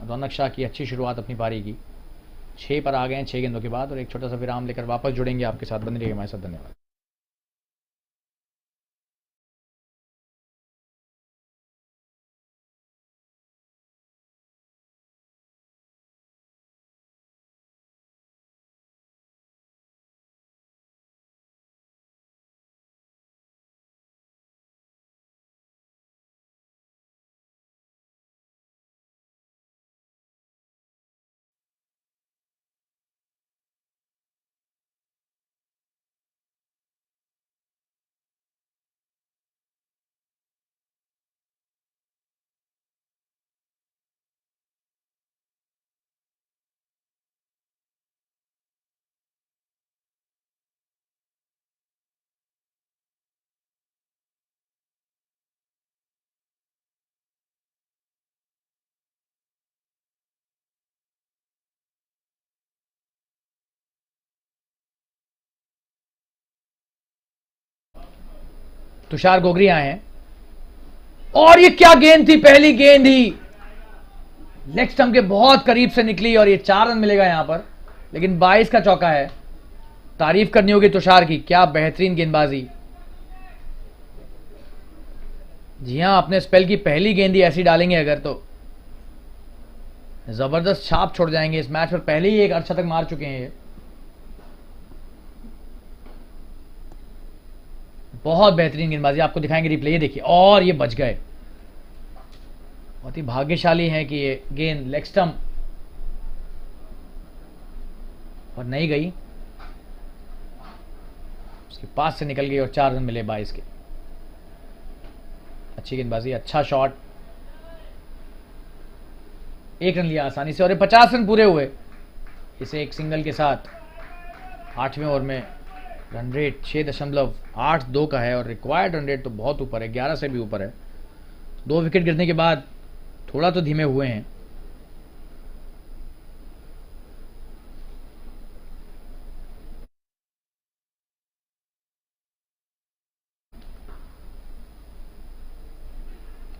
रौनक शाह की अच्छी शुरुआत अपनी पारी की। 6 पर आ गए हैं 6 गेंदों के बाद और एक छोटा सा विराम लेकर वापस जुड़ेंगे आपके साथ। बने रहिए हमारे साथ। धन्यवाद। तुषार गोगरी आए हैं और ये क्या गेंद थी। पहली गेंद ही लेग स्टंप के बहुत करीब से निकली और ये 4 रन मिलेगा यहां पर। लेकिन 22 का चौका है। तारीफ करनी होगी तुषार की। क्या बेहतरीन गेंदबाजी। जी हां, अपने स्पेल की पहली गेंद ही ऐसी डालेंगे अगर तो जबरदस्त छाप छोड़ जाएंगे। इस मैच पर पहले ही एक अर्धशतक मार चुके हैं ये। बहुत बेहतरीन गेंदबाजी। आपको दिखाएंगे रिप्ले। ये देखिए और ये बच गए। बहुत ही भाग्यशाली है कि ये गेंद लेग स्टंप पर नहीं गई, उसके पास से निकल गई और 4 रन मिले 22 के। अच्छी गेंदबाजी, अच्छा शॉट। 1 रन लिया आसानी से और ये 50 रन पूरे हुए इसे एक सिंगल के साथ। 8वें ओवर में रन रेट 6.82 का है और रिक्वायर्ड रन रेट तो बहुत ऊपर है, 11 से भी ऊपर है। 2 विकेट गिरने के बाद थोड़ा तो धीमे हुए हैं।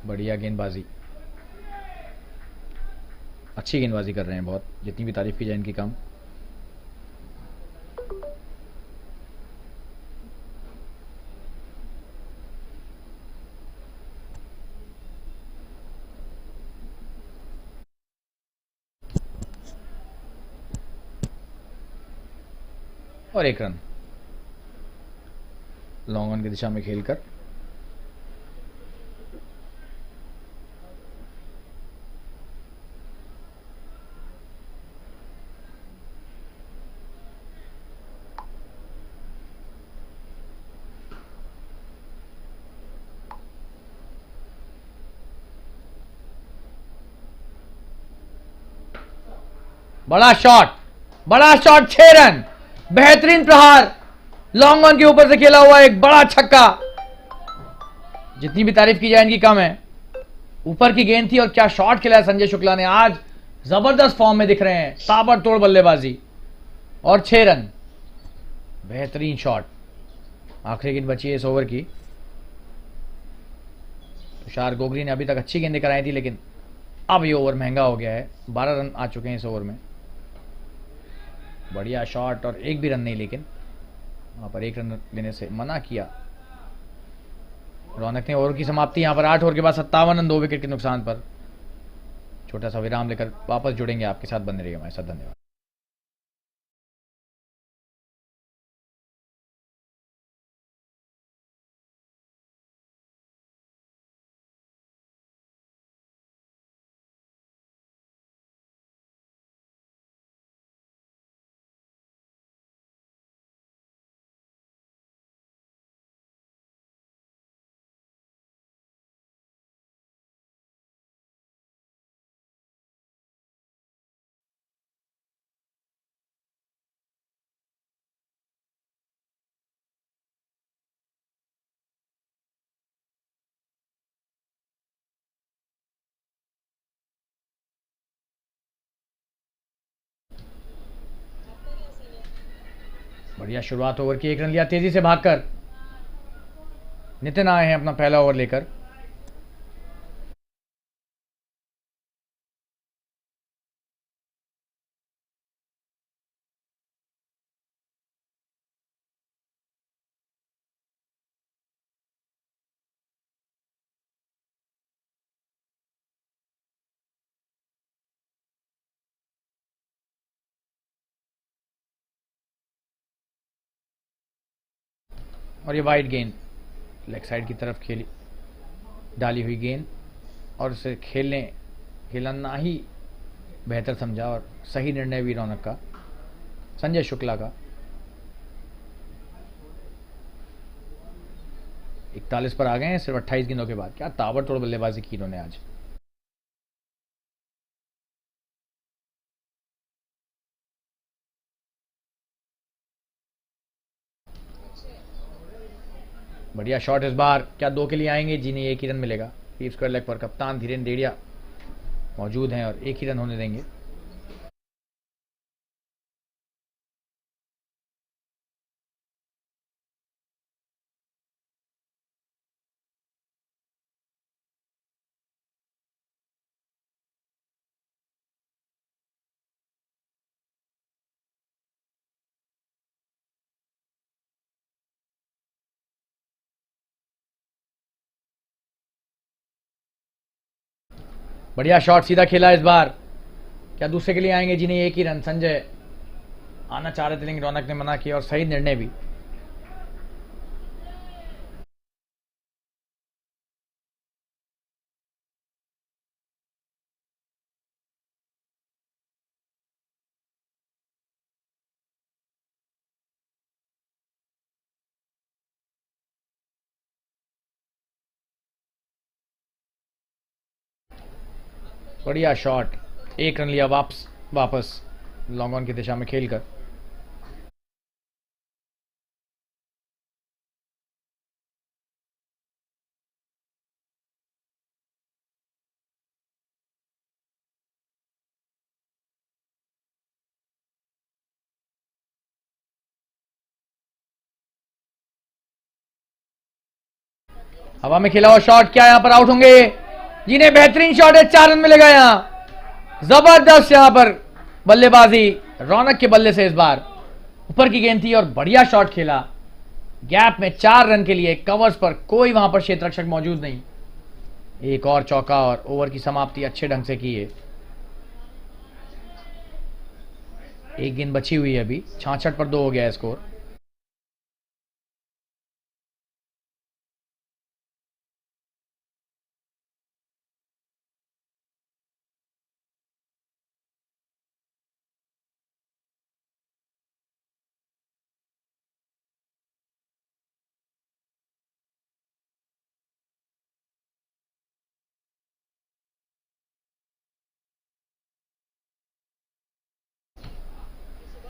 बढ़िया गेंदबाजी, अच्छी गेंदबाजी कर रहे हैं बहुत, जितनी भी तारीफ की जाए इनकी कम। और 1 रन लॉन्ग ऑन की दिशा में खेलकर। बड़ा शॉट, बड़ा शॉट, 6 रन, बेहतरीन प्रहार, लॉन्ग ऑन के ऊपर से खेला हुआ एक बड़ा छक्का। जितनी भी तारीफ की जाए इनकी कम है। ऊपर की गेंद थी और क्या शॉट खेला है संजय शुक्ला ने, आज जबरदस्त फॉर्म में दिख रहे हैं, ताबड़तोड़ बल्लेबाजी और 6 रन, बेहतरीन शॉट। आखिरी गेंद बची है इस ओवर की। तुषार गोगरी ने अभी तक अच्छी गेंदें कराई थी, लेकिन अब ये ओवर महंगा हो गया है। 12 रन आ चुके हैं इस ओवर में। बढ़िया शॉट और एक भी रन नहीं, लेकिन वहां पर 1 रन देने से मना किया रौनक ने। ओवर की समाप्ति यहां पर 8 ओवर के बाद 57 रन 2 विकेट के नुकसान पर। छोटा सा विराम लेकर वापस जुड़ेंगे आपके साथ, बने रहिएगा हमारे साथ। धन्यवाद। बढ़िया शुरुआत ओवर की, 1 रन लिया तेजी से भागकर। नितिन आए हैं अपना पहला ओवर लेकर। और ये वाइड गेंद, लेग साइड की तरफ खेली डाली हुई गेंद, और उसे खेलना ही बेहतर समझा और सही निर्णय भी रौनक का, संजय शुक्ला का। 41 पर आ गए हैं सिर्फ 28 गेंदों के बाद। क्या ताबड़तोड़ बल्लेबाजी की इन्होंने आज। बढ़िया शॉट इस बार, क्या 2 के लिए आएंगे? जी नहीं, 1 ही रन मिलेगा। डीप स्क्वायर लेग पर कप्तान धीरेन्द्र डेड़िया मौजूद हैं और 1 ही रन होने देंगे। बढ़िया शॉट, सीधा खेला इस बार, क्या दूसरे के लिए आएंगे? जी नहीं, 1 ही रन। संजय आना चाह रहे थे लेकिन रौनक ने मना किया और सही निर्णय भी। बढ़िया शॉट, एक रन लिया वापस वापस लॉन्ग ऑन की दिशा में खेलकर। हवा में खेला हुआ शॉट, क्या यहां पर आउट होंगे? जी ने बेहतरीन शॉट है, 4 रन मिलेगा यहां। जबरदस्त यहां पर बल्लेबाजी रौनक के बल्ले से, इस बार ऊपर की गेंद थी और बढ़िया शॉट खेला। गैप में 4 रन के लिए, कवर्स पर कोई वहां पर क्षेत्ररक्षक मौजूद नहीं। एक और चौका और ओवर की समाप्ति अच्छे ढंग से की है। एक गेंद बची हुई है अभी, 66 पर 2 हो गया है स्कोर।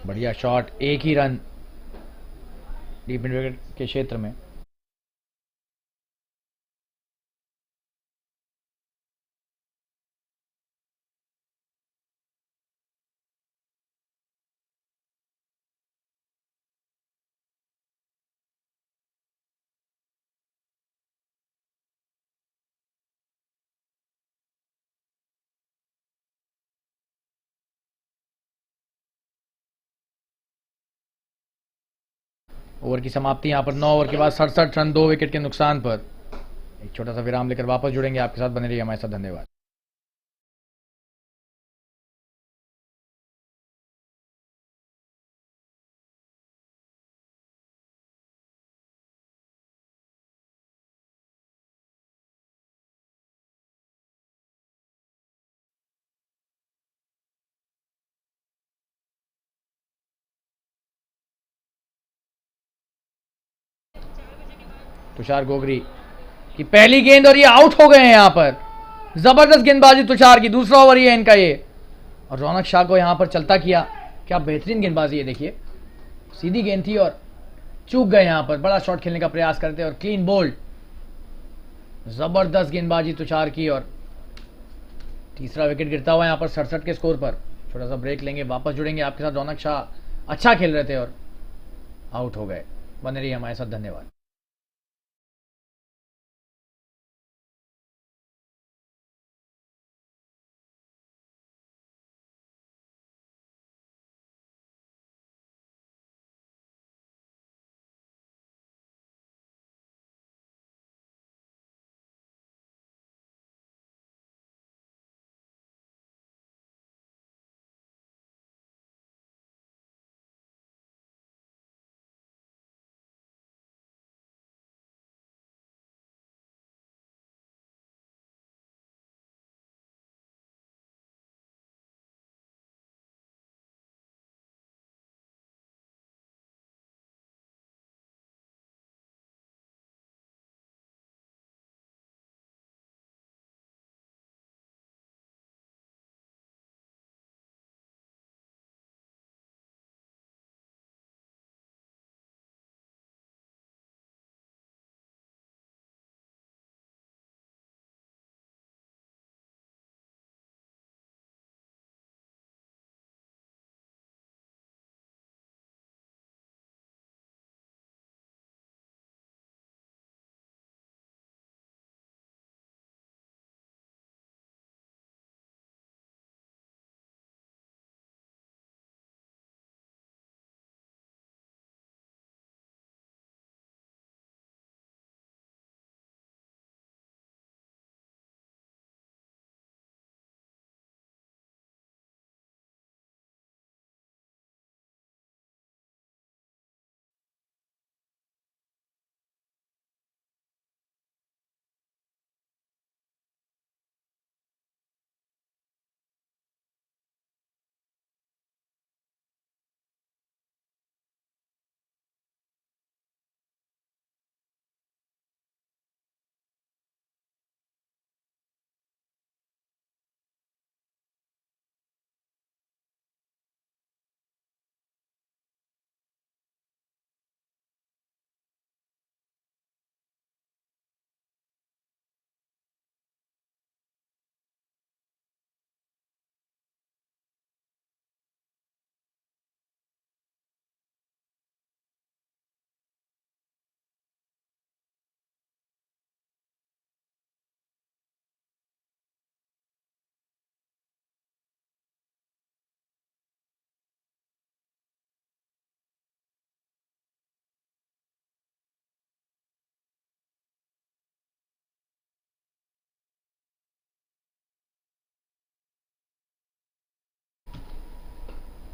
बढ़िया शॉट, एक ही रन डीप मिड विकेट के क्षेत्र में। ओवर की समाप्ति यहां पर 9 ओवर के बाद 67 रन 2 विकेट के नुकसान पर। एक छोटा सा विराम लेकर वापस जुड़ेंगे आपके साथ, बने रहिए हमारे साथ। धन्यवाद। तुषार गोगरी की पहली गेंद और ये आउट हो गए हैं यहां पर। जबरदस्त गेंदबाजी तुषार की, दूसरा ओवर ही है इनका ये। और रौनक शाह को यहां पर चलता किया। क्या बेहतरीन गेंदबाजी है, देखिए सीधी गेंद थी और चूक गए यहां पर। बड़ा शॉट खेलने का प्रयास करते और क्लीन बोल्ड। जबरदस्त गेंदबाजी तुषार की और तीसरा विकेट गिरता हुआ यहां पर 67 के स्कोर पर। छोटा सा ब्रेक लेंगे, वापस जुड़ेंगे आपके साथ। रौनक शाह अच्छा खेल रहे थे और आउट हो गए। बने रहिए हमारे साथ, धन्यवाद।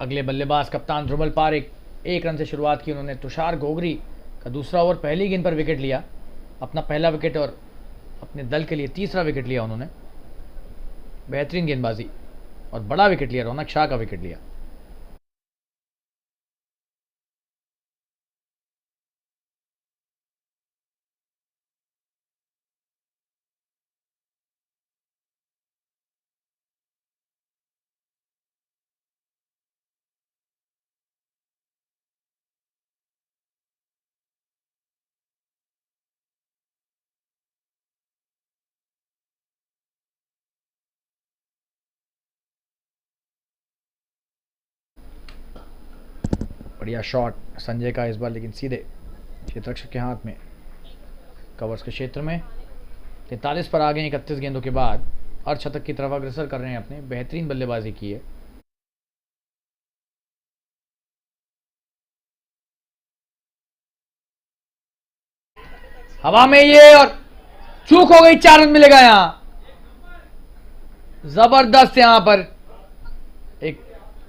अगले बल्लेबाज कप्तान ध्रुमल पारिक, 1 रन से शुरुआत की उन्होंने। तुषार गोगरी का दूसरा ओवर पहली गेंद पर विकेट लिया, अपना पहला विकेट और अपने दल के लिए तीसरा विकेट लिया उन्होंने। बेहतरीन गेंदबाजी और बड़ा विकेट लिया, रौनक शाह का विकेट लिया। बढ़िया शॉट संजय का इस बार, लेकिन सीधे क्षेत्ररक्षक के हाथ में, कवर्स के क्षेत्र में। 43 पर आ गए 31 गेंदों के बाद। अर्धशतक की तरफ अग्रसर कर रहे हैं अपने। बेहतरीन बल्लेबाजी की है। हवा में ये, और चूक हो गई, 4 रन मिलेगा यहां। जबरदस्त यहां पर एक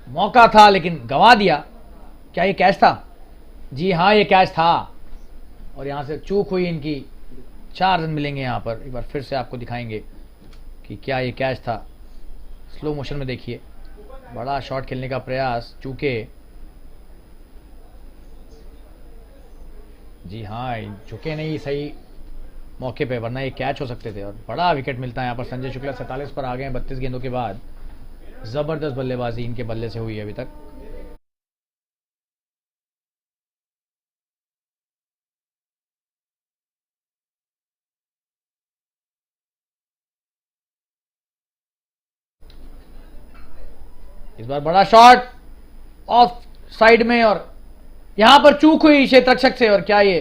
मौका था लेकिन गंवा दिया। क्या ये कैच था? जी हाँ, ये कैच था और यहां से चूक हुई इनकी। 4 रन मिलेंगे यहां पर। एक बार फिर से आपको दिखाएंगे कि क्या ये कैच था। स्लो मोशन में देखिए, बड़ा शॉट खेलने का प्रयास, चूके। जी हाँ, झुके नहीं सही मौके पे, वरना ये कैच हो सकते थे और बड़ा विकेट मिलता है यहाँ पर। संजय शुक्ला 47 पर आ गए 32 गेंदों के बाद। जबरदस्त बल्लेबाजी इनके बल्ले से हुई है अभी तक। इस बार बड़ा शॉट ऑफ साइड में और यहां पर चूक हुई क्षेत्ररक्षक से। और क्या ये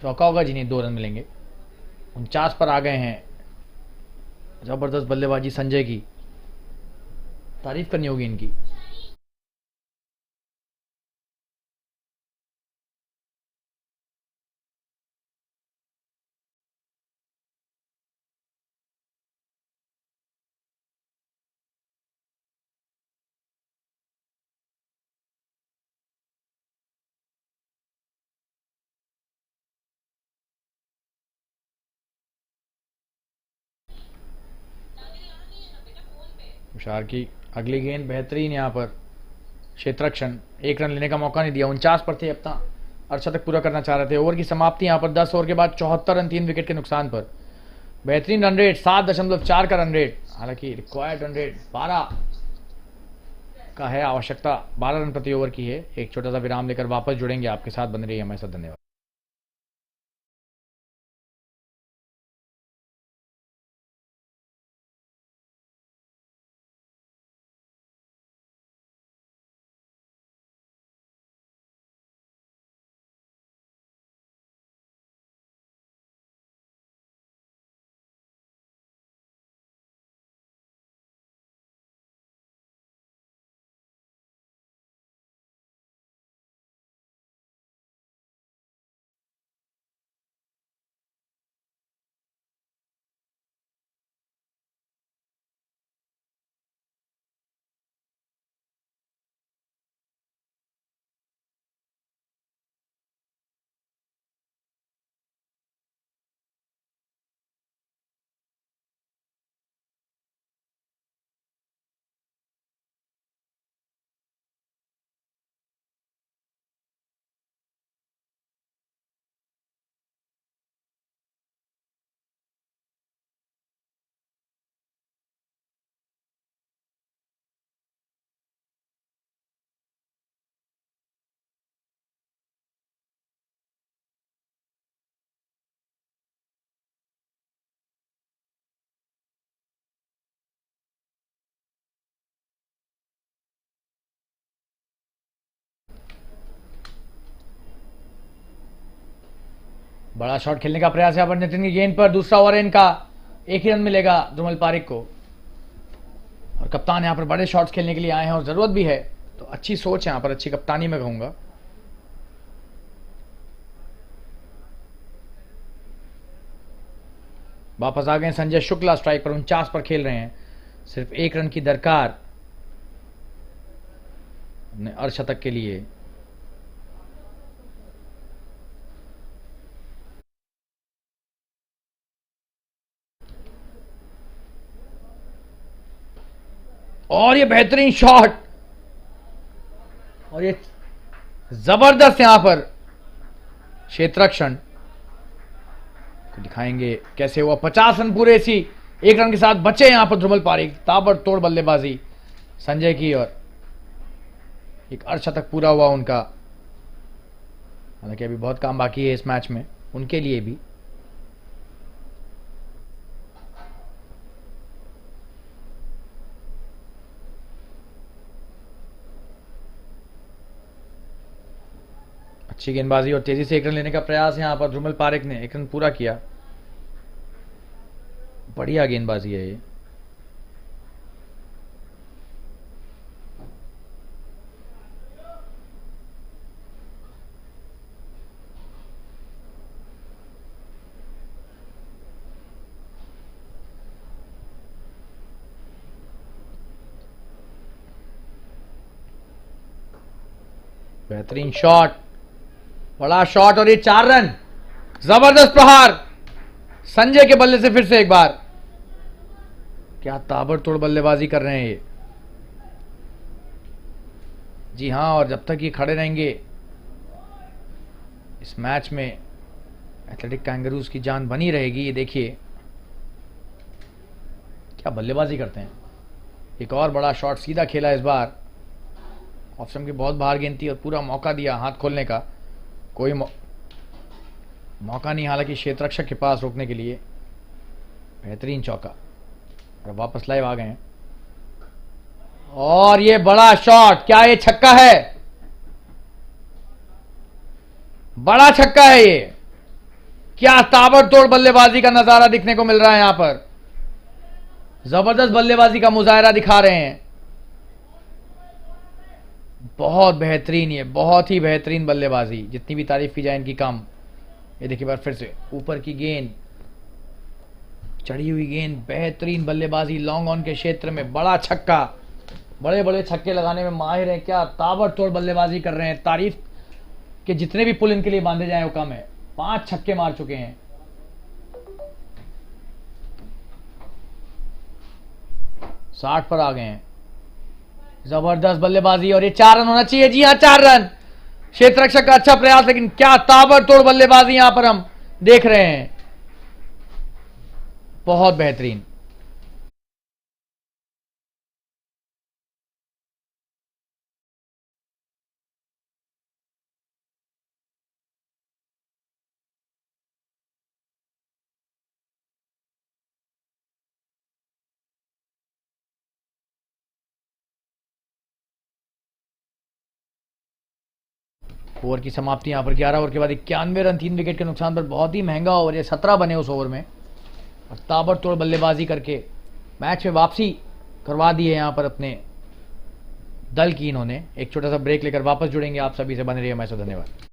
चौका होगा? जी नहीं, 2 रन मिलेंगे। 49 पर आ गए हैं। जबरदस्त बल्लेबाजी संजय की, तारीफ करनी होगी इनकी। तुषार की अगली गेंद बेहतरीन, यहां पर क्षेत्ररक्षण। 1 रन लेने का मौका नहीं दिया। 49 पर थे, अपना अर्धशतक पूरा करना चाह रहे थे। ओवर की समाप्ति यहां पर 10 ओवर के बाद 74 रन 3 विकेट के नुकसान पर। बेहतरीन रन रेट, 7.4 का रन रेट। हालांकि रिक्वायर्ड रन रेट 12 का है, आवश्यकता 12 रन प्रति ओवर की है। एक छोटा सा विराम लेकर वापस जुड़ेंगे आपके साथ। बन रही है हमारे साथ, धन्यवाद। बड़ा शॉट खेलने का प्रयास है यहाँ पर नितिन की गेंद पर। दूसरा ओवर है इनका, 1 ही रन मिलेगा ध्रुमल पारिक को। और कप्तान यहाँ पर बड़े शॉट्स खेलने के लिए आए हैं और जरूरत भी है, तो अच्छी सोच है यहाँ पर, अच्छी कप्तानी में कहूंगा। वापस आ गए संजय शुक्ला स्ट्राइक पर। 49 पर खेल रहे हैं, सिर्फ 1 रन की दरकार। अर्धशतक के लिए। और ये बेहतरीन शॉट, और ये जबरदस्त यहां पर क्षेत्ररक्षण तो दिखाएंगे कैसे हुआ। 50 रन पूरे, इसी एक रन के साथ बचे यहां पर ध्रुमल पारिक। ताबड़तोड़ बल्लेबाजी संजय की, और एक अर्धशतक पूरा हुआ उनका। हालांकि अभी बहुत काम बाकी है इस मैच में उनके लिए भी। अच्छी गेंदबाजी और तेजी से एक रन लेने का प्रयास यहां पर ध्रुमल पारिक ने, एक रन पूरा किया। बढ़िया गेंदबाजी है ये। बेहतरीन शॉट, बड़ा शॉट, और ये 4 रन। जबरदस्त प्रहार संजय के बल्ले से फिर से एक बार। क्या ताबड़तोड़ बल्लेबाजी कर रहे हैं ये। जी हां, और जब तक ये खड़े रहेंगे इस मैच में एथलेटिक कैंगरूज की जान बनी रहेगी। ये देखिए क्या बल्लेबाजी करते हैं। एक और बड़ा शॉट सीधा खेला इस बार। ऑफ स्टंप की बहुत बाहर गेंद थी और पूरा मौका दिया हाथ खोलने का, कोई मौका नहीं हालांकि क्षेत्ररक्षक के पास रोकने के लिए। बेहतरीन चौका, और वापस लाइव आ गए हैं। और ये बड़ा शॉट, क्या ये छक्का है? बड़ा छक्का है ये। क्या ताबड़तोड़ बल्लेबाजी का नजारा दिखने को मिल रहा है यहां पर। जबरदस्त बल्लेबाजी का मुजाहरा दिखा रहे हैं। बहुत बेहतरीन, ये बहुत ही बेहतरीन बल्लेबाजी, जितनी भी तारीफ की जाए इनकी कम। ये देखिए बार फिर से ऊपर की गेंद, चढ़ी हुई गेंद, बेहतरीन बल्लेबाजी लॉन्ग ऑन के क्षेत्र में। बड़ा छक्का, बड़े बड़े छक्के लगाने में माहिर है। क्या ताबड़तोड़ बल्लेबाजी कर रहे हैं। तारीफ के जितने भी पुल इनके लिए बांधे जाए वो कम है। 5 छक्के मार चुके हैं। साठ पर आ गए हैं। जबरदस्त बल्लेबाजी, और ये 4 रन होना चाहिए। जी हां, 4 रन। क्षेत्ररक्षक का अच्छा प्रयास, लेकिन क्या ताबड़तोड़ बल्लेबाजी यहां पर हम देख रहे हैं। बहुत बेहतरीन। ओवर की समाप्ति यहां पर 11 ओवर के बाद 91 रन 3 विकेट के नुकसान पर। बहुत ही महंगा ओवर, ये 17 बने उस ओवर में, और ताबड़तोड़ बल्लेबाजी करके मैच में वापसी करवा दी है यहां पर अपने दल की इन्होंने। एक छोटा सा ब्रेक लेकर वापस जुड़ेंगे। आप सभी से बने रहिए हमारे साथ। धन्यवाद।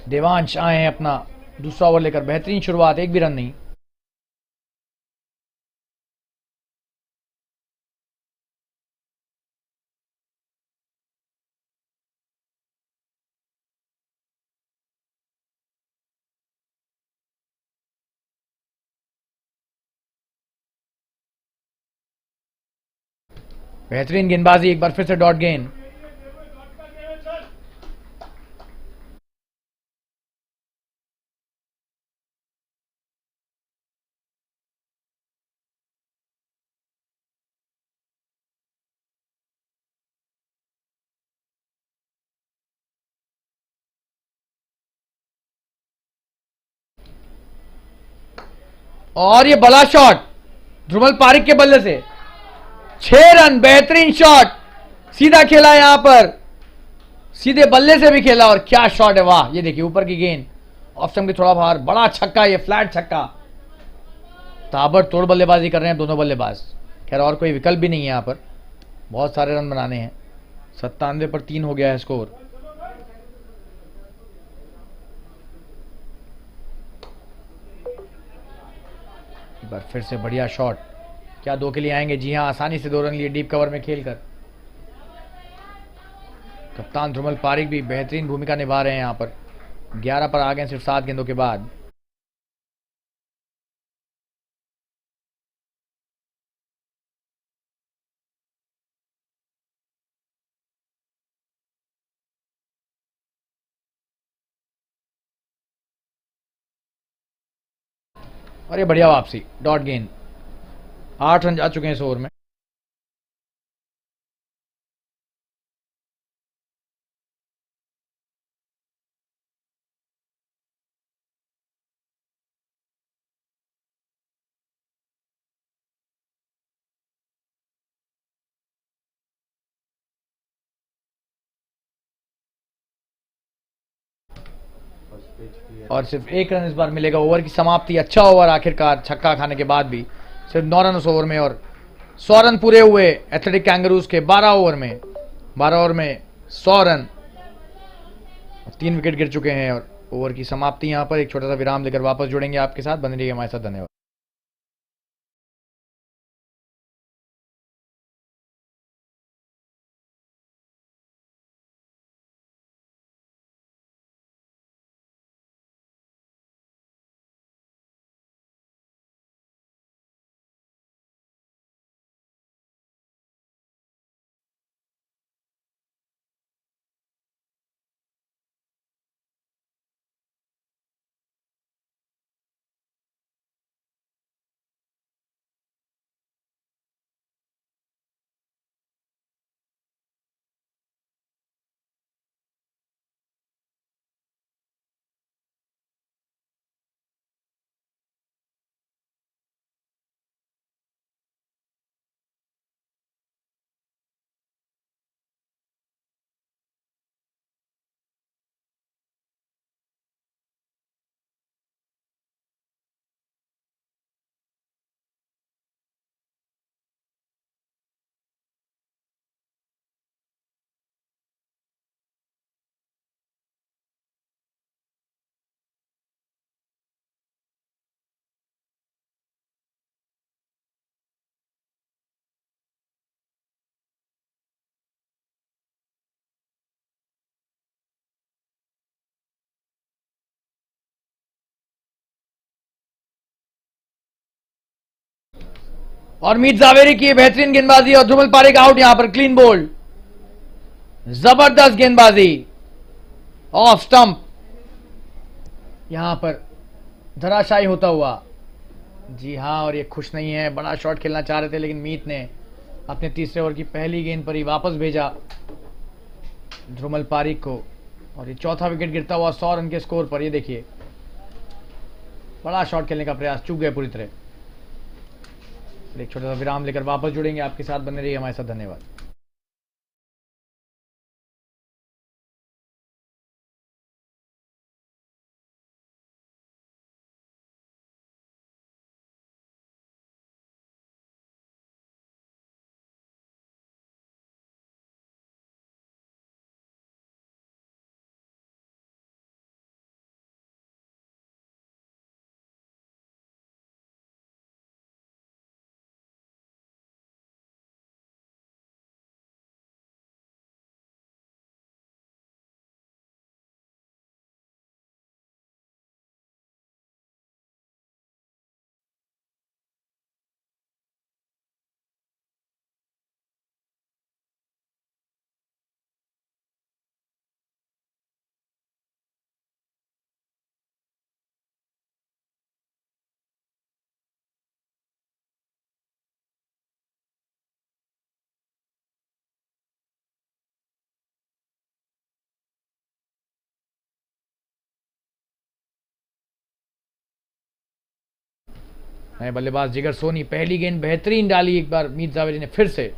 देवांश आए हैं अपना दूसरा ओवर लेकर, बेहतरीन शुरुआत, एक भी रन नहीं। बेहतरीन गेंदबाजी, एक बार फिर से डॉट गेंद। और ये बड़ा शॉट ध्रुमल पारिक के बल्ले से, 6 रन, बेहतरीन शॉट, सीधा खेला यहां पर, सीधे बल्ले से भी खेला, और क्या शॉट है, वाह। ये देखिए ऊपर की गेंद, ऑफ स्टंप की थोड़ा बाहर, बड़ा छक्का, ये फ्लैट छक्का। ताबड़तोड़ बल्लेबाजी कर रहे हैं दोनों बल्लेबाज। खैर और कोई विकल्प भी नहीं है यहां पर, बहुत सारे रन बनाने हैं। 97 पर 3 हो गया है स्कोर। एक बार फिर से बढ़िया शॉट, क्या 2 के लिए आएंगे? जी हां, आसानी से 2 रन लिए डीप कवर में खेलकर। कप्तान ध्रुमल पारिक भी बेहतरीन भूमिका निभा रहे हैं यहां पर। 11 पर आ गए सिर्फ 7 गेंदों के बाद। और ये बढ़िया वापसी, डॉट गेंद। 8 रन जा चुके हैं इस ओवर में। और सिर्फ 1 रन इस बार मिलेगा। ओवर की समाप्ति, अच्छा ओवर आखिरकार, छक्का खाने के बाद भी। सिर्फ 9 रन उस ओवर में, और 100 रन पूरे हुए एथलेटिक कैंगरूज के 12 ओवर में। 12 ओवर में 100 रन, 3 विकेट गिर चुके हैं। और ओवर की समाप्ति यहां पर, एक छोटा सा विराम लेकर वापस जुड़ेंगे आपके साथ, बने रहिए हमारे साथ, धन्यवाद। और मीत जावेरी की बेहतरीन गेंदबाजी, और ध्रुमल पारिक आउट यहां पर, क्लीन बोल्ड। जबरदस्त गेंदबाजी, ऑफ स्टंप यहां पर धराशायी होता हुआ। जी हां, और ये खुश नहीं है, बड़ा शॉट खेलना चाह रहे थे, लेकिन मीत ने अपने तीसरे ओवर की पहली गेंद पर ही वापस भेजा ध्रुमल पारिक को। और ये चौथा विकेट गिरता हुआ 100 रन के स्कोर पर। ये देखिए, बड़ा शॉट खेलने का प्रयास, चूक गए पूरी तरह। एक छोटा सा विराम लेकर वापस जुड़ेंगे आपके साथ, बने रहिए हमारे साथ, धन्यवाद। नए बल्लेबाज जिगर सोनी, पहली गेंद बेहतरीन डाली एक बार मीत जावेरी ने फिर से।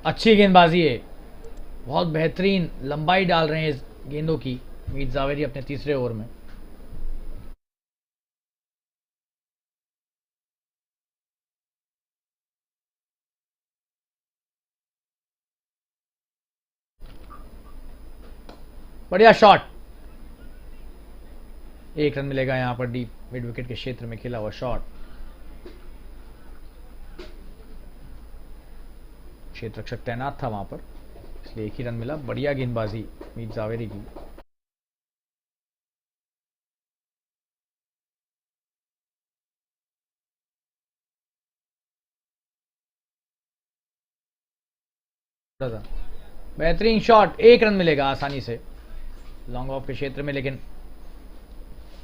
अच्छी गेंदबाजी है, बहुत बेहतरीन लंबाई डाल रहे हैं इस गेंदों की मीत जावेरी अपने तीसरे ओवर में। बढ़िया शॉट, एक रन मिलेगा यहां पर डीप मिड विकेट के क्षेत्र में खेला हुआ शॉट। क्षेत्र रक्षक तैनात था वहां पर, इसलिए एक ही रन मिला। बढ़िया गेंदबाजी मीत जावेरी की। बेहतरीन शॉट, एक रन मिलेगा आसानी से लॉन्ग ऑफ के क्षेत्र में, लेकिन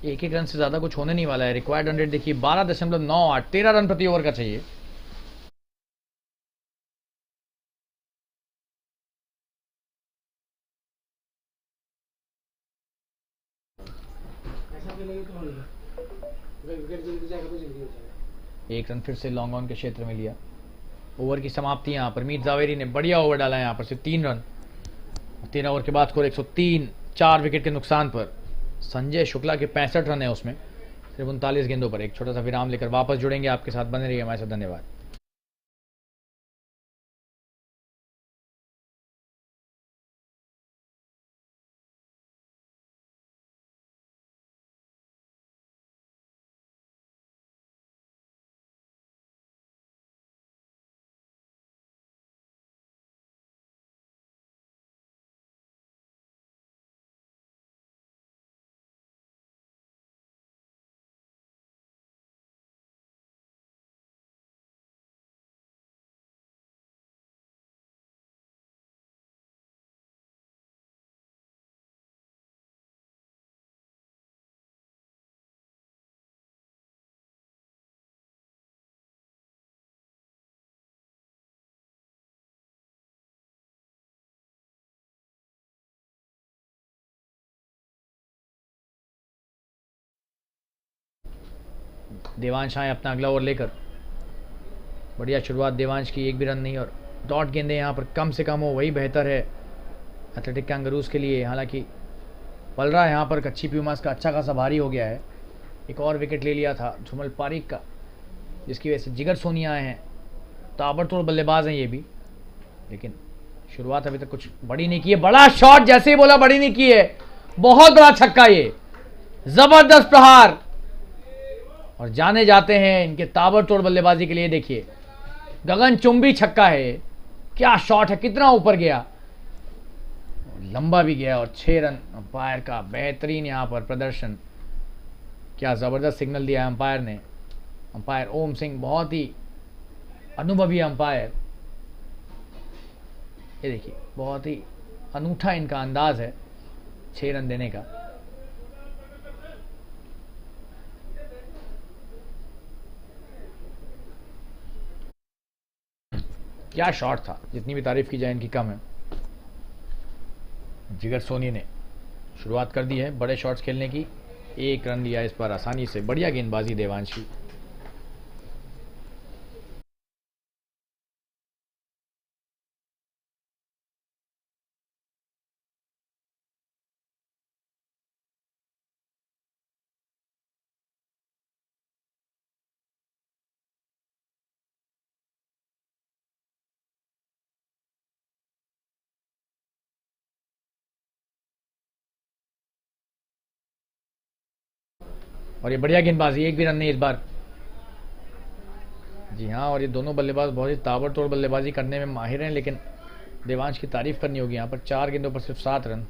एक रन से ज्यादा कुछ होने नहीं वाला है। रिक्वायर्ड रन रेट देखिए 12.98, 13 रन प्रति ओवर का चाहिए। एक रन फिर से लॉन्ग ऑन के क्षेत्र में लिया। ओवर की समाप्ति यहां पर मीत जावेरी ने बढ़िया ओवर डाला यहां पर, सिर्फ 3 रन। 13 ओवर के बाद स्कोर 103, 4 विकेट के नुकसान पर। संजय शुक्ला के 65 रन है उसमें, सिर्फ 39 गेंदों पर। एक छोटा सा विराम लेकर वापस जुड़ेंगे आपके साथ, बने रहिए हमारे साथ। धन्यवाद। देवांश आए अपना अगला ओवर लेकर। बढ़िया शुरुआत देवांश की, एक भी रन नहीं, और डॉट गेंदे यहाँ पर कम से कम हो वही बेहतर है एथलेटिक कैंगरूज के लिए। हालांकि पल रहा है यहाँ पर कच्ची प्यूमास का अच्छा खासा भारी हो गया है। एक और विकेट ले लिया था झुमल पारिक का, जिसकी वजह से जिगर सोनी आए हैं। ताबड़तोड़ बल्लेबाज हैं ये भी, लेकिन शुरुआत अभी तक कुछ बड़ी नहीं की है। बड़ा शॉट, जैसे ही बोला बड़ी नहीं की है, बहुत बड़ा छक्का ये, जबरदस्त प्रहार, और जाने जाते हैं इनके ताबड़तोड़ बल्लेबाजी के लिए। देखिए गगनचुंबी छक्का है, क्या शॉट है, कितना ऊपर गया, लंबा भी गया, और 6 रन। अंपायर का बेहतरीन यहां पर प्रदर्शन, क्या जबरदस्त सिग्नल दिया है अंपायर ने। अंपायर ओम सिंह बहुत ही अनुभवी अंपायर, ये देखिए बहुत ही अनूठा इनका अंदाज है 6 रन देने का। क्या शॉट था, जितनी भी तारीफ की जाए इनकी कम है। जिगर सोनी ने शुरुआत कर दी है बड़े शॉट्स खेलने की, 1 रन लिया इस पर आसानी से। बढ़िया गेंदबाजी देवांश की। और ये बढ़िया गेंदबाजी, एक भी रन नहीं इस बार। जी हाँ, और ये दोनों बल्लेबाज बहुत ही ताबड़तोड़ बल्लेबाजी करने में माहिर हैं, लेकिन देवांश की तारीफ करनी होगी यहाँ पर। 4 गेंदों पर सिर्फ 7 रन।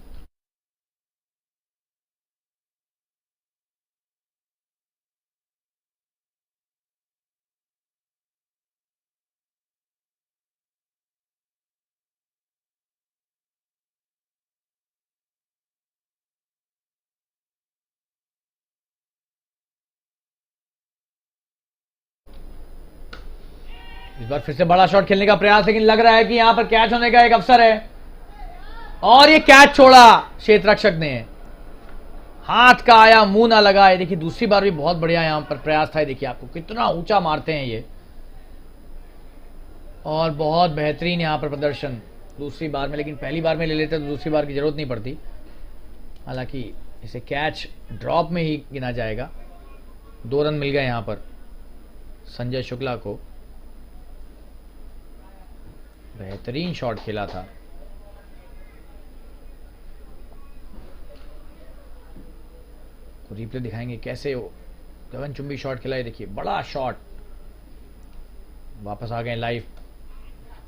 इस बार फिर से बड़ा शॉट खेलने का प्रयास, लेकिन लग रहा है कि यहां पर कैच होने का एक अवसर है और ये कैच छोड़ा क्षेत्र रक्षक ने। हाथ का आया, मुंह ना लगा। ये देखिए दूसरी बार भी बहुत बढ़िया यहां पर प्रयास था। देखिए आपको कितना ऊंचा मारते हैं ये, और बहुत बेहतरीन यहां पर प्रदर्शन दूसरी बार में, लेकिन पहली बार में ले लेते तो दूसरी बार की जरूरत नहीं पड़ती। हालांकि इसे कैच ड्रॉप में ही गिना जाएगा। 2 रन मिल गए यहां पर संजय शुक्ला को। बेहतरीन शॉट खेला था। तो रिप्ले दिखाएंगे कैसे वो गगनचुंबी शॉट खेला है। देखिए बड़ा शॉट, वापस आ गए लाइव।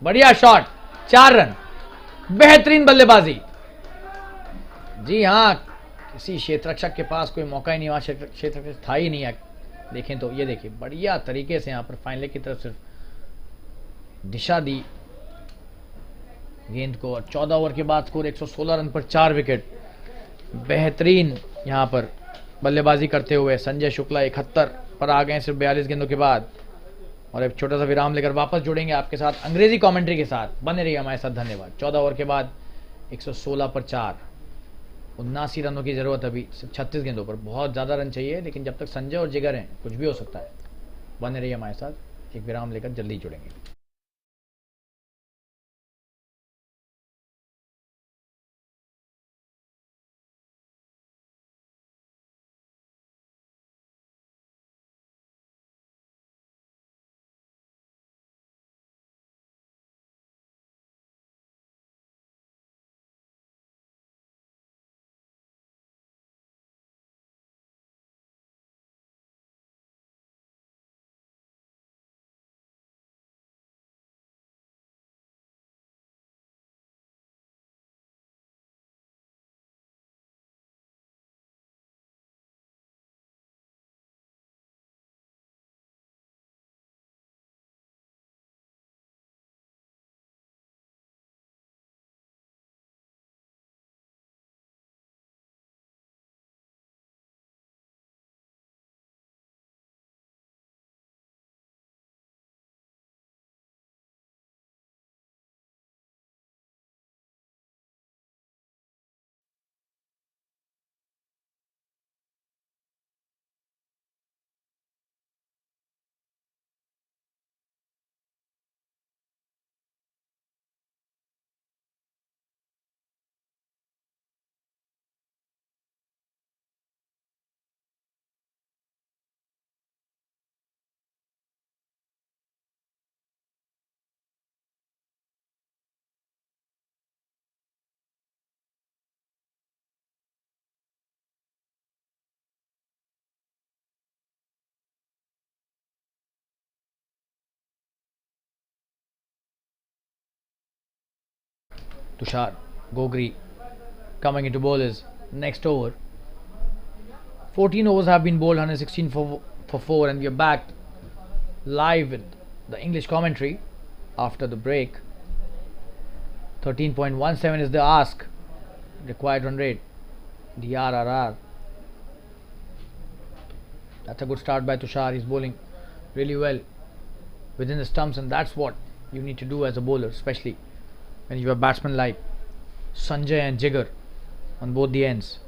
बढ़िया शॉट, 4 रन, बेहतरीन बल्लेबाजी। जी हाँ, किसी क्षेत्र रक्षक के पास कोई मौका ही नहीं हुआ, क्षेत्र रक्षक था ही नहीं है। देखें तो ये देखिए बढ़िया तरीके से यहां पर फाइनल की तरफ सिर्फ दिशा दी गेंद को। और 14 ओवर के बाद स्कोर 116 रन पर 4 विकेट। बेहतरीन यहां पर बल्लेबाजी करते हुए संजय शुक्ला 71 पर आ गए सिर्फ 42 गेंदों के बाद। और एक छोटा सा विराम लेकर वापस जुड़ेंगे आपके साथ अंग्रेजी कमेंट्री के साथ। बने रहिए हमारे साथ, धन्यवाद। 14 ओवर के बाद 116 पर 4, 79 रनों की जरूरत अभी सिर्फ 36 गेंदों पर। बहुत ज्यादा रन चाहिए, लेकिन जब तक संजय और जिगर हैं कुछ भी हो सकता है। बने रहिए हमारे साथ, एक विराम लेकर जल्दी जुड़ेंगे। Tushar Gogri coming into bowl his next over. 14 overs have been bowled, 116 for 4, and we are back live with the English commentary after the break. 13.17 is the ask, required run rate, the RRR. That's a good start by Tushar. He's bowling really well within the stumps, and that's what you need to do as a bowler, especially when you have batsmen like Sanjay and Jigar on both the ends.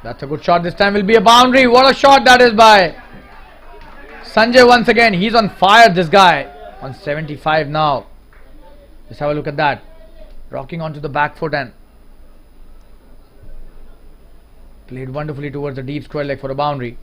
That's a good shot. This time will be a boundary. What a shot that is by Sanjay once again. He's on fire, this guy. On 75 now. Just have a look at that. Rocking onto the back foot and played wonderfully towards the deep square leg for a boundary.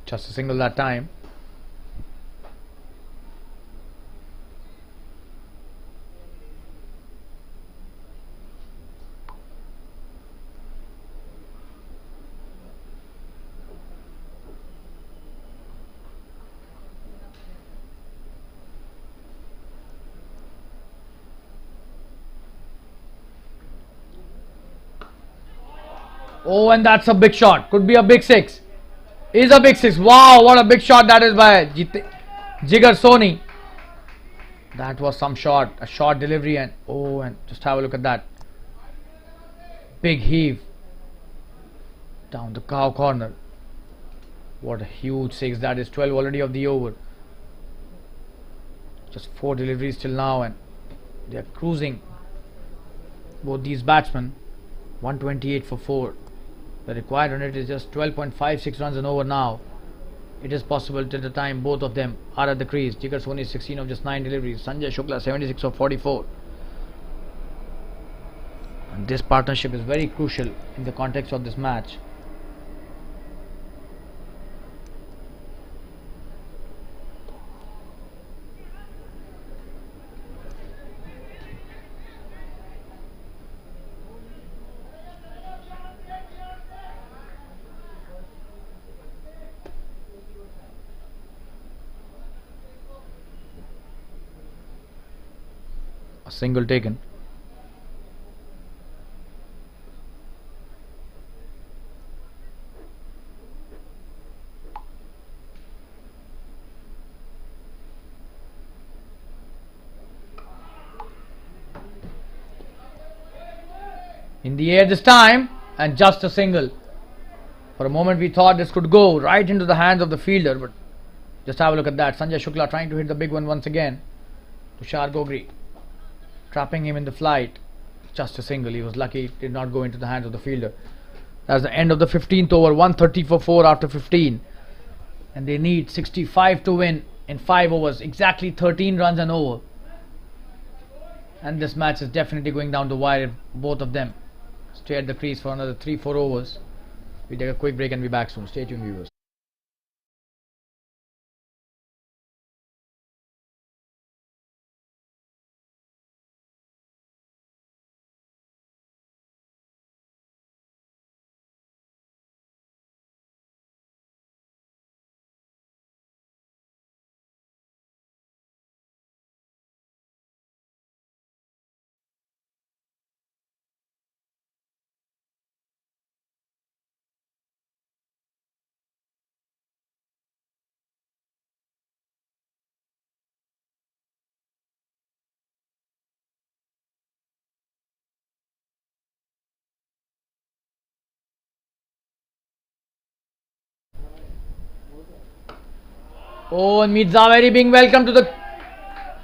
Just a single that time. Oh, and that's a big shot. Could be a big six. Is a big six. Wow, what a big shot that is by Jigar Soni. That was some shot. A short delivery and oh, and just have a look at that. Big heave. Down the cow corner. What a huge six. That is 12 already of the over. Just 4 deliveries till now and they are cruising. Both these batsmen. 128 for 4. The required run rate is just 12.56 runs and over now. It is possible till the time both of them are at the crease. Jigar Soni 16 of just 9 deliveries. Sanjay Shukla 76 of 44. And this partnership is very crucial in the context of this match. A single taken. In the air this time and just a single. For a moment we thought this could go right into the hands of the fielder, but just have a look at that. Sanjay Shukla trying to hit the big one once again. Tushar Gogri trapping him in the flight. Just a single. He was lucky it did not go into the hands of the fielder. That's the end of the 15th over. 130 for 4 after 15. And they need 65 to win in 5 overs. Exactly 13 runs and over. And this match is definitely going down the wire if both of them stay at the crease for another 3-4 overs. We take a quick break and be back soon. Stay tuned, viewers. Oh, and Meet Zaveri being welcomed to the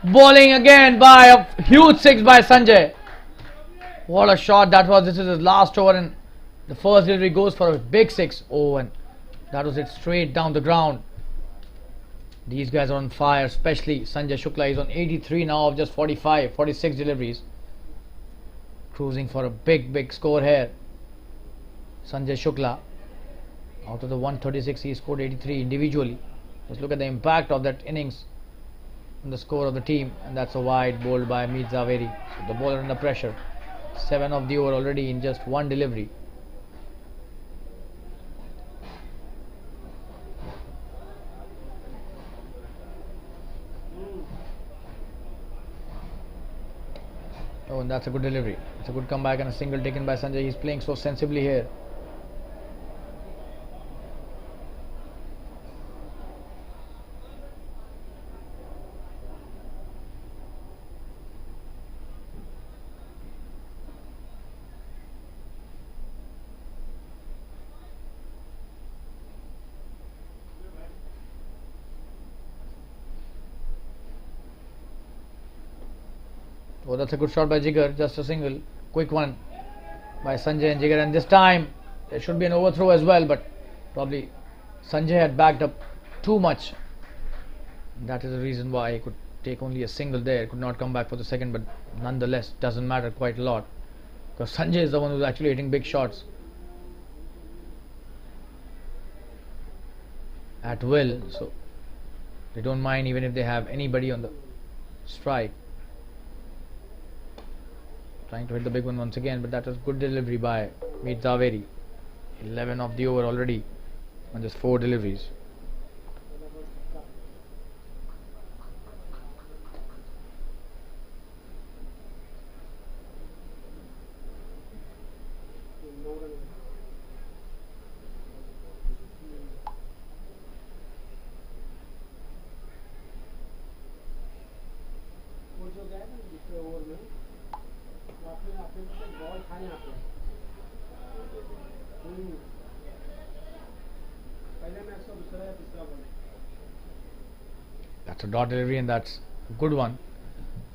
bowling again by a huge 6 by Sanjay. What a shot that was. This is his last over and the first delivery goes for a big 6. Oh, and that was it straight down the ground. These guys are on fire, especially Sanjay Shukla. He's on 83 now of just 46 deliveries. Cruising for a big score here. Sanjay Shukla. Out of the 136, he scored 83 individually. Just look at the impact of that innings on the score of the team, and that's a wide bowled by Meet Zaveri. So the bowler under pressure. 7 of the over already in just 1 delivery. Oh, and that's a good delivery. It's a good comeback and a single taken by Sanjay. He's playing so sensibly here. Oh, that's a good shot by Jigar. Just a single. Quick one by Sanjay and Jigar. And this time there should be an overthrow as well, but probably Sanjay had backed up too much. That is the reason why he could take only a single there. Could not come back for the second, but nonetheless doesn't matter quite a lot, because Sanjay is the one who's actually hitting big shots. at will, so they don't mind even if they have anybody on the strike. Trying to hit the big one once again, but that was good delivery by Meet Zaveri. 11 of the over already on just 4 deliveries. That's a dot delivery, and that's a good one.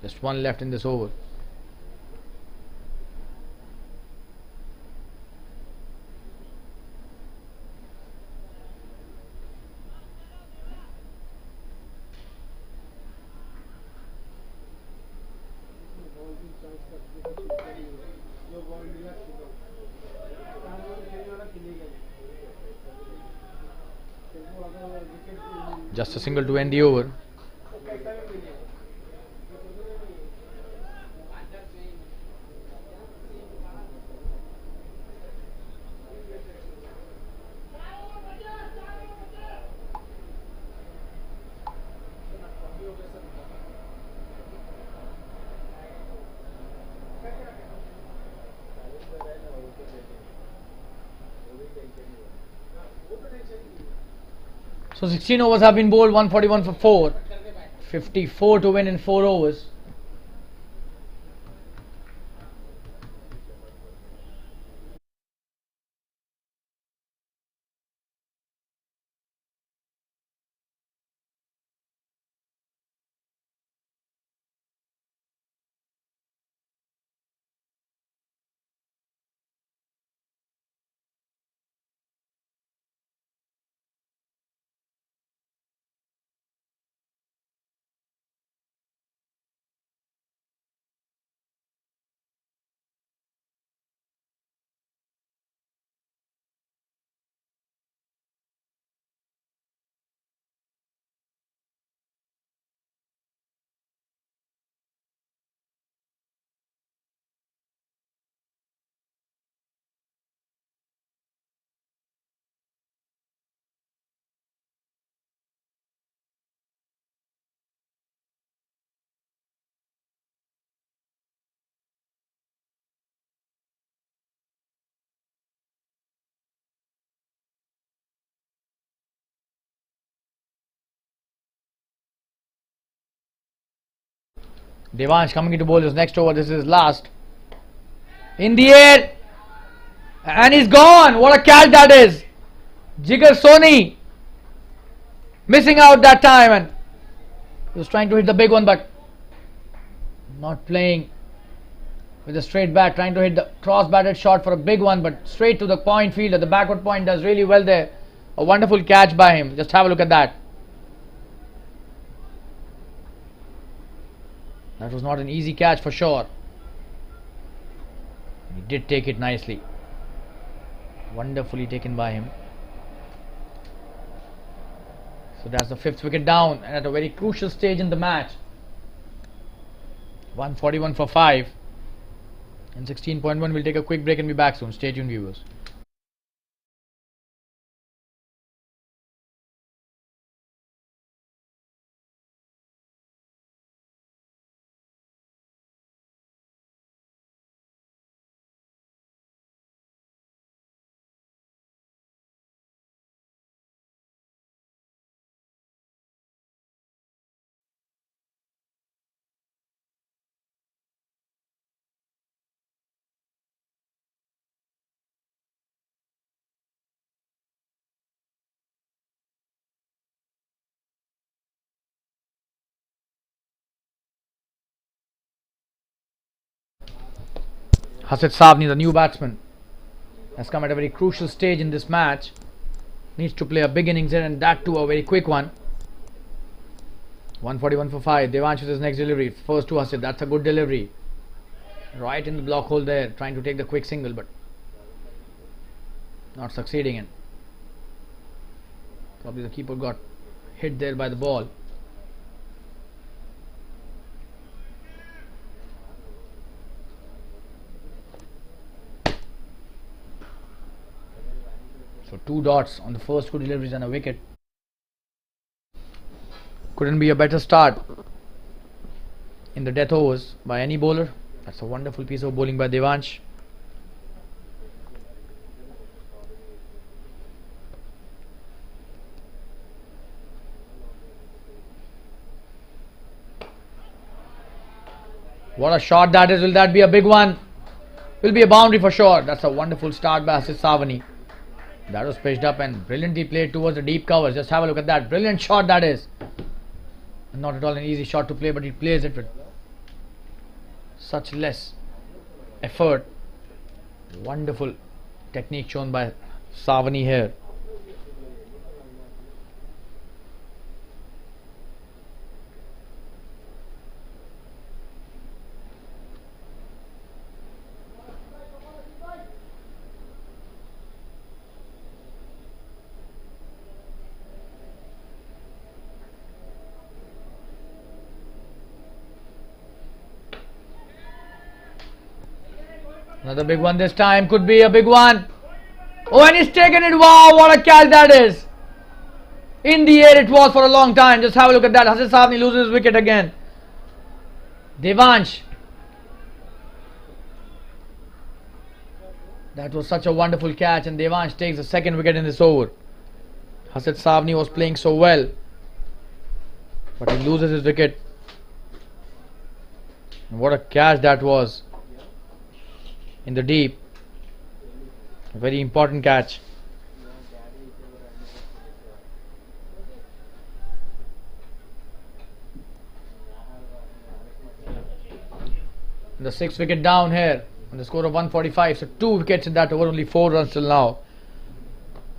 Just one left in this over. Just a single to end the over. So 16 overs have been bowled, 141 for 4, 54 to win in 4 overs. Devansh coming into bowl his next over. This is last. In the air. And he's gone. What a catch that is. Jigar Soni missing out that time, and he was trying to hit the big one but not playing with a straight bat, trying to hit the cross batted shot for a big one, but straight to the point fielder. The backward point does really well there. A wonderful catch by him. Just have a look at that. That was not an easy catch for sure. He did take it nicely. Wonderfully taken by him. So that's the 5th wicket down, and at a very crucial stage in the match. 141 for 5. And 16.1. We'll take a quick break and be back soon. Stay tuned, viewers. Jfsc Tsl, the new batsman, has come at a very crucial stage in this match. Needs to play a big innings here, and that too a very quick one. 141 for 5. Devansh with his next delivery. First to Jfsc. That's a good delivery. Right in the block hole there, trying to take the quick single, but not succeeding in. Probably the keeper got hit there by the ball. So 2 dots on the first 2 deliveries and a wicket. Couldn't be a better start in the death overs by any bowler. That's a wonderful piece of bowling by Devansh. What a shot that is. Will that be a big one? Will be a boundary for sure. That's a wonderful start by Jfsc Tsl. That was pitched up and brilliantly played towards the deep covers. Just have a look at that. Brilliant shot that is. Not at all an easy shot to play, but he plays it with such less effort. Wonderful technique shown by Tsl here. Another big one this time. Could be a big one. Oh, and he's taken it. Wow, what a catch that is. In the air it was for a long time. Just have a look at that. Jfsc Tsl loses his wicket again. Devansh. That was such a wonderful catch, and Devansh takes the second wicket in this over. Jfsc Tsl was playing so well, but he loses his wicket. And what a catch that was in the deep. A very important catch. And the 6th wicket down here on the score of 145. So 2 wickets in that over, only 4 runs till now.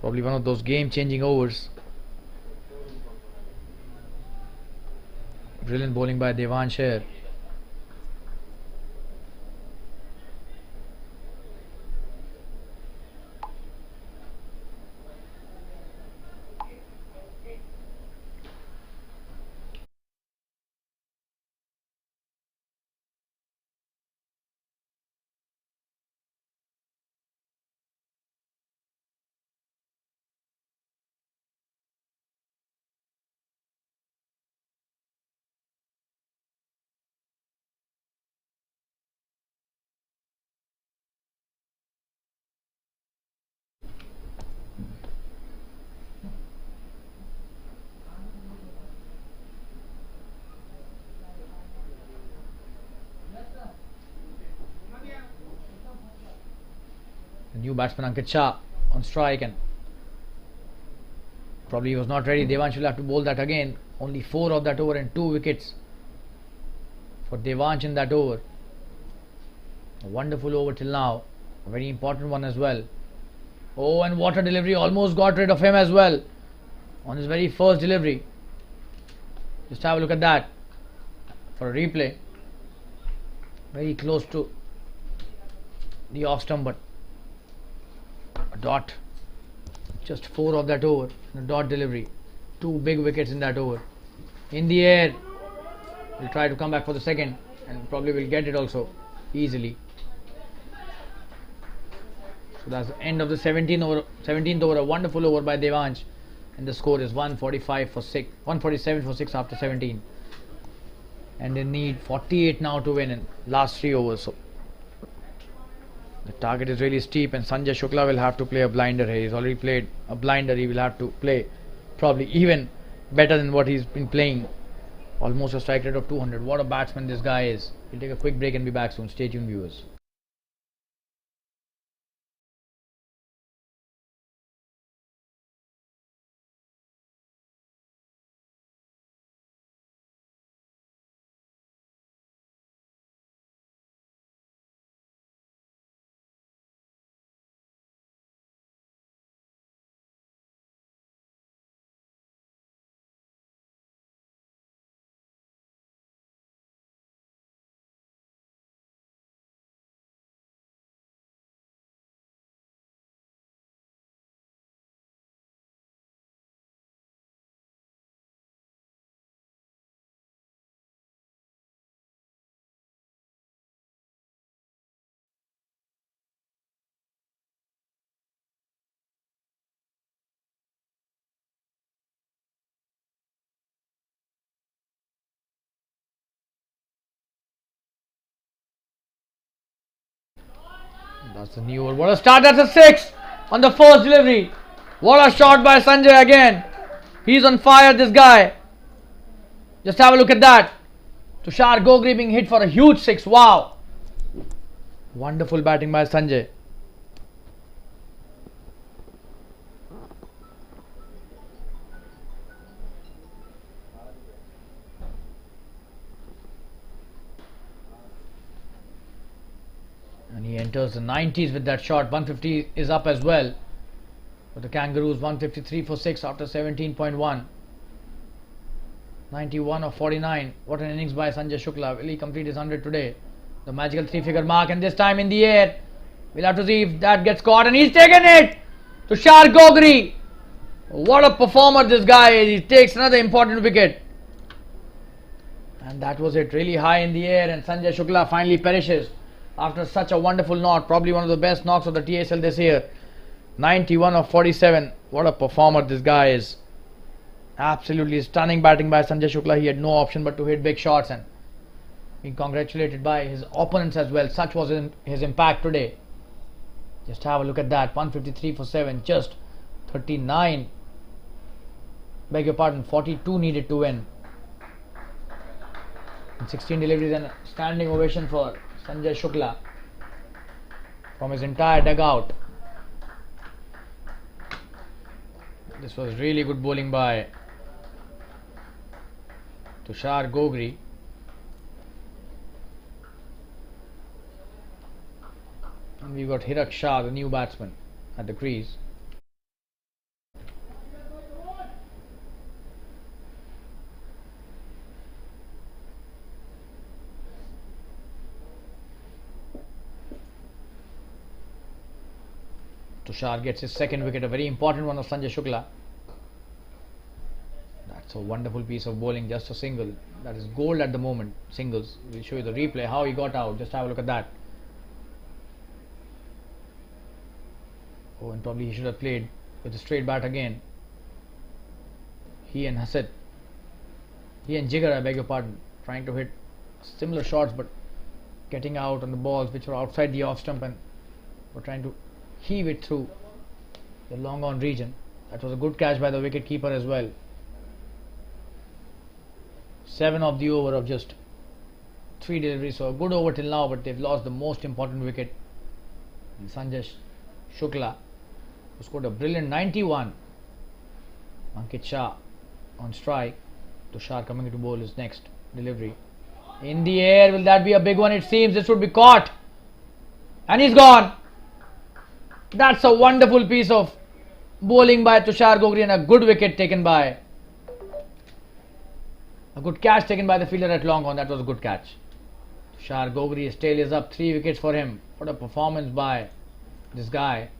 Probably one of those game-changing overs. Brilliant bowling by Devansh here. The new batsman Ankit Shah on strike, and probably he was not ready. Devansh will have to bowl that again. Only 4 of that over and 2 wickets for Devansh in that over. A wonderful over till now. A very important one as well. Oh, and what a delivery. Almost got rid of him as well on his very first delivery. Just have a look at that for a replay. Very close to the off stump, but a dot. Just 4 of that over and a dot delivery. 2 big wickets in that over. In the air. Will try to come back for the second and probably will get it also easily. So that's the end of the 17th over. A wonderful over by Devansh, and the score is 147 for 6 after 17. And they need 48 now to win in last 3 overs. So the target is really steep, and Sanjay Shukla will have to play a blinder here. He's already played a blinder. He will have to play probably even better than what he's been playing. Almost a strike rate of 200. What a batsman this guy is. We'll take a quick break and be back soon. Stay tuned, viewers. That's a new over. What a start. That's a 6 on the first delivery. What a shot by Sanjay again. He's on fire, this guy. Just have a look at that. Tushar Gogri being hit for a huge 6. Wow. Wonderful batting by Sanjay. And he enters the 90s with that shot. 150 is up as well for the Kangaroos. 153 for 6 after 17.1. 91 of 49. What an innings by Sanjay Shukla. Will he complete his 100 today? The magical 3-figure mark, and this time in the air. We'll have to see if that gets caught, and he's taken it. Tushar Gogri. What a performer this guy is. He takes another important wicket. And that was it. Really high in the air, and Sanjay Shukla finally perishes after such a wonderful knock. Probably one of the best knocks of the TSL this year. 91 of 47. What a performer this guy is. Absolutely stunning batting by Sanjay Shukla. He had no option but to hit big shots and being congratulated by his opponents as well. Such was his impact today. Just have a look at that. 153 for 7. Just 39. Beg your pardon. 42 needed to win. And 16 deliveries and a standing ovation for Sanjay Shukla from his entire dugout. This was really good bowling by Tushar Gogri. And we got Hirak Shah, the new batsman, at the crease. Tushar gets his second wicket, a very important one of Sanjay Shukla. That's a wonderful piece of bowling, just a single. That is gold at the moment, singles. We'll show you the replay, how he got out. Just have a look at that. Oh, and probably he should have played with a straight bat again. He and Jigar, I beg your pardon, trying to hit similar shots but getting out on the balls which were outside the off stump and were trying to heave it through the long on region. That was a good catch by the wicket keeper as well. 7 of the over of just 3 deliveries, so a good over till now, but they've lost the most important wicket. And Sanjay Shukla, who scored a brilliant 91. Ankit Shah on strike. Tushar coming to bowl his next delivery. In the air, will that be a big one? It seems this would be caught. And he's gone. That's a wonderful piece of bowling by Tushar Gogri and a good wicket taken by. A good catch taken by the fielder at long on. That was a good catch. Tushar Gogri, his tail is up. 3 wickets for him. What a performance by this guy.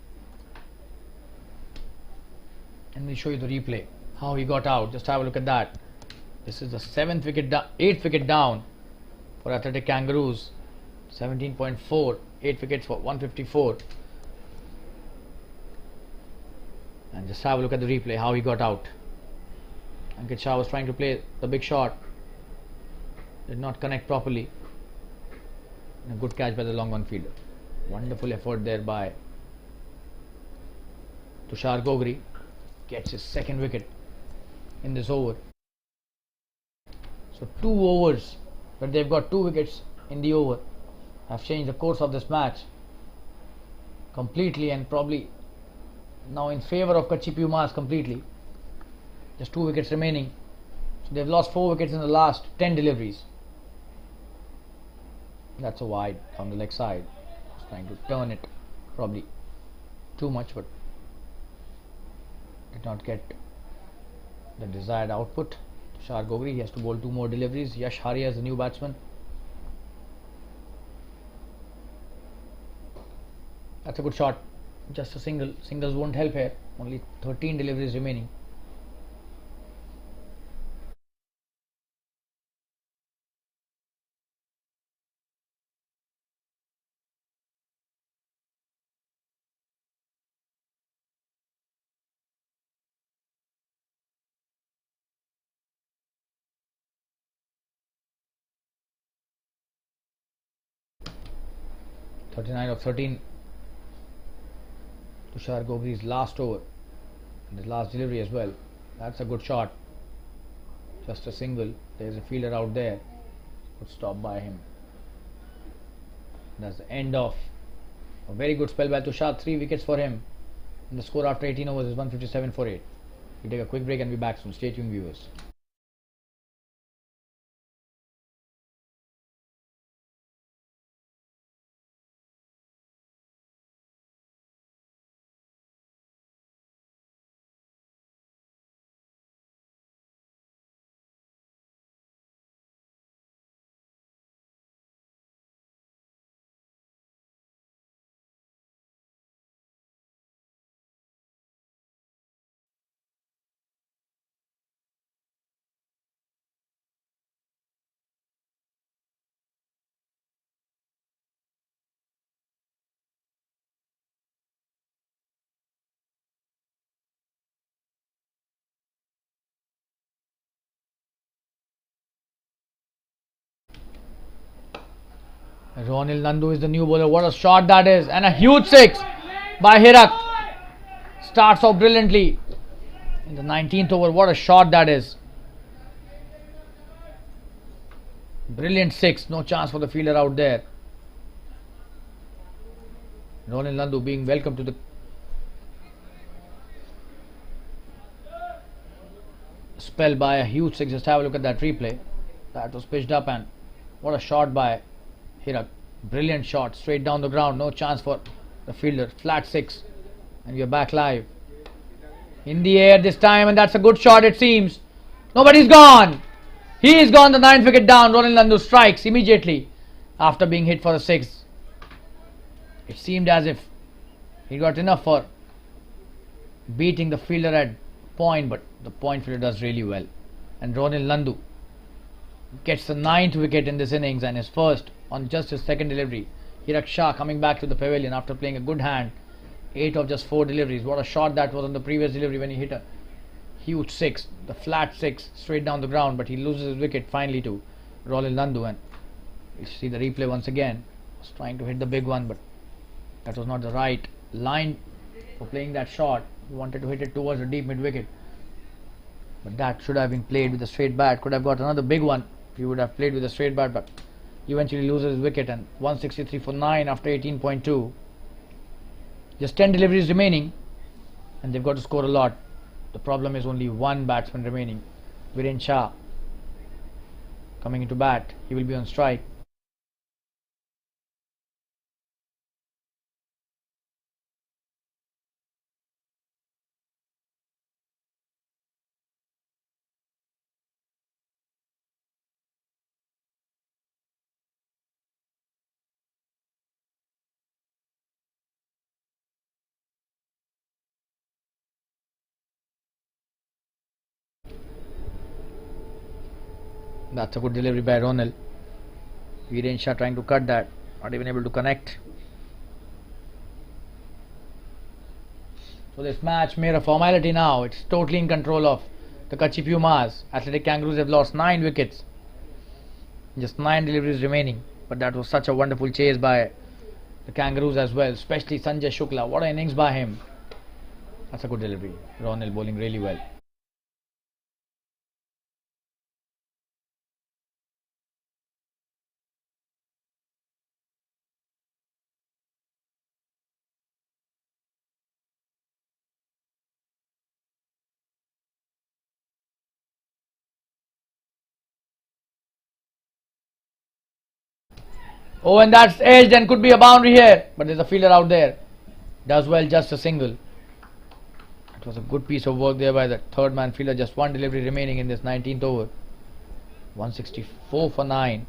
And we'll show you the replay. How he got out. Just have a look at that. This is the 8th wicket down for Athletic Kangaroos. 17.4. 8 wickets for 154. And just have a look at the replay, how he got out. Ankit Shah was trying to play the big shot. Did not connect properly. And a good catch by the long on fielder. Wonderful effort there by Tushar Gogri. Gets his second wicket in this over. So 2 overs, but they've got 2 wickets in the over, have changed the course of this match completely and probably now in favor of Kutchi Pumas completely. Just 2 wickets remaining. So they've lost 4 wickets in the last 10 deliveries. That's a wide on the leg side. Just trying to turn it probably too much, but did not get the desired output. Tushar Gogri, he has to bowl 2 more deliveries. Yash Haria is the new batsman. That's a good shot. Just a single. Singles won't help here. Only 13 deliveries remaining. .39 of 13 Tushar Gogri's last over and his last delivery as well. That's a good shot. Just a single. There's a fielder out there. Good stop by him. That's the end of a very good spell by Tushar. 3 wickets for him. And the score after 18 overs is 157 for 8. We'll take a quick break and be back soon. Stay tuned, viewers. Ronil Nandu is the new bowler. What a shot that is. And a huge 6 by Hirak. Starts off brilliantly in the 19th over. What a shot that is. Brilliant 6. No chance for the fielder out there. Ronil Nandu being welcomed to the spell by a huge 6. Just have a look at that replay. That was pitched up, and what a shot by Hirak. Brilliant shot straight down the ground. No chance for the fielder. Flat 6. And we are back live. In the air this time, and that's a good shot it seems. Nobody's gone. He is gone. The 9th wicket down. Ronil Nandu strikes immediately after being hit for the 6. It seemed as if he got enough for beating the fielder at point, but the point fielder does really well. And Ronil Nandu gets the 9th wicket in this innings and his first on just his second delivery. Hirak Shah coming back to the pavilion after playing a good hand. 8 of just 4 deliveries. What a shot that was on the previous delivery when he hit a huge 6, the flat 6 straight down the ground, but he loses his wicket finally to Ronil Nandu. And you see the replay once again. Was trying to hit the big one, but that was not the right line for playing that shot. He wanted to hit it towards the deep mid wicket, but that should have been played with a straight bat. Could have got another big one if he would have played with a straight bat, but eventually loses his wicket. And 163 for 9 after 18.2. Just 10 deliveries remaining, and they've got to score a lot. The problem is only one batsman remaining. Viren Shah coming into bat. He will be on strike. That's a good delivery by Ronil. Viren Shah trying to cut that, not even able to connect. So this match mere a formality now. It's totally in control of the Kutchi Pumas. Athletic Kangaroos have lost 9 wickets. Just 9 deliveries remaining. But that was such a wonderful chase by the Kangaroos as well, especially Sanjay Shukla. What an innings by him. That's a good delivery. Ronil bowling really well. Oh, and that's edged and could be a boundary here, but there's a fielder out there. Does well, just a single. It was a good piece of work there by the third man fielder. Just 1 delivery remaining in this 19th over. 164 for 9.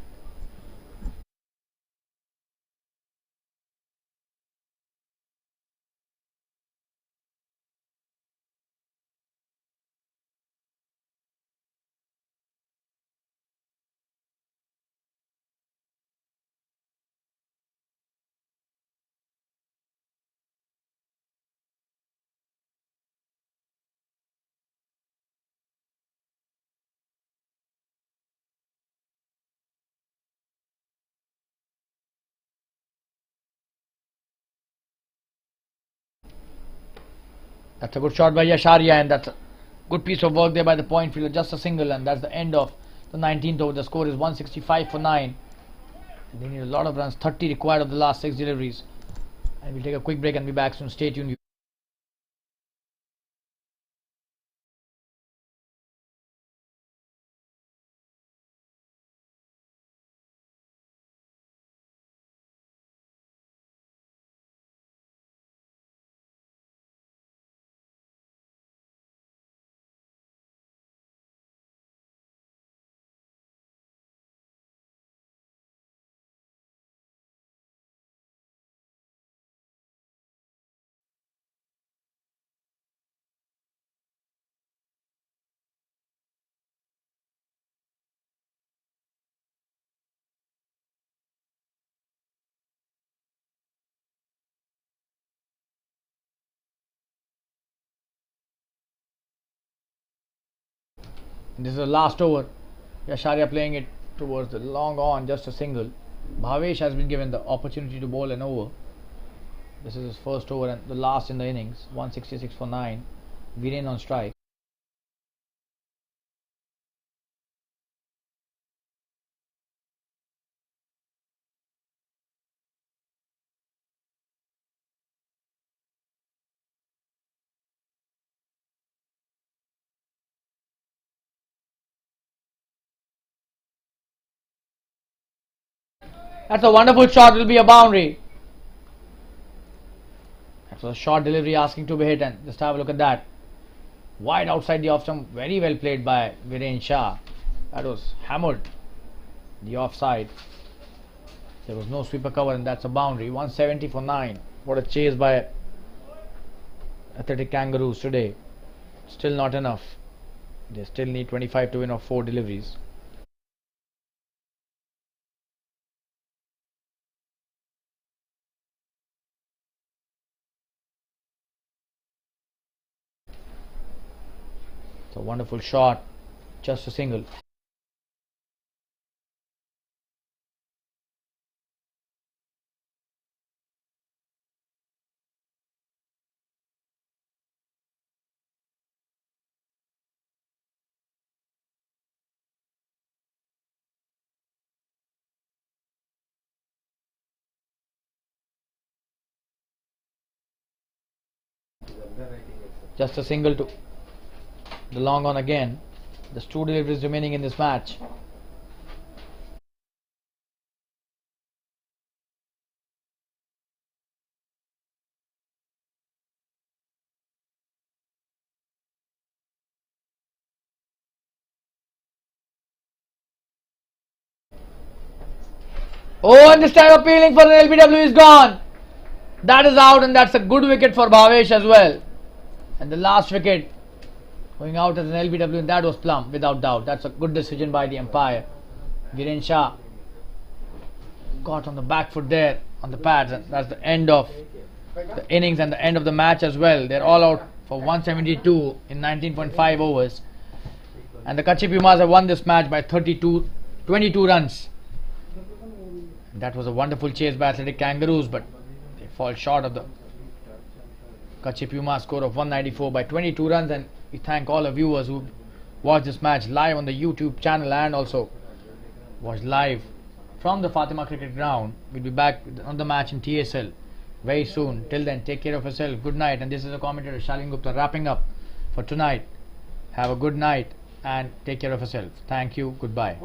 That's a good shot by Yasharia, and that's a good piece of work there by the point fielder. Just a single, and that's the end of the 19th over. The score is 165 for 9. They need a lot of runs, 30 required of the last 6 deliveries. And we'll take a quick break and be back soon. Stay tuned. This is the last over. Yasharia playing it towards the long on, just a single. Bhavesh has been given the opportunity to bowl an over. This is his first over and the last in the innings. 166 for 9. Viren on strike. That's a wonderful shot. It will be a boundary. That was a short delivery asking to be hit, and just have a look at that. Wide outside the off stump. Very well played by Viren Shah. That was hammered. The offside. There was no sweeper cover, and that's a boundary. 170 for 9. What a chase by Athletic Kangaroos today. Still not enough. They still need 25 to win off 4 deliveries. It's a wonderful shot. Just a single. Just a single to the long on again. There's 2 deliveries remaining in this match. Oh, and this time appealing for an LBW is gone. That is out, and that's a good wicket for Bhavesh as well. And the last wicket going out as an LBW, and that was plumb, without doubt. That's a good decision by the umpire. Viren Shah got on the back foot there on the pads, and that's the end of the innings and the end of the match as well. They're all out for 172 in 19.5 overs. And the Kutchi Pumas have won this match by 22 runs. That was a wonderful chase by Athletic Kangaroos, but they fall short of the Kutchi Pumas score of 194 by 22 runs. And we thank all the viewers who watched this match live on the YouTube channel and also watched live from the Fatima Cricket Ground. We'll be back on the match in TSL very soon. Till then, take care of yourself. Good night. And this is the commentator Shalin Gupta wrapping up for tonight. Have a good night and take care of yourself. Thank you. Goodbye.